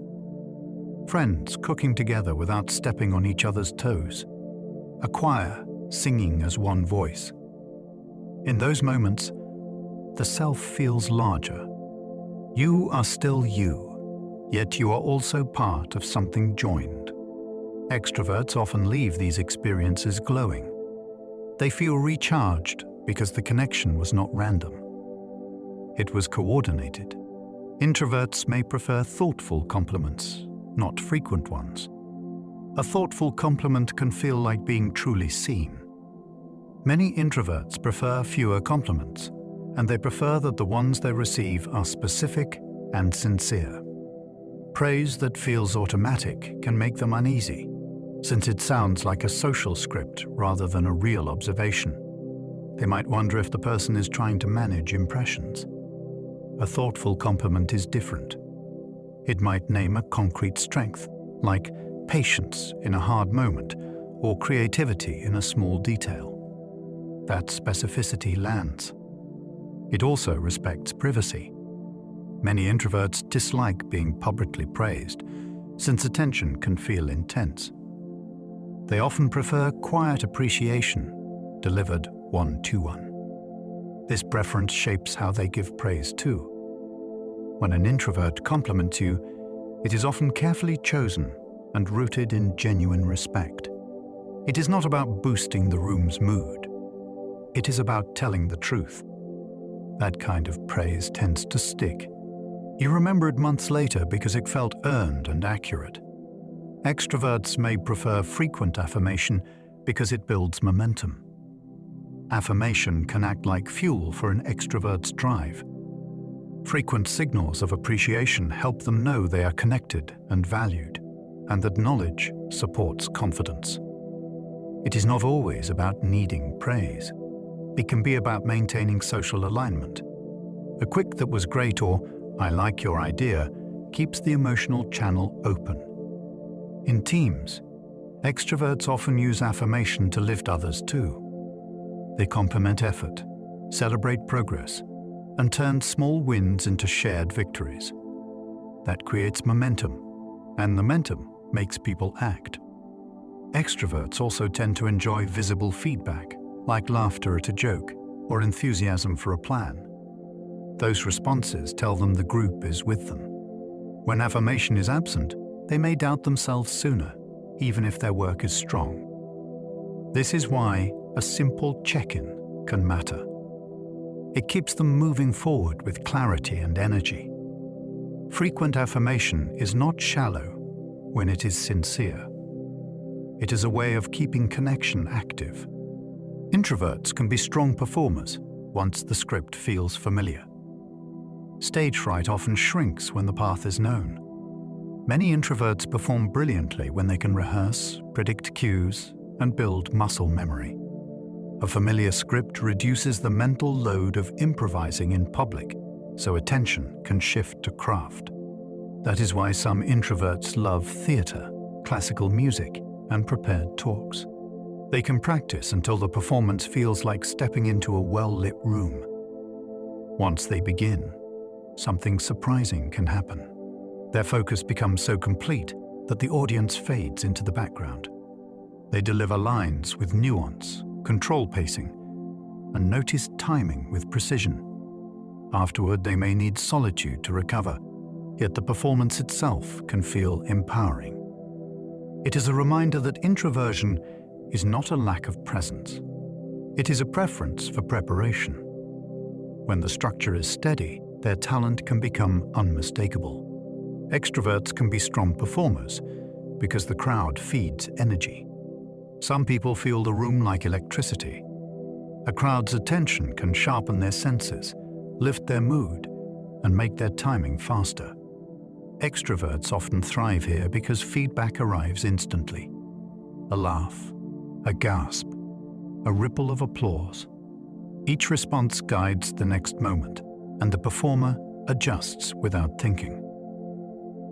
Friends cooking together without stepping on each other's toes. A choir singing as one voice. In those moments, the self feels larger. You are still you, yet you are also part of something joined. Extroverts often leave these experiences glowing. They feel recharged because the connection was not random. It was coordinated. Introverts may prefer thoughtful compliments, not frequent ones. A thoughtful compliment can feel like being truly seen. Many introverts prefer fewer compliments, and they prefer that the ones they receive are specific and sincere. Praise that feels automatic can make them uneasy, since it sounds like a social script rather than a real observation. They might wonder if the person is trying to manage impressions. A thoughtful compliment is different. It might name a concrete strength, like patience in a hard moment or creativity in a small detail. That specificity lands. It also respects privacy. Many introverts dislike being publicly praised, since attention can feel intense. They often prefer quiet appreciation, delivered one-to-one. This preference shapes how they give praise too. When an introvert compliments you, it is often carefully chosen and rooted in genuine respect. It is not about boosting the room's mood. It is about telling the truth. That kind of praise tends to stick. You remember it months later because it felt earned and accurate. Extroverts may prefer frequent affirmation because it builds momentum. Affirmation can act like fuel for an extrovert's drive. Frequent signals of appreciation help them know they are connected and valued, and that knowledge supports confidence. It is not always about needing praise. It can be about maintaining social alignment. A quick "that was great" or "I like your idea" keeps the emotional channel open. In teams, extroverts often use affirmation to lift others too. They compliment effort, celebrate progress, and turn small wins into shared victories. That creates momentum, and momentum makes people act. Extroverts also tend to enjoy visible feedback, like laughter at a joke or enthusiasm for a plan. Those responses tell them the group is with them. When affirmation is absent, they may doubt themselves sooner, even if their work is strong. This is why a simple check-in can matter. It keeps them moving forward with clarity and energy. Frequent affirmation is not shallow when it is sincere. It is a way of keeping connection active. Introverts can be strong performers once the script feels familiar. Stage fright often shrinks when the path is known. Many introverts perform brilliantly when they can rehearse, predict cues, and build muscle memory. A familiar script reduces the mental load of improvising in public, so attention can shift to craft. That is why some introverts love theatre, classical music, and prepared talks. They can practice until the performance feels like stepping into a well-lit room. Once they begin, something surprising can happen. Their focus becomes so complete that the audience fades into the background. They deliver lines with nuance, control pacing, and notice timing with precision. Afterward, they may need solitude to recover, yet the performance itself can feel empowering. It is a reminder that introversion is not a lack of presence. It is a preference for preparation. When the structure is steady, their talent can become unmistakable. Extroverts can be strong performers because the crowd feeds energy. Some people feel the room like electricity. A crowd's attention can sharpen their senses, lift their mood, and make their timing faster. Extroverts often thrive here because feedback arrives instantly. A laugh, a gasp, a ripple of applause. Each response guides the next moment, and the performer adjusts without thinking.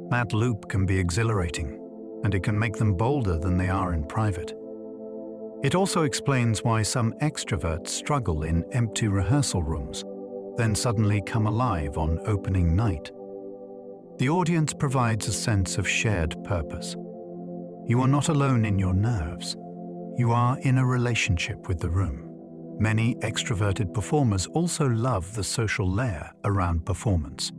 That loop can be exhilarating, and it can make them bolder than they are in private. It also explains why some extroverts struggle in empty rehearsal rooms, then suddenly come alive on opening night. The audience provides a sense of shared purpose. You are not alone in your nerves. You are in a relationship with the room. Many extroverted performers also love the social layer around performance.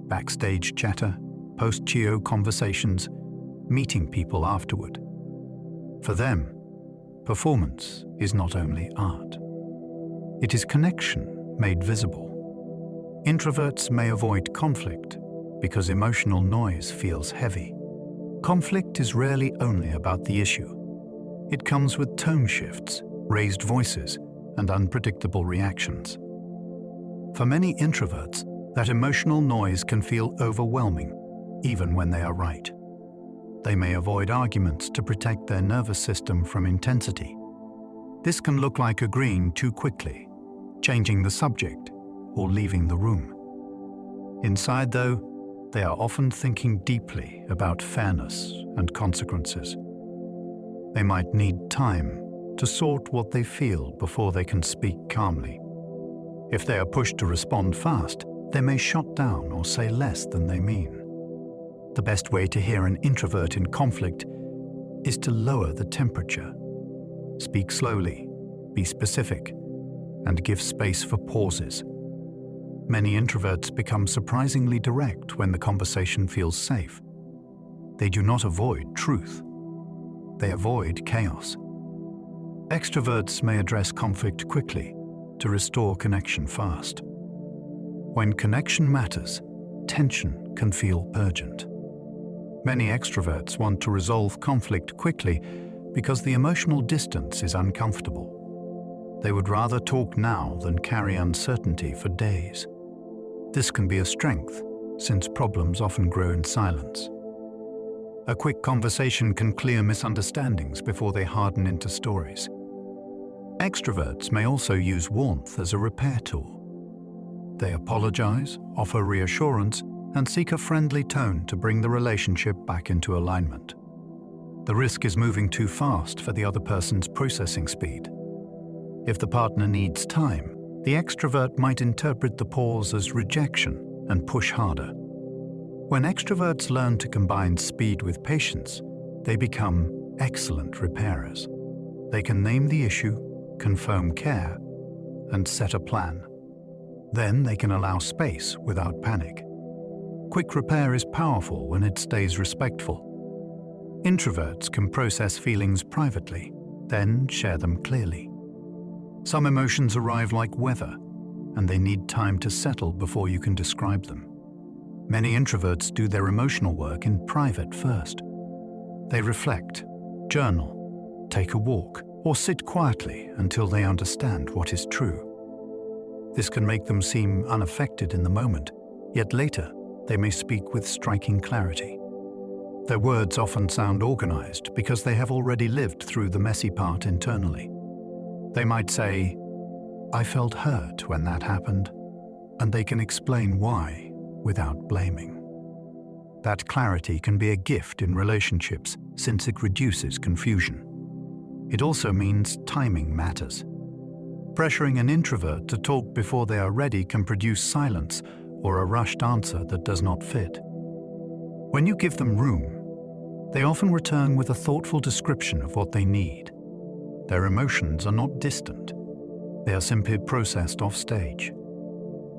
Backstage chatter, post-show conversations, meeting people afterward. For them, performance is not only art. It is connection made visible. Introverts may avoid conflict because emotional noise feels heavy. Conflict is rarely only about the issue. It comes with tone shifts, raised voices, and unpredictable reactions. For many introverts, that emotional noise can feel overwhelming, even when they are right. They may avoid arguments to protect their nervous system from intensity. This can look like agreeing too quickly, changing the subject, or leaving the room. Inside, though, they are often thinking deeply about fairness and consequences. They might need time to sort what they feel before they can speak calmly. If they are pushed to respond fast, they may shut down or say less than they mean. The best way to hear an introvert in conflict is to lower the temperature. Speak slowly, be specific, and give space for pauses. Many introverts become surprisingly direct when the conversation feels safe. They do not avoid truth. They avoid chaos. Extroverts may address conflict quickly to restore connection fast. When connection matters, tension can feel urgent. Many extroverts want to resolve conflict quickly because the emotional distance is uncomfortable. They would rather talk now than carry uncertainty for days. This can be a strength, since problems often grow in silence. A quick conversation can clear misunderstandings before they harden into stories. Extroverts may also use warmth as a repair tool. They apologize, offer reassurance, and seek a friendly tone to bring the relationship back into alignment. The risk is moving too fast for the other person's processing speed. If the partner needs time, the extrovert might interpret the pause as rejection and push harder. When extroverts learn to combine speed with patience, they become excellent repairers. They can name the issue, confirm care, and set a plan. Then they can allow space without panic. Quick repair is powerful when it stays respectful. Introverts can process feelings privately, then share them clearly. Some emotions arrive like weather, and they need time to settle before you can describe them. Many introverts do their emotional work in private first. They reflect, journal, take a walk, or sit quietly until they understand what is true. This can make them seem unaffected in the moment, yet later they may speak with striking clarity. Their words often sound organized because they have already lived through the messy part internally. They might say, "I felt hurt when that happened," and they can explain why without blaming. That clarity can be a gift in relationships since it reduces confusion. It also means timing matters. Pressuring an introvert to talk before they are ready can produce silence or a rushed answer that does not fit. When you give them room, they often return with a thoughtful description of what they need. Their emotions are not distant. They are simply processed off stage.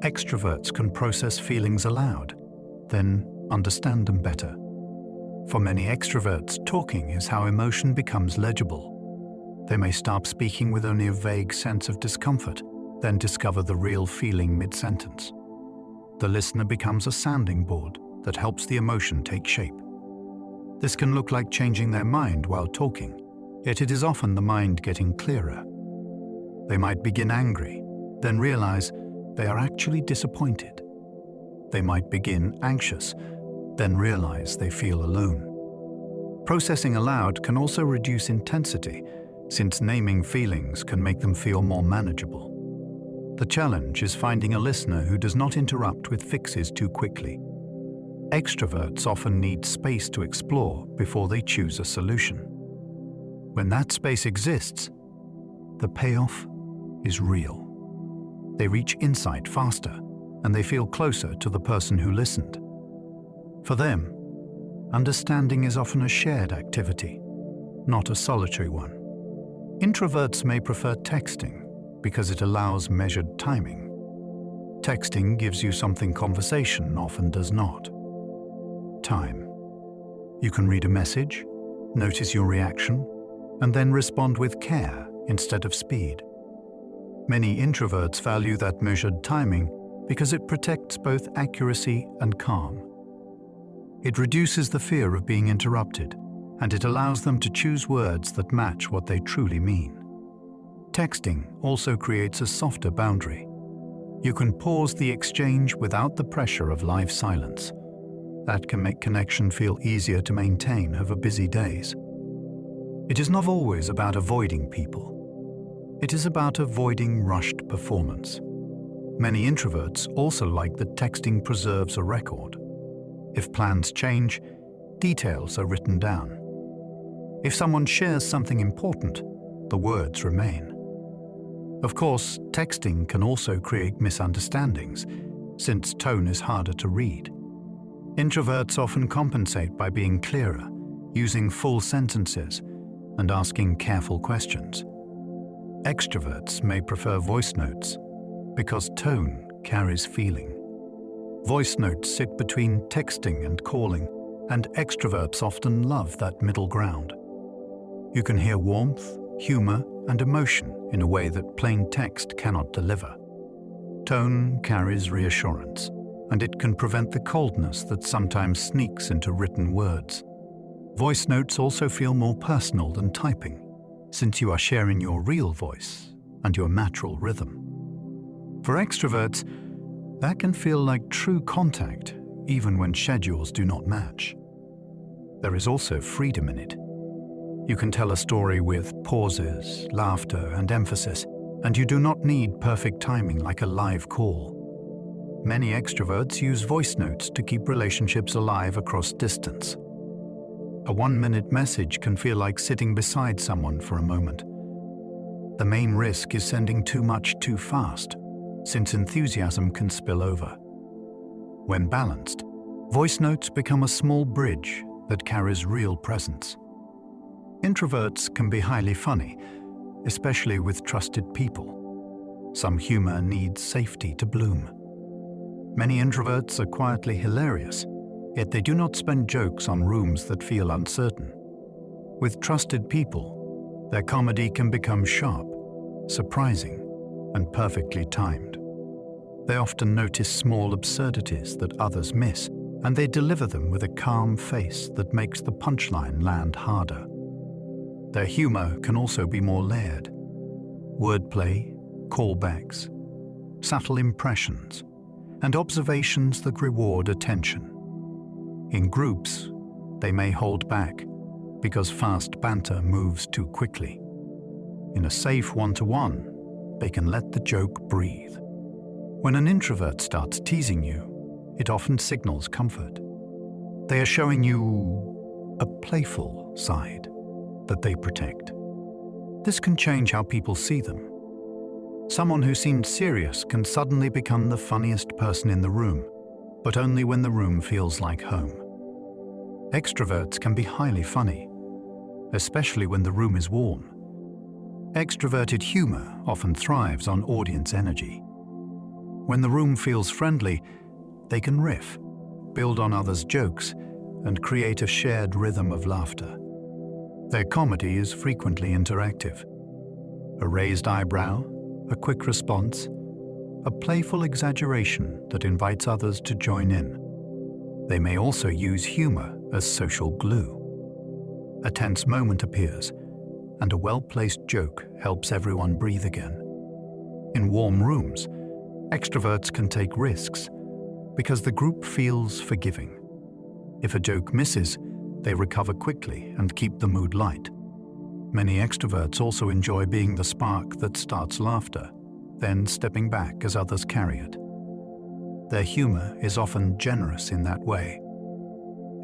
Extroverts can process feelings aloud, then understand them better. For many extroverts, talking is how emotion becomes legible. They may start speaking with only a vague sense of discomfort, then discover the real feeling mid-sentence. The listener becomes a sounding board that helps the emotion take shape. This can look like changing their mind while talking, yet it is often the mind getting clearer. They might begin angry, then realize they are actually disappointed. They might begin anxious, then realize they feel alone. Processing aloud can also reduce intensity, since naming feelings can make them feel more manageable. The challenge is finding a listener who does not interrupt with fixes too quickly. Extroverts often need space to explore before they choose a solution. When that space exists, the payoff is real. They reach insight faster, and they feel closer to the person who listened. For them, understanding is often a shared activity, not a solitary one. Introverts may prefer texting because it allows measured timing. Texting gives you something conversation often does not. Time. You can read a message, notice your reaction, and then respond with care instead of speed. Many introverts value that measured timing because it protects both accuracy and calm. It reduces the fear of being interrupted, and it allows them to choose words that match what they truly mean. Texting also creates a softer boundary. You can pause the exchange without the pressure of live silence. That can make connection feel easier to maintain over busy days. It is not always about avoiding people. It is about avoiding rushed performance. Many introverts also like that texting preserves a record. If plans change, details are written down. If someone shares something important, the words remain. Of course, texting can also create misunderstandings, since tone is harder to read. Introverts often compensate by being clearer, using full sentences, and asking careful questions. Extroverts may prefer voice notes because tone carries feeling. Voice notes sit between texting and calling, and extroverts often love that middle ground. You can hear warmth, humor, and emotion in a way that plain text cannot deliver. Tone carries reassurance, and it can prevent the coldness that sometimes sneaks into written words. Voice notes also feel more personal than typing, since you are sharing your real voice and your natural rhythm. For extroverts, that can feel like true contact, even when schedules do not match. There is also freedom in it. You can tell a story with pauses, laughter, and emphasis, and you do not need perfect timing like a live call. Many extroverts use voice notes to keep relationships alive across distance. A 1-minute message can feel like sitting beside someone for a moment. The main risk is sending too much too fast, since enthusiasm can spill over. When balanced, voice notes become a small bridge that carries real presence. Introverts can be highly funny, especially with trusted people. Some humor needs safety to bloom. Many introverts are quietly hilarious, yet they do not spend jokes on rooms that feel uncertain. With trusted people, their comedy can become sharp, surprising, and perfectly timed. They often notice small absurdities that others miss, and they deliver them with a calm face that makes the punchline land harder. Their humor can also be more layered. Wordplay, callbacks, subtle impressions, and observations that reward attention. In groups, They may hold back because fast banter moves too quickly. In a safe one-to-one, they can let the joke breathe. When an introvert starts teasing you, it often signals comfort. They are showing you a playful side that they protect. This can change how people see them. Someone who seemed serious can suddenly become the funniest person in the room, but only when the room feels like home. Extroverts can be highly funny, especially when the room is warm. Extroverted humor often thrives on audience energy. When the room feels friendly, they can riff, build on others' jokes, and create a shared rhythm of laughter. Their comedy is frequently interactive. A raised eyebrow, a quick response, a playful exaggeration that invites others to join in. They may also use humor as social glue. A tense moment appears, and a well-placed joke helps everyone breathe again. In warm rooms, extroverts can take risks because the group feels forgiving. If a joke misses, they recover quickly and keep the mood light. Many extroverts also enjoy being the spark that starts laughter, then stepping back as others carry it. Their humor is often generous in that way.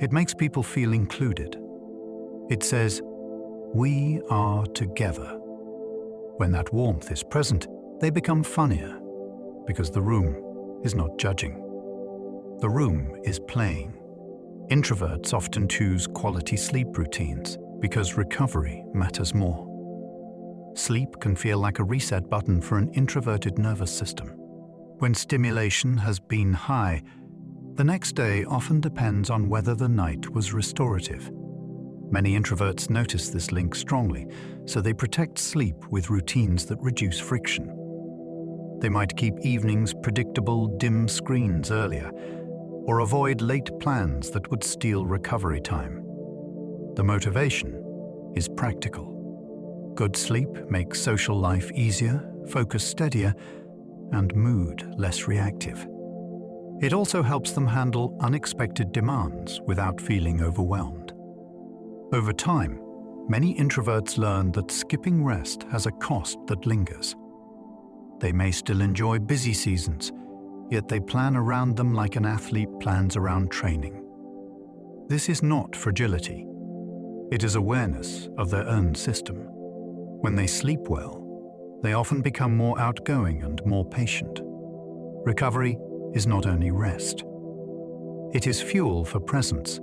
It makes people feel included. It says, "We are together." When that warmth is present, they become funnier because the room is not judging. The room is playing. Introverts often choose quality sleep routines because recovery matters more. Sleep can feel like a reset button for an introverted nervous system. When stimulation has been high, the next day often depends on whether the night was restorative. Many introverts notice this link strongly, so they protect sleep with routines that reduce friction. They might keep evenings predictable, dim screens earlier, or avoid late plans that would steal recovery time. The motivation is practical. Good sleep makes social life easier, focus steadier, and mood less reactive. It also helps them handle unexpected demands without feeling overwhelmed. Over time, many introverts learn that skipping rest has a cost that lingers. They may still enjoy busy seasons, yet they plan around them like an athlete plans around training. This is not fragility. It is awareness of their own system. When they sleep well, they often become more outgoing and more patient. Recovery is not only rest. It is fuel for presence.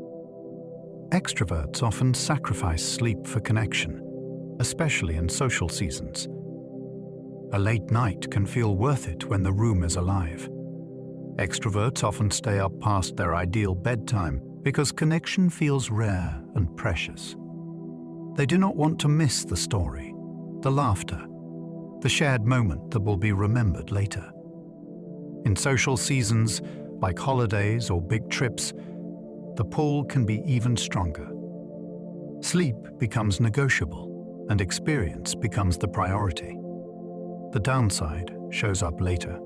Extroverts often sacrifice sleep for connection, especially in social seasons. A late night can feel worth it when the room is alive. Extroverts often stay up past their ideal bedtime because connection feels rare and precious. They do not want to miss the story, the laughter, the shared moment that will be remembered later. In social seasons, like holidays or big trips, the pull can be even stronger. Sleep becomes negotiable, and experience becomes the priority. The downside shows up later.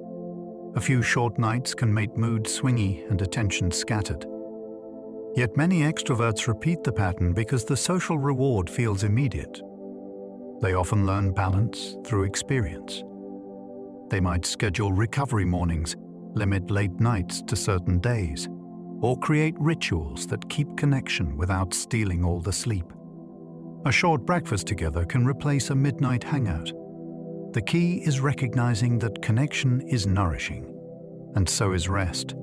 A few short nights can make mood swingy and attention scattered. Yet many extroverts repeat the pattern because the social reward feels immediate. They often learn balance through experience. They might schedule recovery mornings, limit late nights to certain days, or create rituals that keep connection without stealing all the sleep. A short breakfast together can replace a midnight hangout. The key is recognizing that connection is nourishing, and so is rest.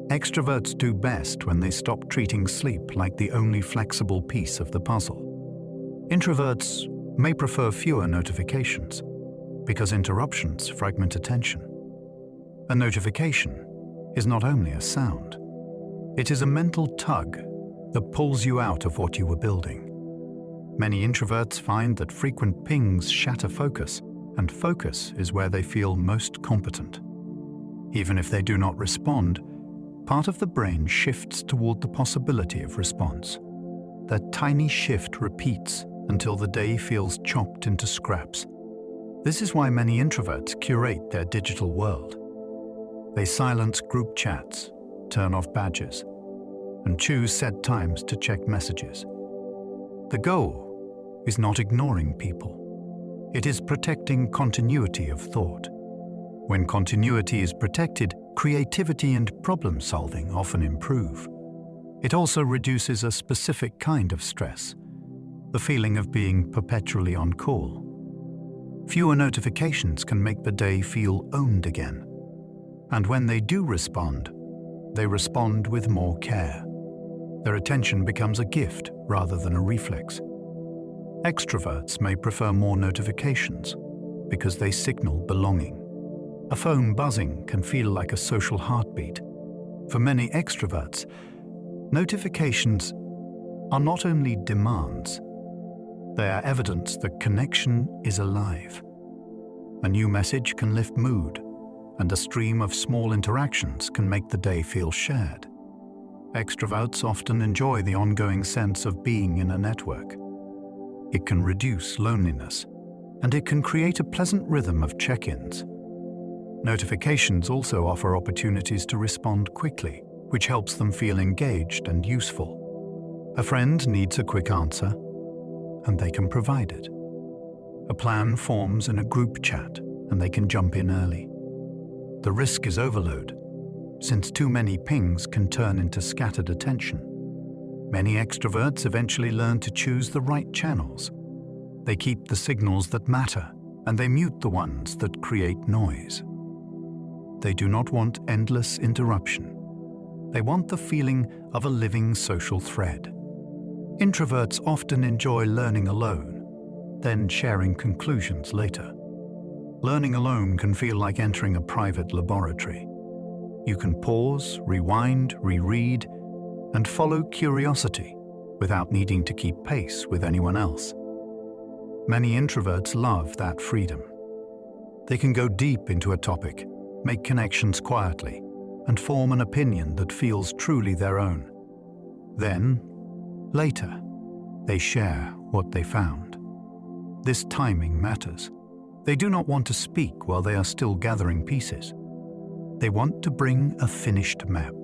Extroverts do best when they stop treating sleep like the only flexible piece of the puzzle. Introverts may prefer fewer notifications because interruptions fragment attention. A notification is not only a sound. It is a mental tug that pulls you out of what you were building. Many introverts find that frequent pings shatter focus, and focus is where they feel most competent. Even if they do not respond, part of the brain shifts toward the possibility of response. That tiny shift repeats until the day feels chopped into scraps. This is why many introverts curate their digital world. They silence group chats, turn off badges, and choose set times to check messages. The goal is not ignoring people. It is protecting continuity of thought. When continuity is protected, creativity and problem-solving often improve. It also reduces a specific kind of stress, the feeling of being perpetually on call. Fewer notifications can make the day feel owned again. And when they do respond, they respond with more care. Their attention becomes a gift rather than a reflex. Extroverts may prefer more notifications because they signal belonging. A phone buzzing can feel like a social heartbeat. For many extroverts, notifications are not only demands, they are evidence that connection is alive. A new message can lift mood, and a stream of small interactions can make the day feel shared. Extroverts often enjoy the ongoing sense of being in a network. It can reduce loneliness, and it can create a pleasant rhythm of check-ins. Notifications also offer opportunities to respond quickly, which helps them feel engaged and useful. A friend needs a quick answer, and they can provide it. A plan forms in a group chat, and they can jump in early. The risk is overload, since too many pings can turn into scattered attention. Many extroverts eventually learn to choose the right channels. They keep the signals that matter, and they mute the ones that create noise. They do not want endless interruption. They want the feeling of a living social thread. Introverts often enjoy learning alone, then sharing conclusions later. Learning alone can feel like entering a private laboratory. You can pause, rewind, reread, and follow curiosity without needing to keep pace with anyone else. Many introverts love that freedom. They can go deep into a topic, make connections quietly, and form an opinion that feels truly their own. Then, later, they share what they found. This timing matters. They do not want to speak while they are still gathering pieces. They want to bring a finished map.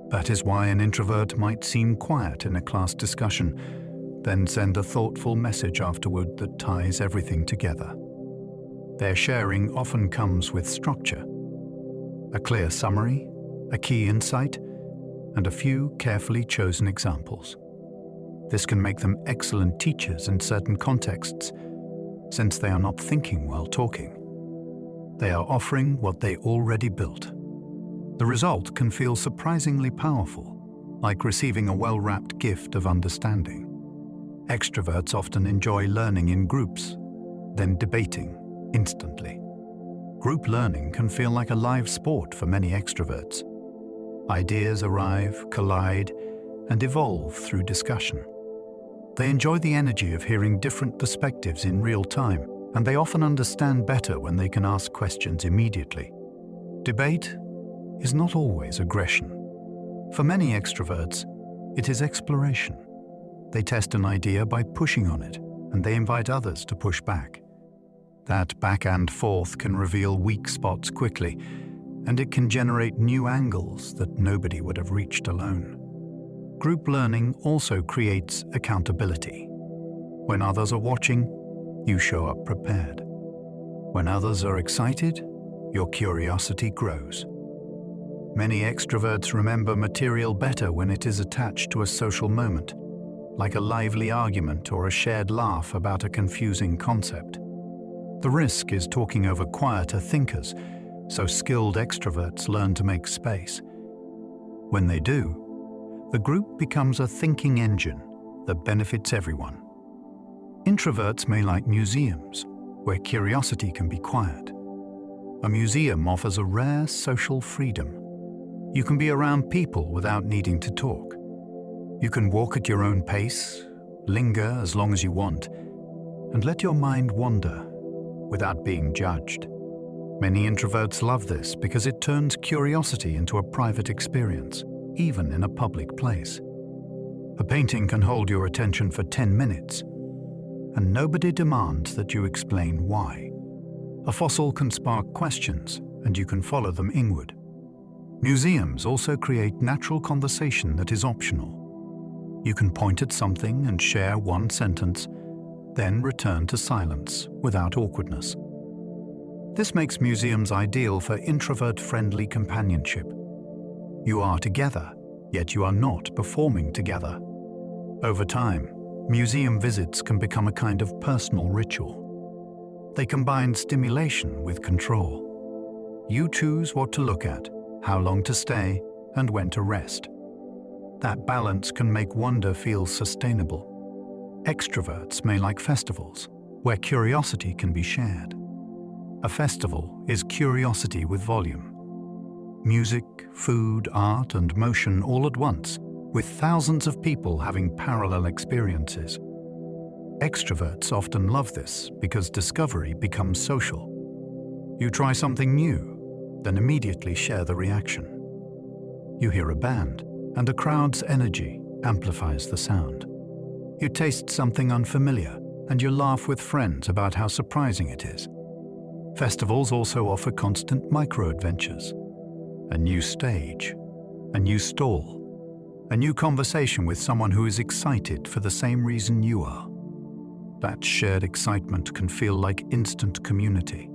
That is why an introvert might seem quiet in a class discussion, then send a thoughtful message afterward that ties everything together. Their sharing often comes with structure. A clear summary, a key insight, and a few carefully chosen examples. This can make them excellent teachers in certain contexts, since they are not thinking while talking. They are offering what they already built. The result can feel surprisingly powerful, like receiving a well-wrapped gift of understanding. Extroverts often enjoy learning in groups, then debating instantly. Group learning can feel like a live sport for many extroverts. Ideas arrive, collide, and evolve through discussion. They enjoy the energy of hearing different perspectives in real time, and they often understand better when they can ask questions immediately. Debate is not always aggression. For many extroverts, it is exploration. They test an idea by pushing on it, and they invite others to push back. That back and forth can reveal weak spots quickly, and it can generate new angles that nobody would have reached alone. Group learning also creates accountability. When others are watching, you show up prepared. When others are excited, your curiosity grows. Many extroverts remember material better when it is attached to a social moment, like a lively argument or a shared laugh about a confusing concept. The risk is talking over quieter thinkers, so skilled extroverts learn to make space. When they do, the group becomes a thinking engine that benefits everyone. Introverts may like museums, where curiosity can be quiet. A museum offers a rare social freedom. You can be around people without needing to talk. You can walk at your own pace, linger as long as you want, and let your mind wander without being judged. Many introverts love this because it turns curiosity into a private experience, even in a public place. A painting can hold your attention for 10 minutes, and nobody demands that you explain why. A fossil can spark questions, and you can follow them inward. Museums also create natural conversation that is optional. You can point at something and share one sentence, then return to silence without awkwardness. This makes museums ideal for introvert-friendly companionship. You are together, yet you are not performing together. Over time, museum visits can become a kind of personal ritual. They combine stimulation with control. You choose what to look at, how long to stay, and when to rest. That balance can make wonder feel sustainable. Extroverts may like festivals, where curiosity can be shared. A festival is curiosity with volume. Music, food, art, and motion all at once, with thousands of people having parallel experiences. Extroverts often love this because discovery becomes social. You try something new, then immediately share the reaction. You hear a band, and a crowd's energy amplifies the sound. You taste something unfamiliar, and you laugh with friends about how surprising it is. Festivals also offer constant micro-adventures. A new stage, a new stall, a new conversation with someone who is excited for the same reason you are. That shared excitement can feel like instant community.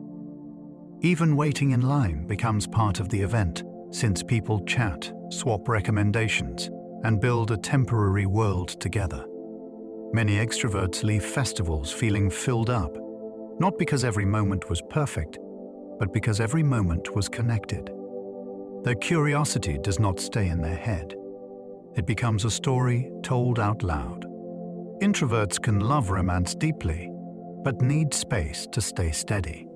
Even waiting in line becomes part of the event, since people chat, swap recommendations, and build a temporary world together. Many extroverts leave festivals feeling filled up, not because every moment was perfect, but because every moment was connected. Their curiosity does not stay in their head. It becomes a story told out loud. Introverts can love romance deeply, but need space to stay steady.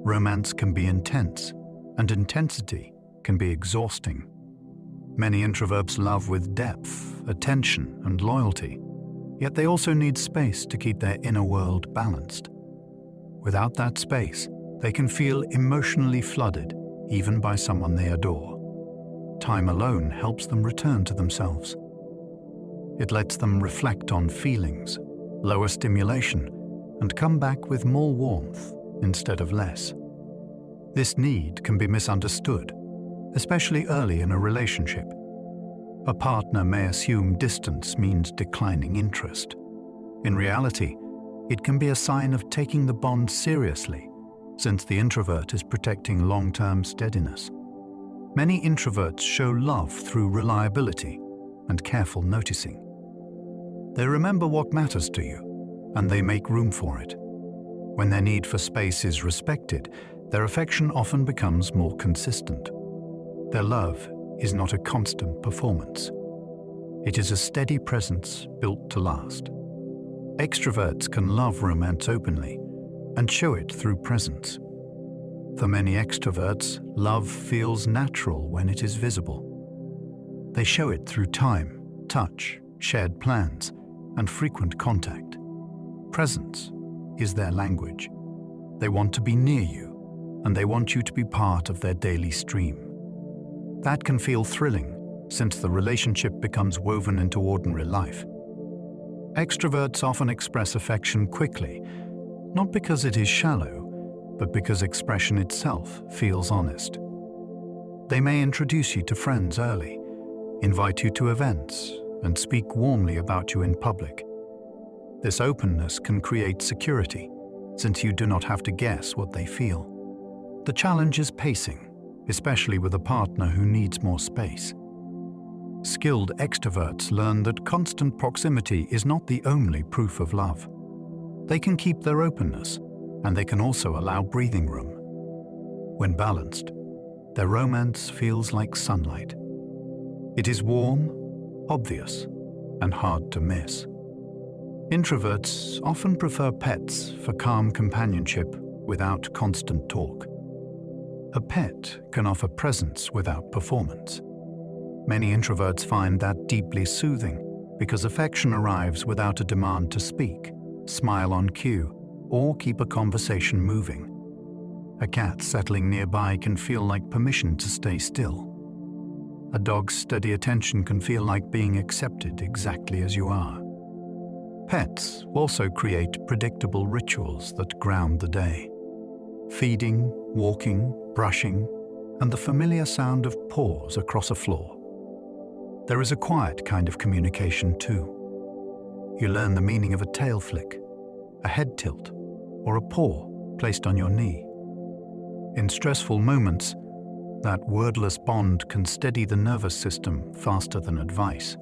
Romance can be intense, and intensity can be exhausting. Many introverts love with depth, attention, and loyalty, yet they also need space to keep their inner world balanced. Without that space, they can feel emotionally flooded, even by someone they adore. Time alone helps them return to themselves. It lets them reflect on feelings, lower stimulation, and come back with more warmth instead of less. This need can be misunderstood, especially early in a relationship. A partner may assume distance means declining interest. In reality, it can be a sign of taking the bond seriously, since the introvert is protecting long-term steadiness. Many introverts show love through reliability and careful noticing. They remember what matters to you, and they make room for it. When their need for space is respected, their affection often becomes more consistent. Their love is not a constant performance. It is a steady presence built to last. Extroverts can love romance openly and show it through presence. For many extroverts, love feels natural when it is visible. They show it through time, touch, shared plans, and frequent contact. Presence is their language. They want to be near you, and they want you to be part of their daily stream. That can feel thrilling, since the relationship becomes woven into ordinary life. Extroverts often express affection quickly, not because it is shallow, but because expression itself feels honest. They may introduce you to friends early, invite you to events, and speak warmly about you in public. This openness can create security, since you do not have to guess what they feel. The challenge is pacing, especially with a partner who needs more space. Skilled extroverts learn that constant proximity is not the only proof of love. They can keep their openness, and they can also allow breathing room. When balanced, their romance feels like sunlight. It is warm, obvious, and hard to miss. Introverts often prefer pets for calm companionship without constant talk. A pet can offer presence without performance. Many introverts find that deeply soothing because affection arrives without a demand to speak, smile on cue, or keep a conversation moving. A cat settling nearby can feel like permission to stay still. A dog's steady attention can feel like being accepted exactly as you are. Pets also create predictable rituals that ground the day. Feeding, walking, brushing, and the familiar sound of paws across a floor. There is a quiet kind of communication too. You learn the meaning of a tail flick, a head tilt, or a paw placed on your knee. In stressful moments, that wordless bond can steady the nervous system faster than advice.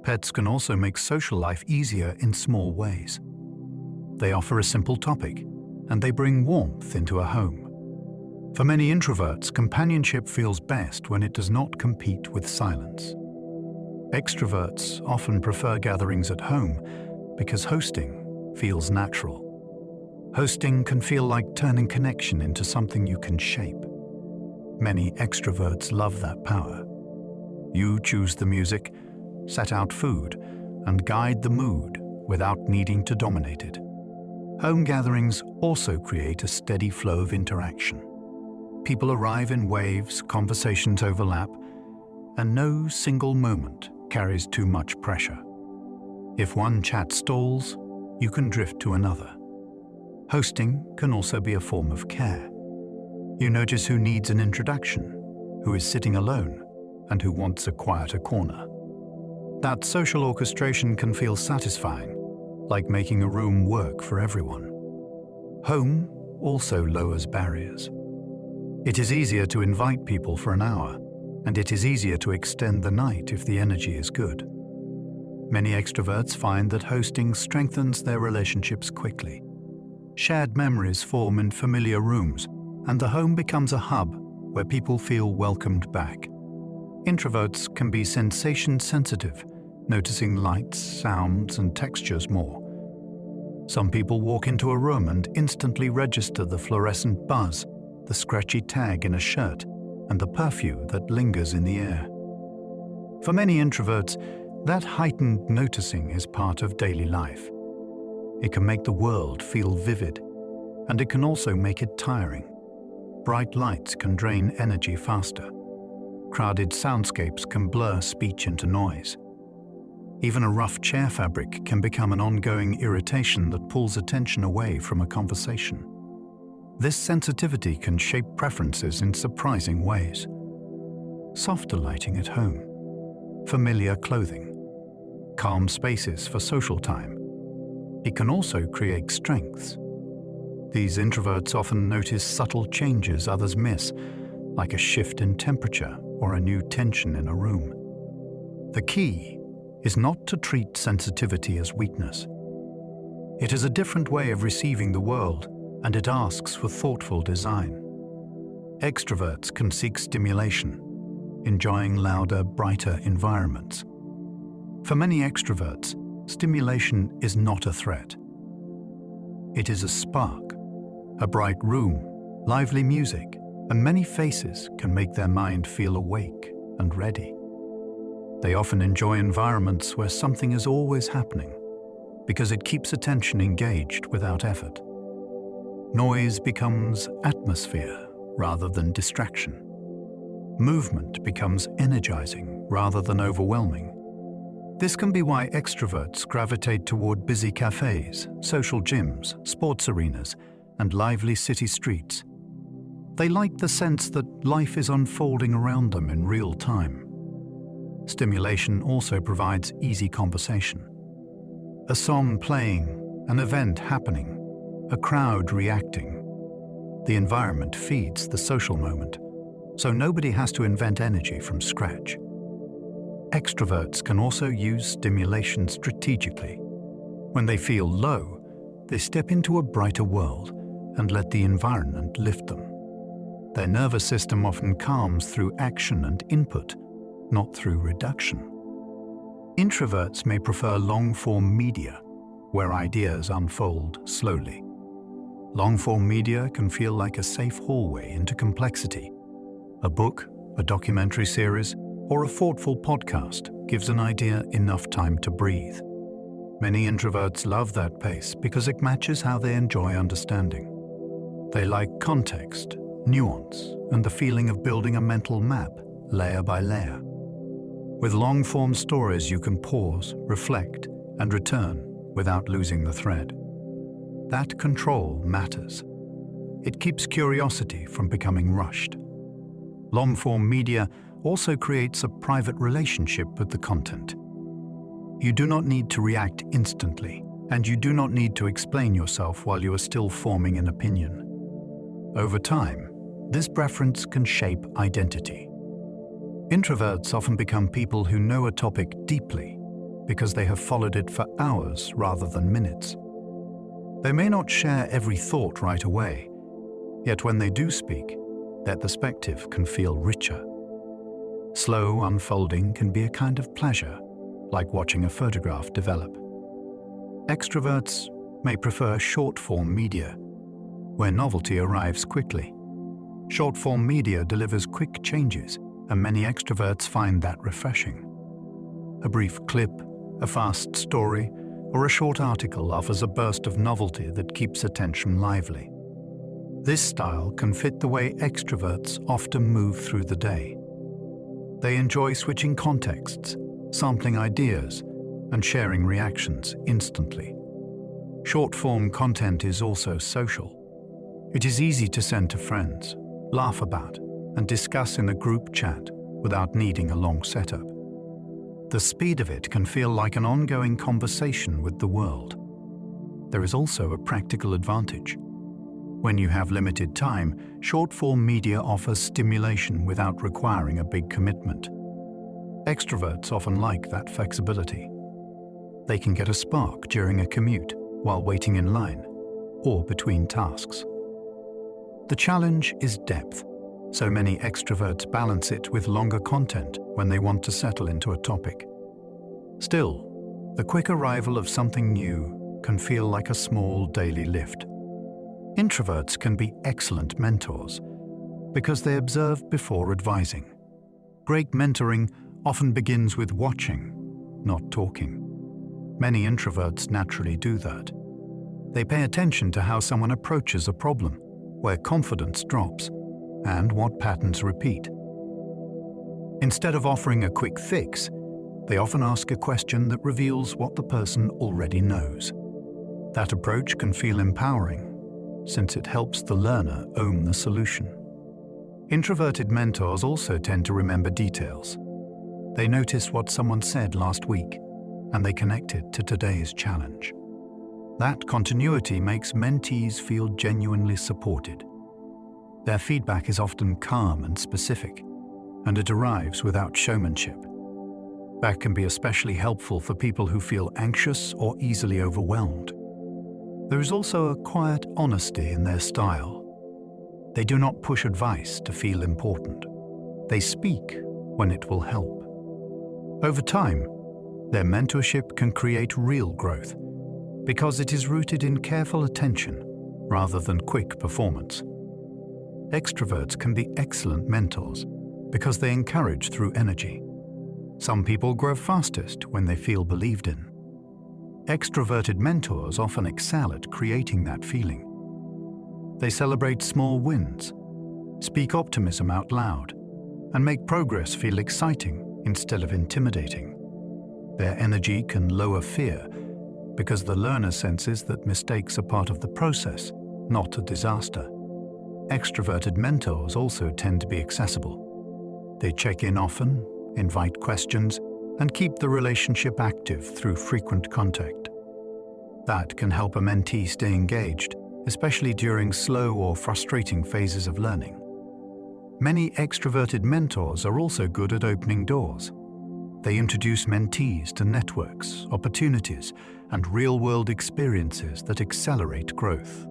Pets can also make social life easier in small ways. They offer a simple topic, and they bring warmth into a home. For many introverts, companionship feels best when it does not compete with silence. Extroverts often prefer gatherings at home because hosting feels natural. Hosting can feel like turning connection into something you can shape. Many extroverts love that power. You choose the music, set out food, and guide the mood without needing to dominate it. Home gatherings also create a steady flow of interaction. People arrive in waves, conversations overlap, and no single moment carries too much pressure. If one chat stalls, you can drift to another. Hosting can also be a form of care. You notice who needs an introduction, who is sitting alone, and who wants a quieter corner. That social orchestration can feel satisfying, like making a room work for everyone. Home also lowers barriers. It is easier to invite people for an hour, and it is easier to extend the night if the energy is good. Many extroverts find that hosting strengthens their relationships quickly. Shared memories form in familiar rooms, and the home becomes a hub where people feel welcomed back. Introverts can be sensation sensitive, noticing lights, sounds, and textures more. Some people walk into a room and instantly register the fluorescent buzz, the scratchy tag in a shirt, and the perfume that lingers in the air. For many introverts, that heightened noticing is part of daily life. It can make the world feel vivid, and it can also make it tiring. Bright lights can drain energy faster. Crowded soundscapes can blur speech into noise. Even a rough chair fabric can become an ongoing irritation that pulls attention away from a conversation. This sensitivity can shape preferences in surprising ways. Softer lighting at home, familiar clothing, calm spaces for social time. It can also create strengths. These introverts often notice subtle changes others miss, like a shift in temperature or a new tension in a room. The key is not to treat sensitivity as weakness. It is a different way of receiving the world, and it asks for thoughtful design. Extroverts can seek stimulation, enjoying louder, brighter environments. For many extroverts, stimulation is not a threat. It is a spark. A bright room, lively music, and many faces can make their mind feel awake and ready. They often enjoy environments where something is always happening, because it keeps attention engaged without effort. Noise becomes atmosphere rather than distraction. Movement becomes energizing rather than overwhelming. This can be why extroverts gravitate toward busy cafes, social gyms, sports arenas, and lively city streets. They like the sense that life is unfolding around them in real time. Stimulation also provides easy conversation. A song playing, an event happening, a crowd reacting. The environment feeds the social moment, so nobody has to invent energy from scratch. Extroverts can also use stimulation strategically. When they feel low, they step into a brighter world and let the environment lift them. Their nervous system often calms through action and input, not through reduction. Introverts may prefer long-form media, where ideas unfold slowly. Long-form media can feel like a safe hallway into complexity. A book, a documentary series, or a thoughtful podcast gives an idea enough time to breathe. Many introverts love that pace because it matches how they enjoy understanding. They like context, nuance, and the feeling of building a mental map, layer by layer. With long-form stories, you can pause, reflect, and return without losing the thread. That control matters. It keeps curiosity from becoming rushed. Long-form media also creates a private relationship with the content. You do not need to react instantly, and you do not need to explain yourself while you are still forming an opinion. Over time, this preference can shape identity. Introverts often become people who know a topic deeply because they have followed it for hours rather than minutes. They may not share every thought right away, yet when they do speak, their perspective can feel richer. Slow unfolding can be a kind of pleasure, like watching a photograph develop. Extroverts may prefer short-form media, where novelty arrives quickly. Short-form media delivers quick changes, and many extroverts find that refreshing. A brief clip, a fast story, or a short article offers a burst of novelty that keeps attention lively. This style can fit the way extroverts often move through the day. They enjoy switching contexts, sampling ideas, and sharing reactions instantly. Short-form content is also social. It is easy to send to friends, laugh about, and discuss in a group chat without needing a long setup. The speed of it can feel like an ongoing conversation with the world. There is also a practical advantage. When you have limited time, short-form media offers stimulation without requiring a big commitment. Extroverts often like that flexibility. They can get a spark during a commute, while waiting in line, or between tasks. The challenge is depth. So many extroverts balance it with longer content when they want to settle into a topic. Still, the quick arrival of something new can feel like a small daily lift. Introverts can be excellent mentors because they observe before advising. Great mentoring often begins with watching, not talking. Many introverts naturally do that. They pay attention to how someone approaches a problem, where confidence drops, and what patterns repeat. Instead of offering a quick fix, they often ask a question that reveals what the person already knows. That approach can feel empowering, since it helps the learner own the solution. Introverted mentors also tend to remember details. They notice what someone said last week, and they connect it to today's challenge. That continuity makes mentees feel genuinely supported. Their feedback is often calm and specific, and it arrives without showmanship. That can be especially helpful for people who feel anxious or easily overwhelmed. There is also a quiet honesty in their style. They do not push advice to feel important. They speak when it will help. Over time, their mentorship can create real growth because it is rooted in careful attention rather than quick performance. Extroverts can be excellent mentors because they encourage through energy. Some people grow fastest when they feel believed in. Extroverted mentors often excel at creating that feeling. They celebrate small wins, speak optimism out loud, and make progress feel exciting instead of intimidating. Their energy can lower fear because the learner senses that mistakes are part of the process, not a disaster. Extroverted mentors also tend to be accessible. They check in often, invite questions, and keep the relationship active through frequent contact. That can help a mentee stay engaged, especially during slow or frustrating phases of learning. Many extroverted mentors are also good at opening doors. They introduce mentees to networks, opportunities, and real-world experiences that accelerate growth.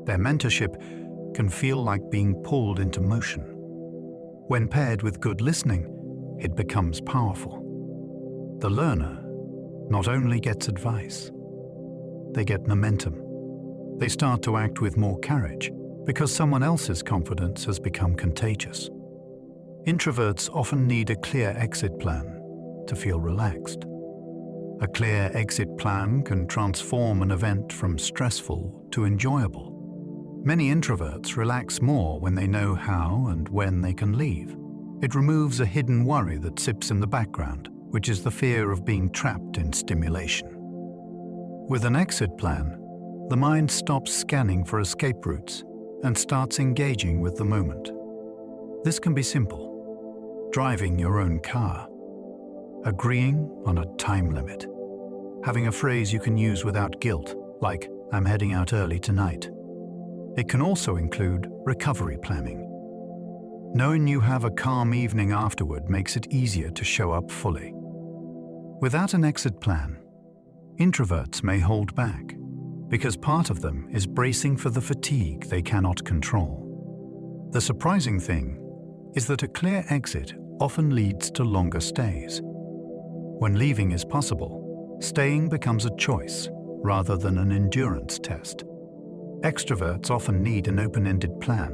Their mentorship can feel like being pulled into motion. When paired with good listening, it becomes powerful. The learner not only gets advice, they get momentum. They start to act with more courage because someone else's confidence has become contagious. Introverts often need a clear exit plan to feel relaxed. A clear exit plan can transform an event from stressful to enjoyable. Many introverts relax more when they know how and when they can leave. It removes a hidden worry that sits in the background, which is the fear of being trapped in stimulation. With an exit plan, the mind stops scanning for escape routes and starts engaging with the moment. This can be simple: driving your own car, agreeing on a time limit, having a phrase you can use without guilt, like "I'm heading out early tonight." It can also include recovery planning. Knowing you have a calm evening afterward makes it easier to show up fully. Without an exit plan, introverts may hold back, because part of them is bracing for the fatigue they cannot control. The surprising thing is that a clear exit often leads to longer stays. When leaving is possible, staying becomes a choice rather than an endurance test. Extroverts often need an open-ended plan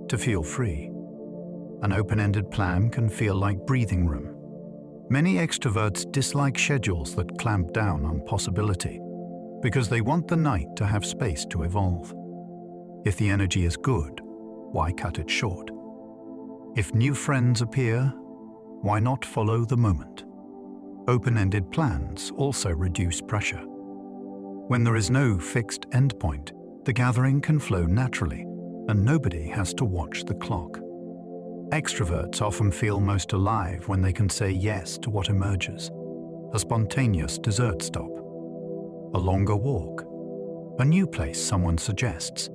to feel free. An open-ended plan can feel like breathing room. Many extroverts dislike schedules that clamp down on possibility because they want the night to have space to evolve. If the energy is good, why cut it short? If new friends appear, why not follow the moment? Open-ended plans also reduce pressure. When there is no fixed endpoint, the gathering can flow naturally, and nobody has to watch the clock. Extroverts often feel most alive when they can say yes to what emerges: a spontaneous dessert stop, a longer walk, a new place someone suggests.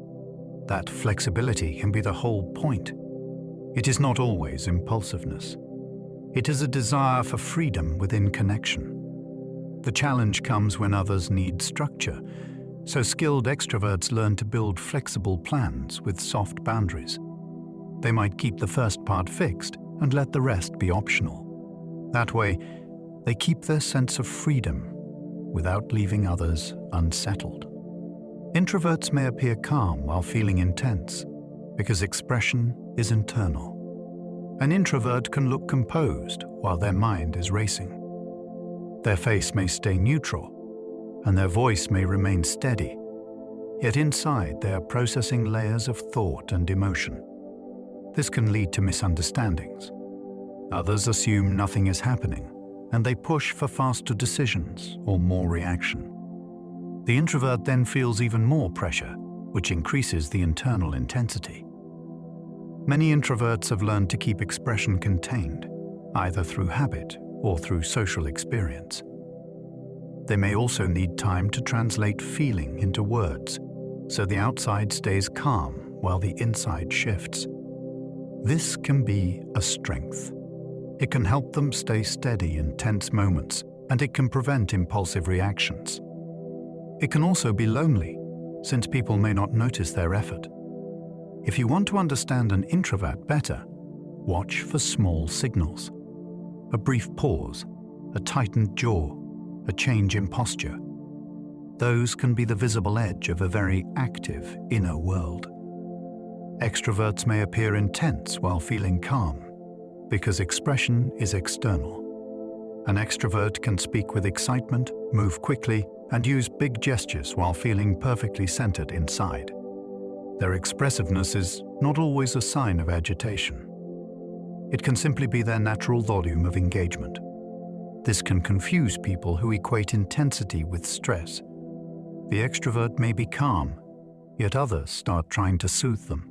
That flexibility can be the whole point. It is not always impulsiveness. It is a desire for freedom within connection. The challenge comes when others need structure, so skilled extroverts learn to build flexible plans with soft boundaries. They might keep the first part fixed and let the rest be optional. That way, they keep their sense of freedom without leaving others unsettled. Introverts may appear calm while feeling intense because expression is internal. An introvert can look composed while their mind is racing. Their face may stay neutral and their voice may remain steady, yet inside they are processing layers of thought and emotion. This can lead to misunderstandings. Others assume nothing is happening, and they push for faster decisions or more reaction. The introvert then feels even more pressure, which increases the internal intensity. Many introverts have learned to keep expression contained, either through habit or through social experience. They may also need time to translate feeling into words, so the outside stays calm while the inside shifts. This can be a strength. It can help them stay steady in tense moments, and it can prevent impulsive reactions. It can also be lonely, since people may not notice their effort. If you want to understand an introvert better, watch for small signals. A brief pause, a tightened jaw, a change in posture. Those can be the visible edge of a very active inner world. Extroverts may appear intense while feeling calm, because expression is external. An extrovert can speak with excitement, move quickly, and use big gestures while feeling perfectly centered inside. Their expressiveness is not always a sign of agitation. It can simply be their natural volume of engagement. This can confuse people who equate intensity with stress. The extrovert may be calm, yet others start trying to soothe them.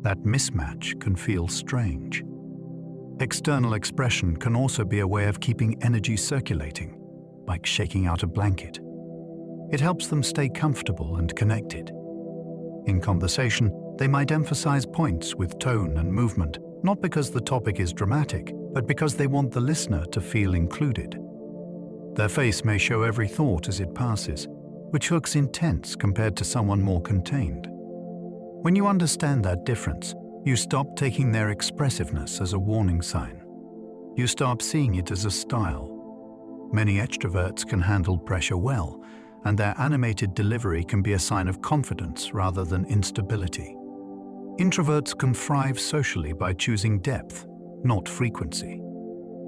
That mismatch can feel strange. External expression can also be a way of keeping energy circulating, like shaking out a blanket. It helps them stay comfortable and connected. In conversation, they might emphasize points with tone and movement, not because the topic is dramatic, but because they want the listener to feel included. Their face may show every thought as it passes, which looks intense compared to someone more contained. When you understand that difference, you stop taking their expressiveness as a warning sign. You start seeing it as a style. Many extroverts can handle pressure well, and their animated delivery can be a sign of confidence rather than instability. Introverts can thrive socially by choosing depth, not frequency.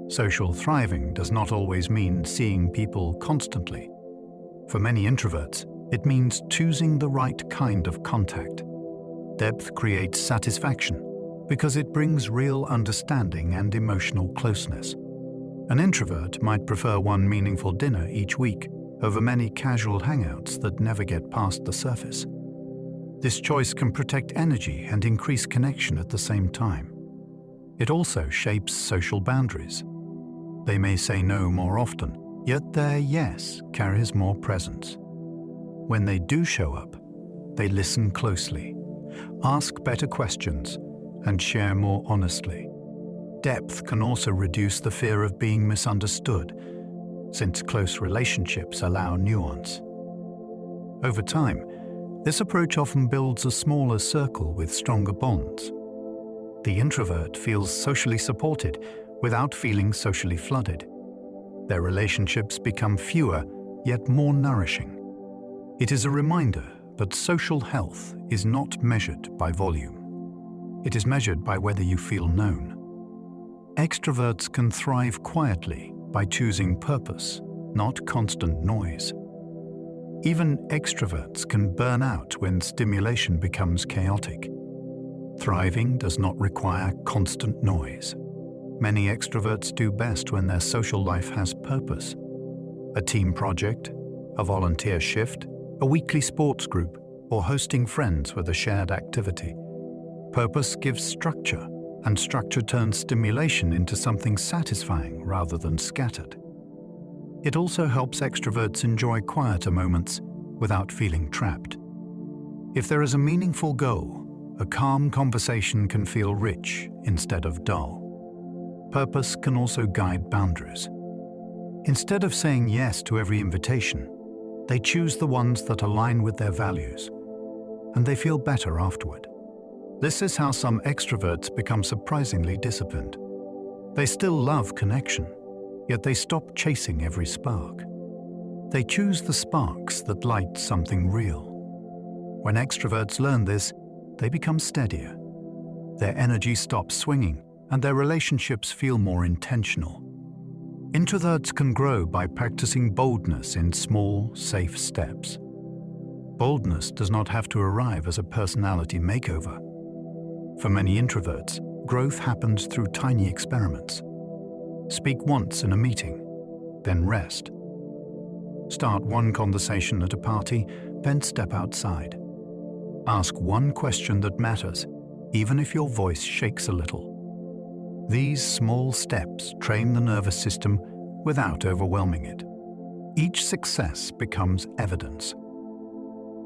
Social thriving does not always mean seeing people constantly. For many introverts, it means choosing the right kind of contact. Depth creates satisfaction because it brings real understanding and emotional closeness. An introvert might prefer one meaningful dinner each week over many casual hangouts that never get past the surface. This choice can protect energy and increase connection at the same time. It also shapes social boundaries. They may say no more often, yet their yes carries more presence. When they do show up, they listen closely, ask better questions, and share more honestly. Depth can also reduce the fear of being misunderstood, since close relationships allow nuance. Over time, this approach often builds a smaller circle with stronger bonds. The introvert feels socially supported without feeling socially flooded. Their relationships become fewer, yet more nourishing. It is a reminder that social health is not measured by volume. It is measured by whether you feel known. Extroverts can thrive quietly by choosing purpose, not constant noise. Even extroverts can burn out when stimulation becomes chaotic. Thriving does not require constant noise. Many extroverts do best when their social life has purpose. A team project, a volunteer shift, a weekly sports group, or hosting friends with a shared activity. Purpose gives structure, and structure turns stimulation into something satisfying rather than scattered. It also helps extroverts enjoy quieter moments without feeling trapped. If there is a meaningful goal, a calm conversation can feel rich instead of dull. Purpose can also guide boundaries. Instead of saying yes to every invitation, they choose the ones that align with their values, and they feel better afterward. This is how some extroverts become surprisingly disciplined. They still love connection, yet they stop chasing every spark. They choose the sparks that light something real. When extroverts learn this, they become steadier. Their energy stops swinging, and their relationships feel more intentional. Introverts can grow by practicing boldness in small, safe steps. Boldness does not have to arrive as a personality makeover. For many introverts, growth happens through tiny experiments. Speak once in a meeting, then rest. Start one conversation at a party, then step outside. Ask one question that matters, even if your voice shakes a little. These small steps train the nervous system without overwhelming it. Each success becomes evidence.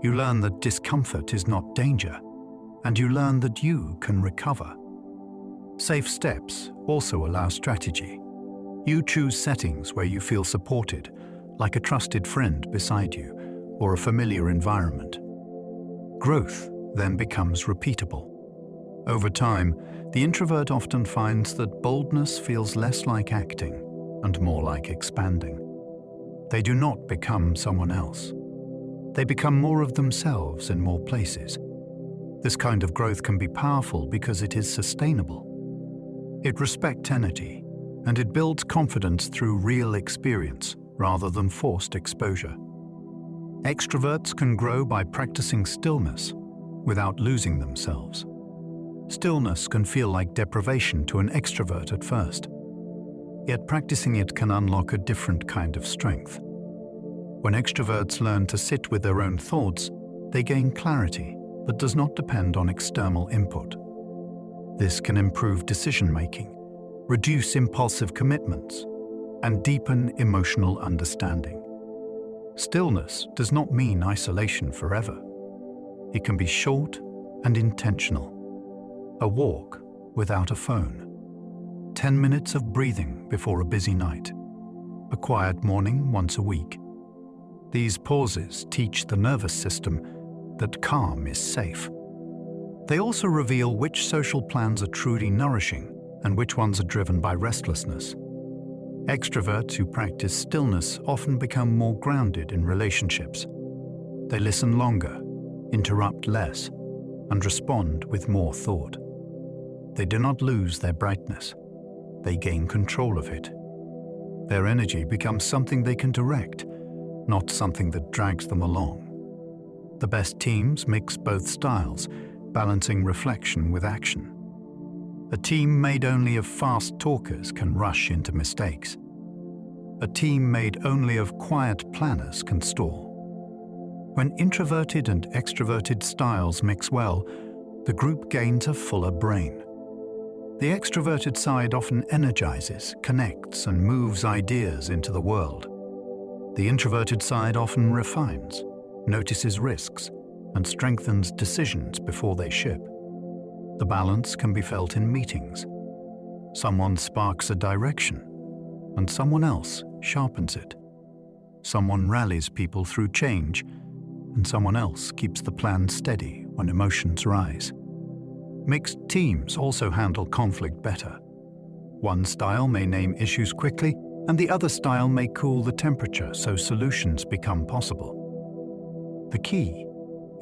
You learn that discomfort is not danger, and you learn that you can recover. Safe steps also allow strategy. You choose settings where you feel supported, like a trusted friend beside you, or a familiar environment. Growth then becomes repeatable. Over time, the introvert often finds that boldness feels less like acting and more like expanding. They do not become someone else. They become more of themselves in more places. This kind of growth can be powerful because it is sustainable. It respects energy, and it builds confidence through real experience rather than forced exposure. Extroverts can grow by practicing stillness without losing themselves. Stillness can feel like deprivation to an extrovert at first, yet practicing it can unlock a different kind of strength. When extroverts learn to sit with their own thoughts, they gain clarity that does not depend on external input. This can improve decision-making, reduce impulsive commitments, and deepen emotional understanding. Stillness does not mean isolation forever. It can be short and intentional. A walk without a phone. 10 minutes of breathing before a busy night. A quiet morning once a week. These pauses teach the nervous system that calm is safe. They also reveal which social plans are truly nourishing and which ones are driven by restlessness. Extroverts who practice stillness often become more grounded in relationships. They listen longer, interrupt less, and respond with more thought. They do not lose their brightness. They gain control of it. Their energy becomes something they can direct, not something that drags them along. The best teams mix both styles, balancing reflection with action. A team made only of fast talkers can rush into mistakes. A team made only of quiet planners can stall. When introverted and extroverted styles mix well, the group gains a fuller brain. The extroverted side often energizes, connects, and moves ideas into the world. The introverted side often refines, notices risks, and strengthens decisions before they ship. The balance can be felt in meetings. Someone sparks a direction, and someone else sharpens it. Someone rallies people through change, and someone else keeps the plan steady when emotions rise. Mixed teams also handle conflict better. One style may name issues quickly, and the other style may cool the temperature so solutions become possible. The key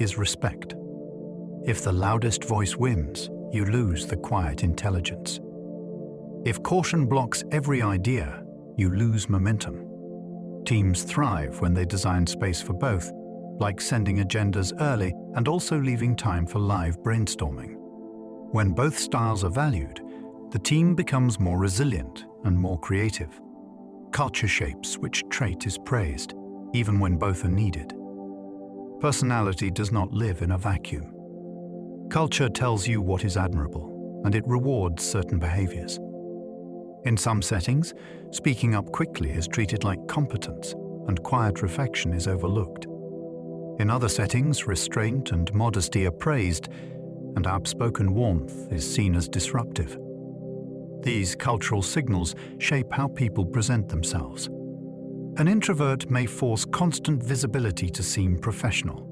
is respect. If the loudest voice wins, you lose the quiet intelligence. If caution blocks every idea, you lose momentum. Teams thrive when they design space for both, like sending agendas early and also leaving time for live brainstorming. When both styles are valued, the team becomes more resilient and more creative. Culture shapes which trait is praised, even when both are needed. Personality does not live in a vacuum. Culture tells you what is admirable, and it rewards certain behaviors. In some settings, speaking up quickly is treated like competence, and quiet reflection is overlooked. In other settings, restraint and modesty are praised, and outspoken warmth is seen as disruptive. These cultural signals shape how people present themselves. An introvert may force constant visibility to seem professional.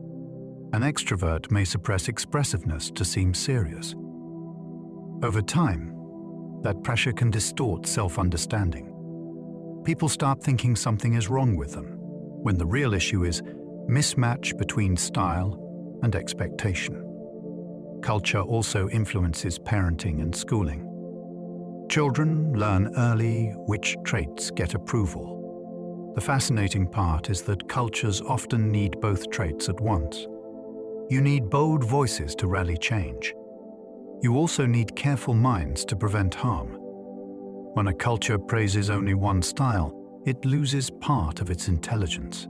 An extrovert may suppress expressiveness to seem serious. Over time, that pressure can distort self-understanding. People start thinking something is wrong with them, when the real issue is mismatch between style and expectation. Culture also influences parenting and schooling. Children learn early which traits get approval. The fascinating part is that cultures often need both traits at once. You need bold voices to rally change. You also need careful minds to prevent harm. When a culture praises only one style, it loses part of its intelligence.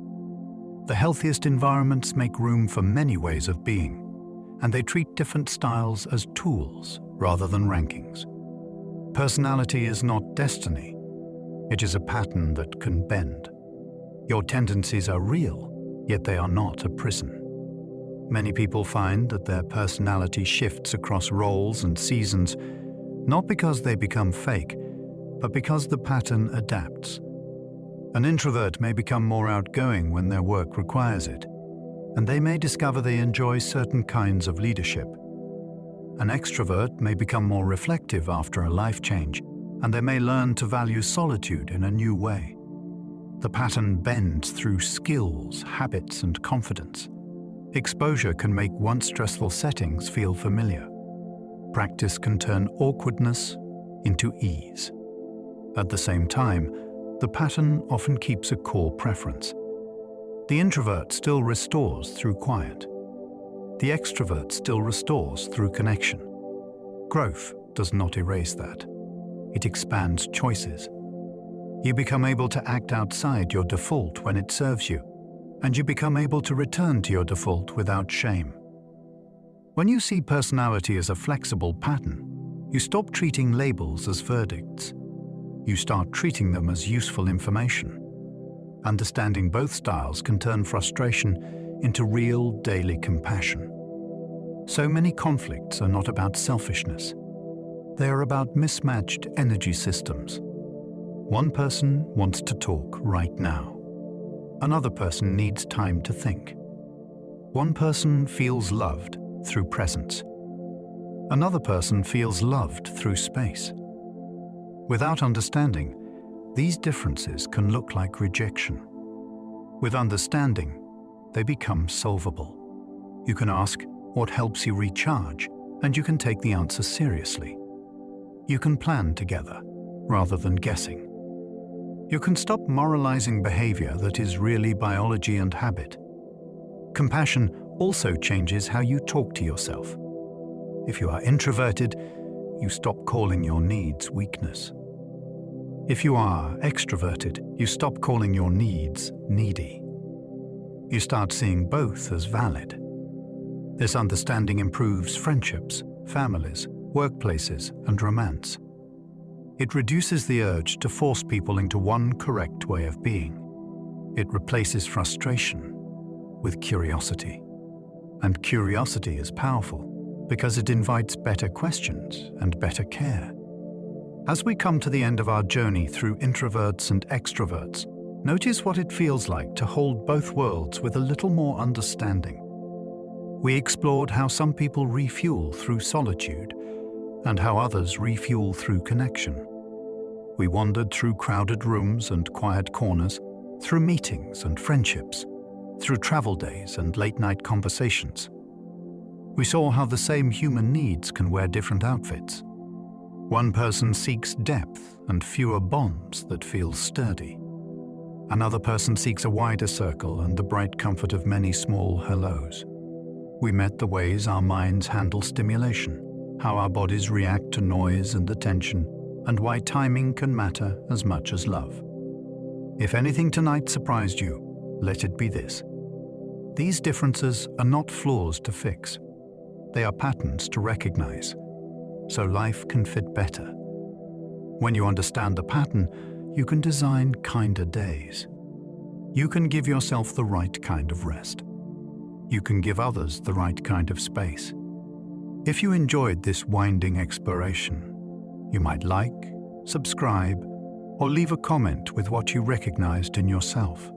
The healthiest environments make room for many ways of being, and they treat different styles as tools rather than rankings. Personality is not destiny. It is a pattern that can bend. Your tendencies are real, yet they are not a prison. Many people find that their personality shifts across roles and seasons, not because they become fake, but because the pattern adapts. An introvert may become more outgoing when their work requires it, and they may discover they enjoy certain kinds of leadership. An extrovert may become more reflective after a life change, and they may learn to value solitude in a new way. The pattern bends through skills, habits, and confidence. Exposure can make once stressful settings feel familiar. Practice can turn awkwardness into ease. At the same time, the pattern often keeps a core preference. The introvert still restores through quiet. The extrovert still restores through connection. Growth does not erase that. It expands choices. You become able to act outside your default when it serves you, and you become able to return to your default without shame. When you see personality as a flexible pattern, you stop treating labels as verdicts. You start treating them as useful information. Understanding both styles can turn frustration into real daily compassion. So many conflicts are not about selfishness. They are about mismatched energy systems. One person wants to talk right now. Another person needs time to think. One person feels loved through presence. Another person feels loved through space. Without understanding, these differences can look like rejection. With understanding, they become solvable. You can ask what helps you recharge, and you can take the answer seriously. You can plan together, rather than guessing. You can stop moralizing behavior that is really biology and habit. Compassion also changes how you talk to yourself. If you are introverted, you stop calling your needs weakness. If you are extroverted, you stop calling your needs needy. You start seeing both as valid. This understanding improves friendships, families, workplaces, and romance. It reduces the urge to force people into one correct way of being. It replaces frustration with curiosity. And curiosity is powerful because it invites better questions and better care. As we come to the end of our journey through introverts and extroverts, notice what it feels like to hold both worlds with a little more understanding. We explored how some people refuel through solitude and how others refuel through connection. We wandered through crowded rooms and quiet corners, through meetings and friendships, through travel days and late-night conversations. We saw how the same human needs can wear different outfits. One person seeks depth and fewer bonds that feel sturdy. Another person seeks a wider circle and the bright comfort of many small hellos. We met the ways our minds handle stimulation, how our bodies react to noise and attention, and why timing can matter as much as love. If anything tonight surprised you, let it be this. These differences are not flaws to fix. They are patterns to recognize, so life can fit better. When you understand the pattern, you can design kinder days. You can give yourself the right kind of rest. You can give others the right kind of space. If you enjoyed this winding exploration, you might like, subscribe, or leave a comment with what you recognized in yourself.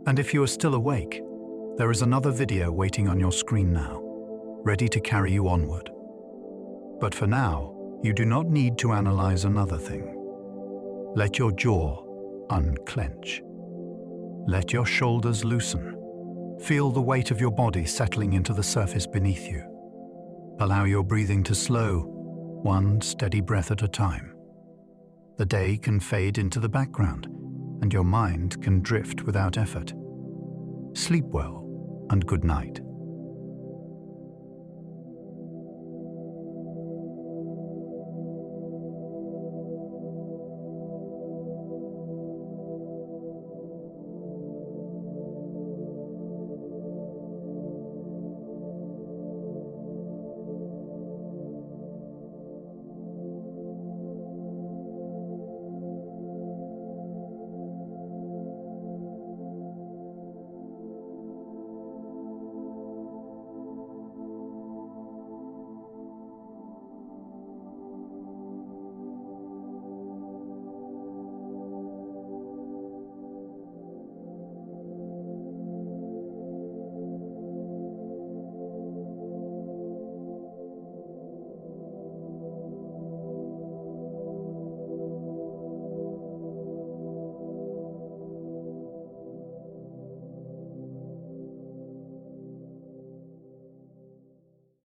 And if you are still awake, there is another video waiting on your screen now, ready to carry you onward. But for now, you do not need to analyze another thing. Let your jaw unclench. Let your shoulders loosen. Feel the weight of your body settling into the surface beneath you. Allow your breathing to slow, one steady breath at a time. The day can fade into the background, and your mind can drift without effort. Sleep well, and good night.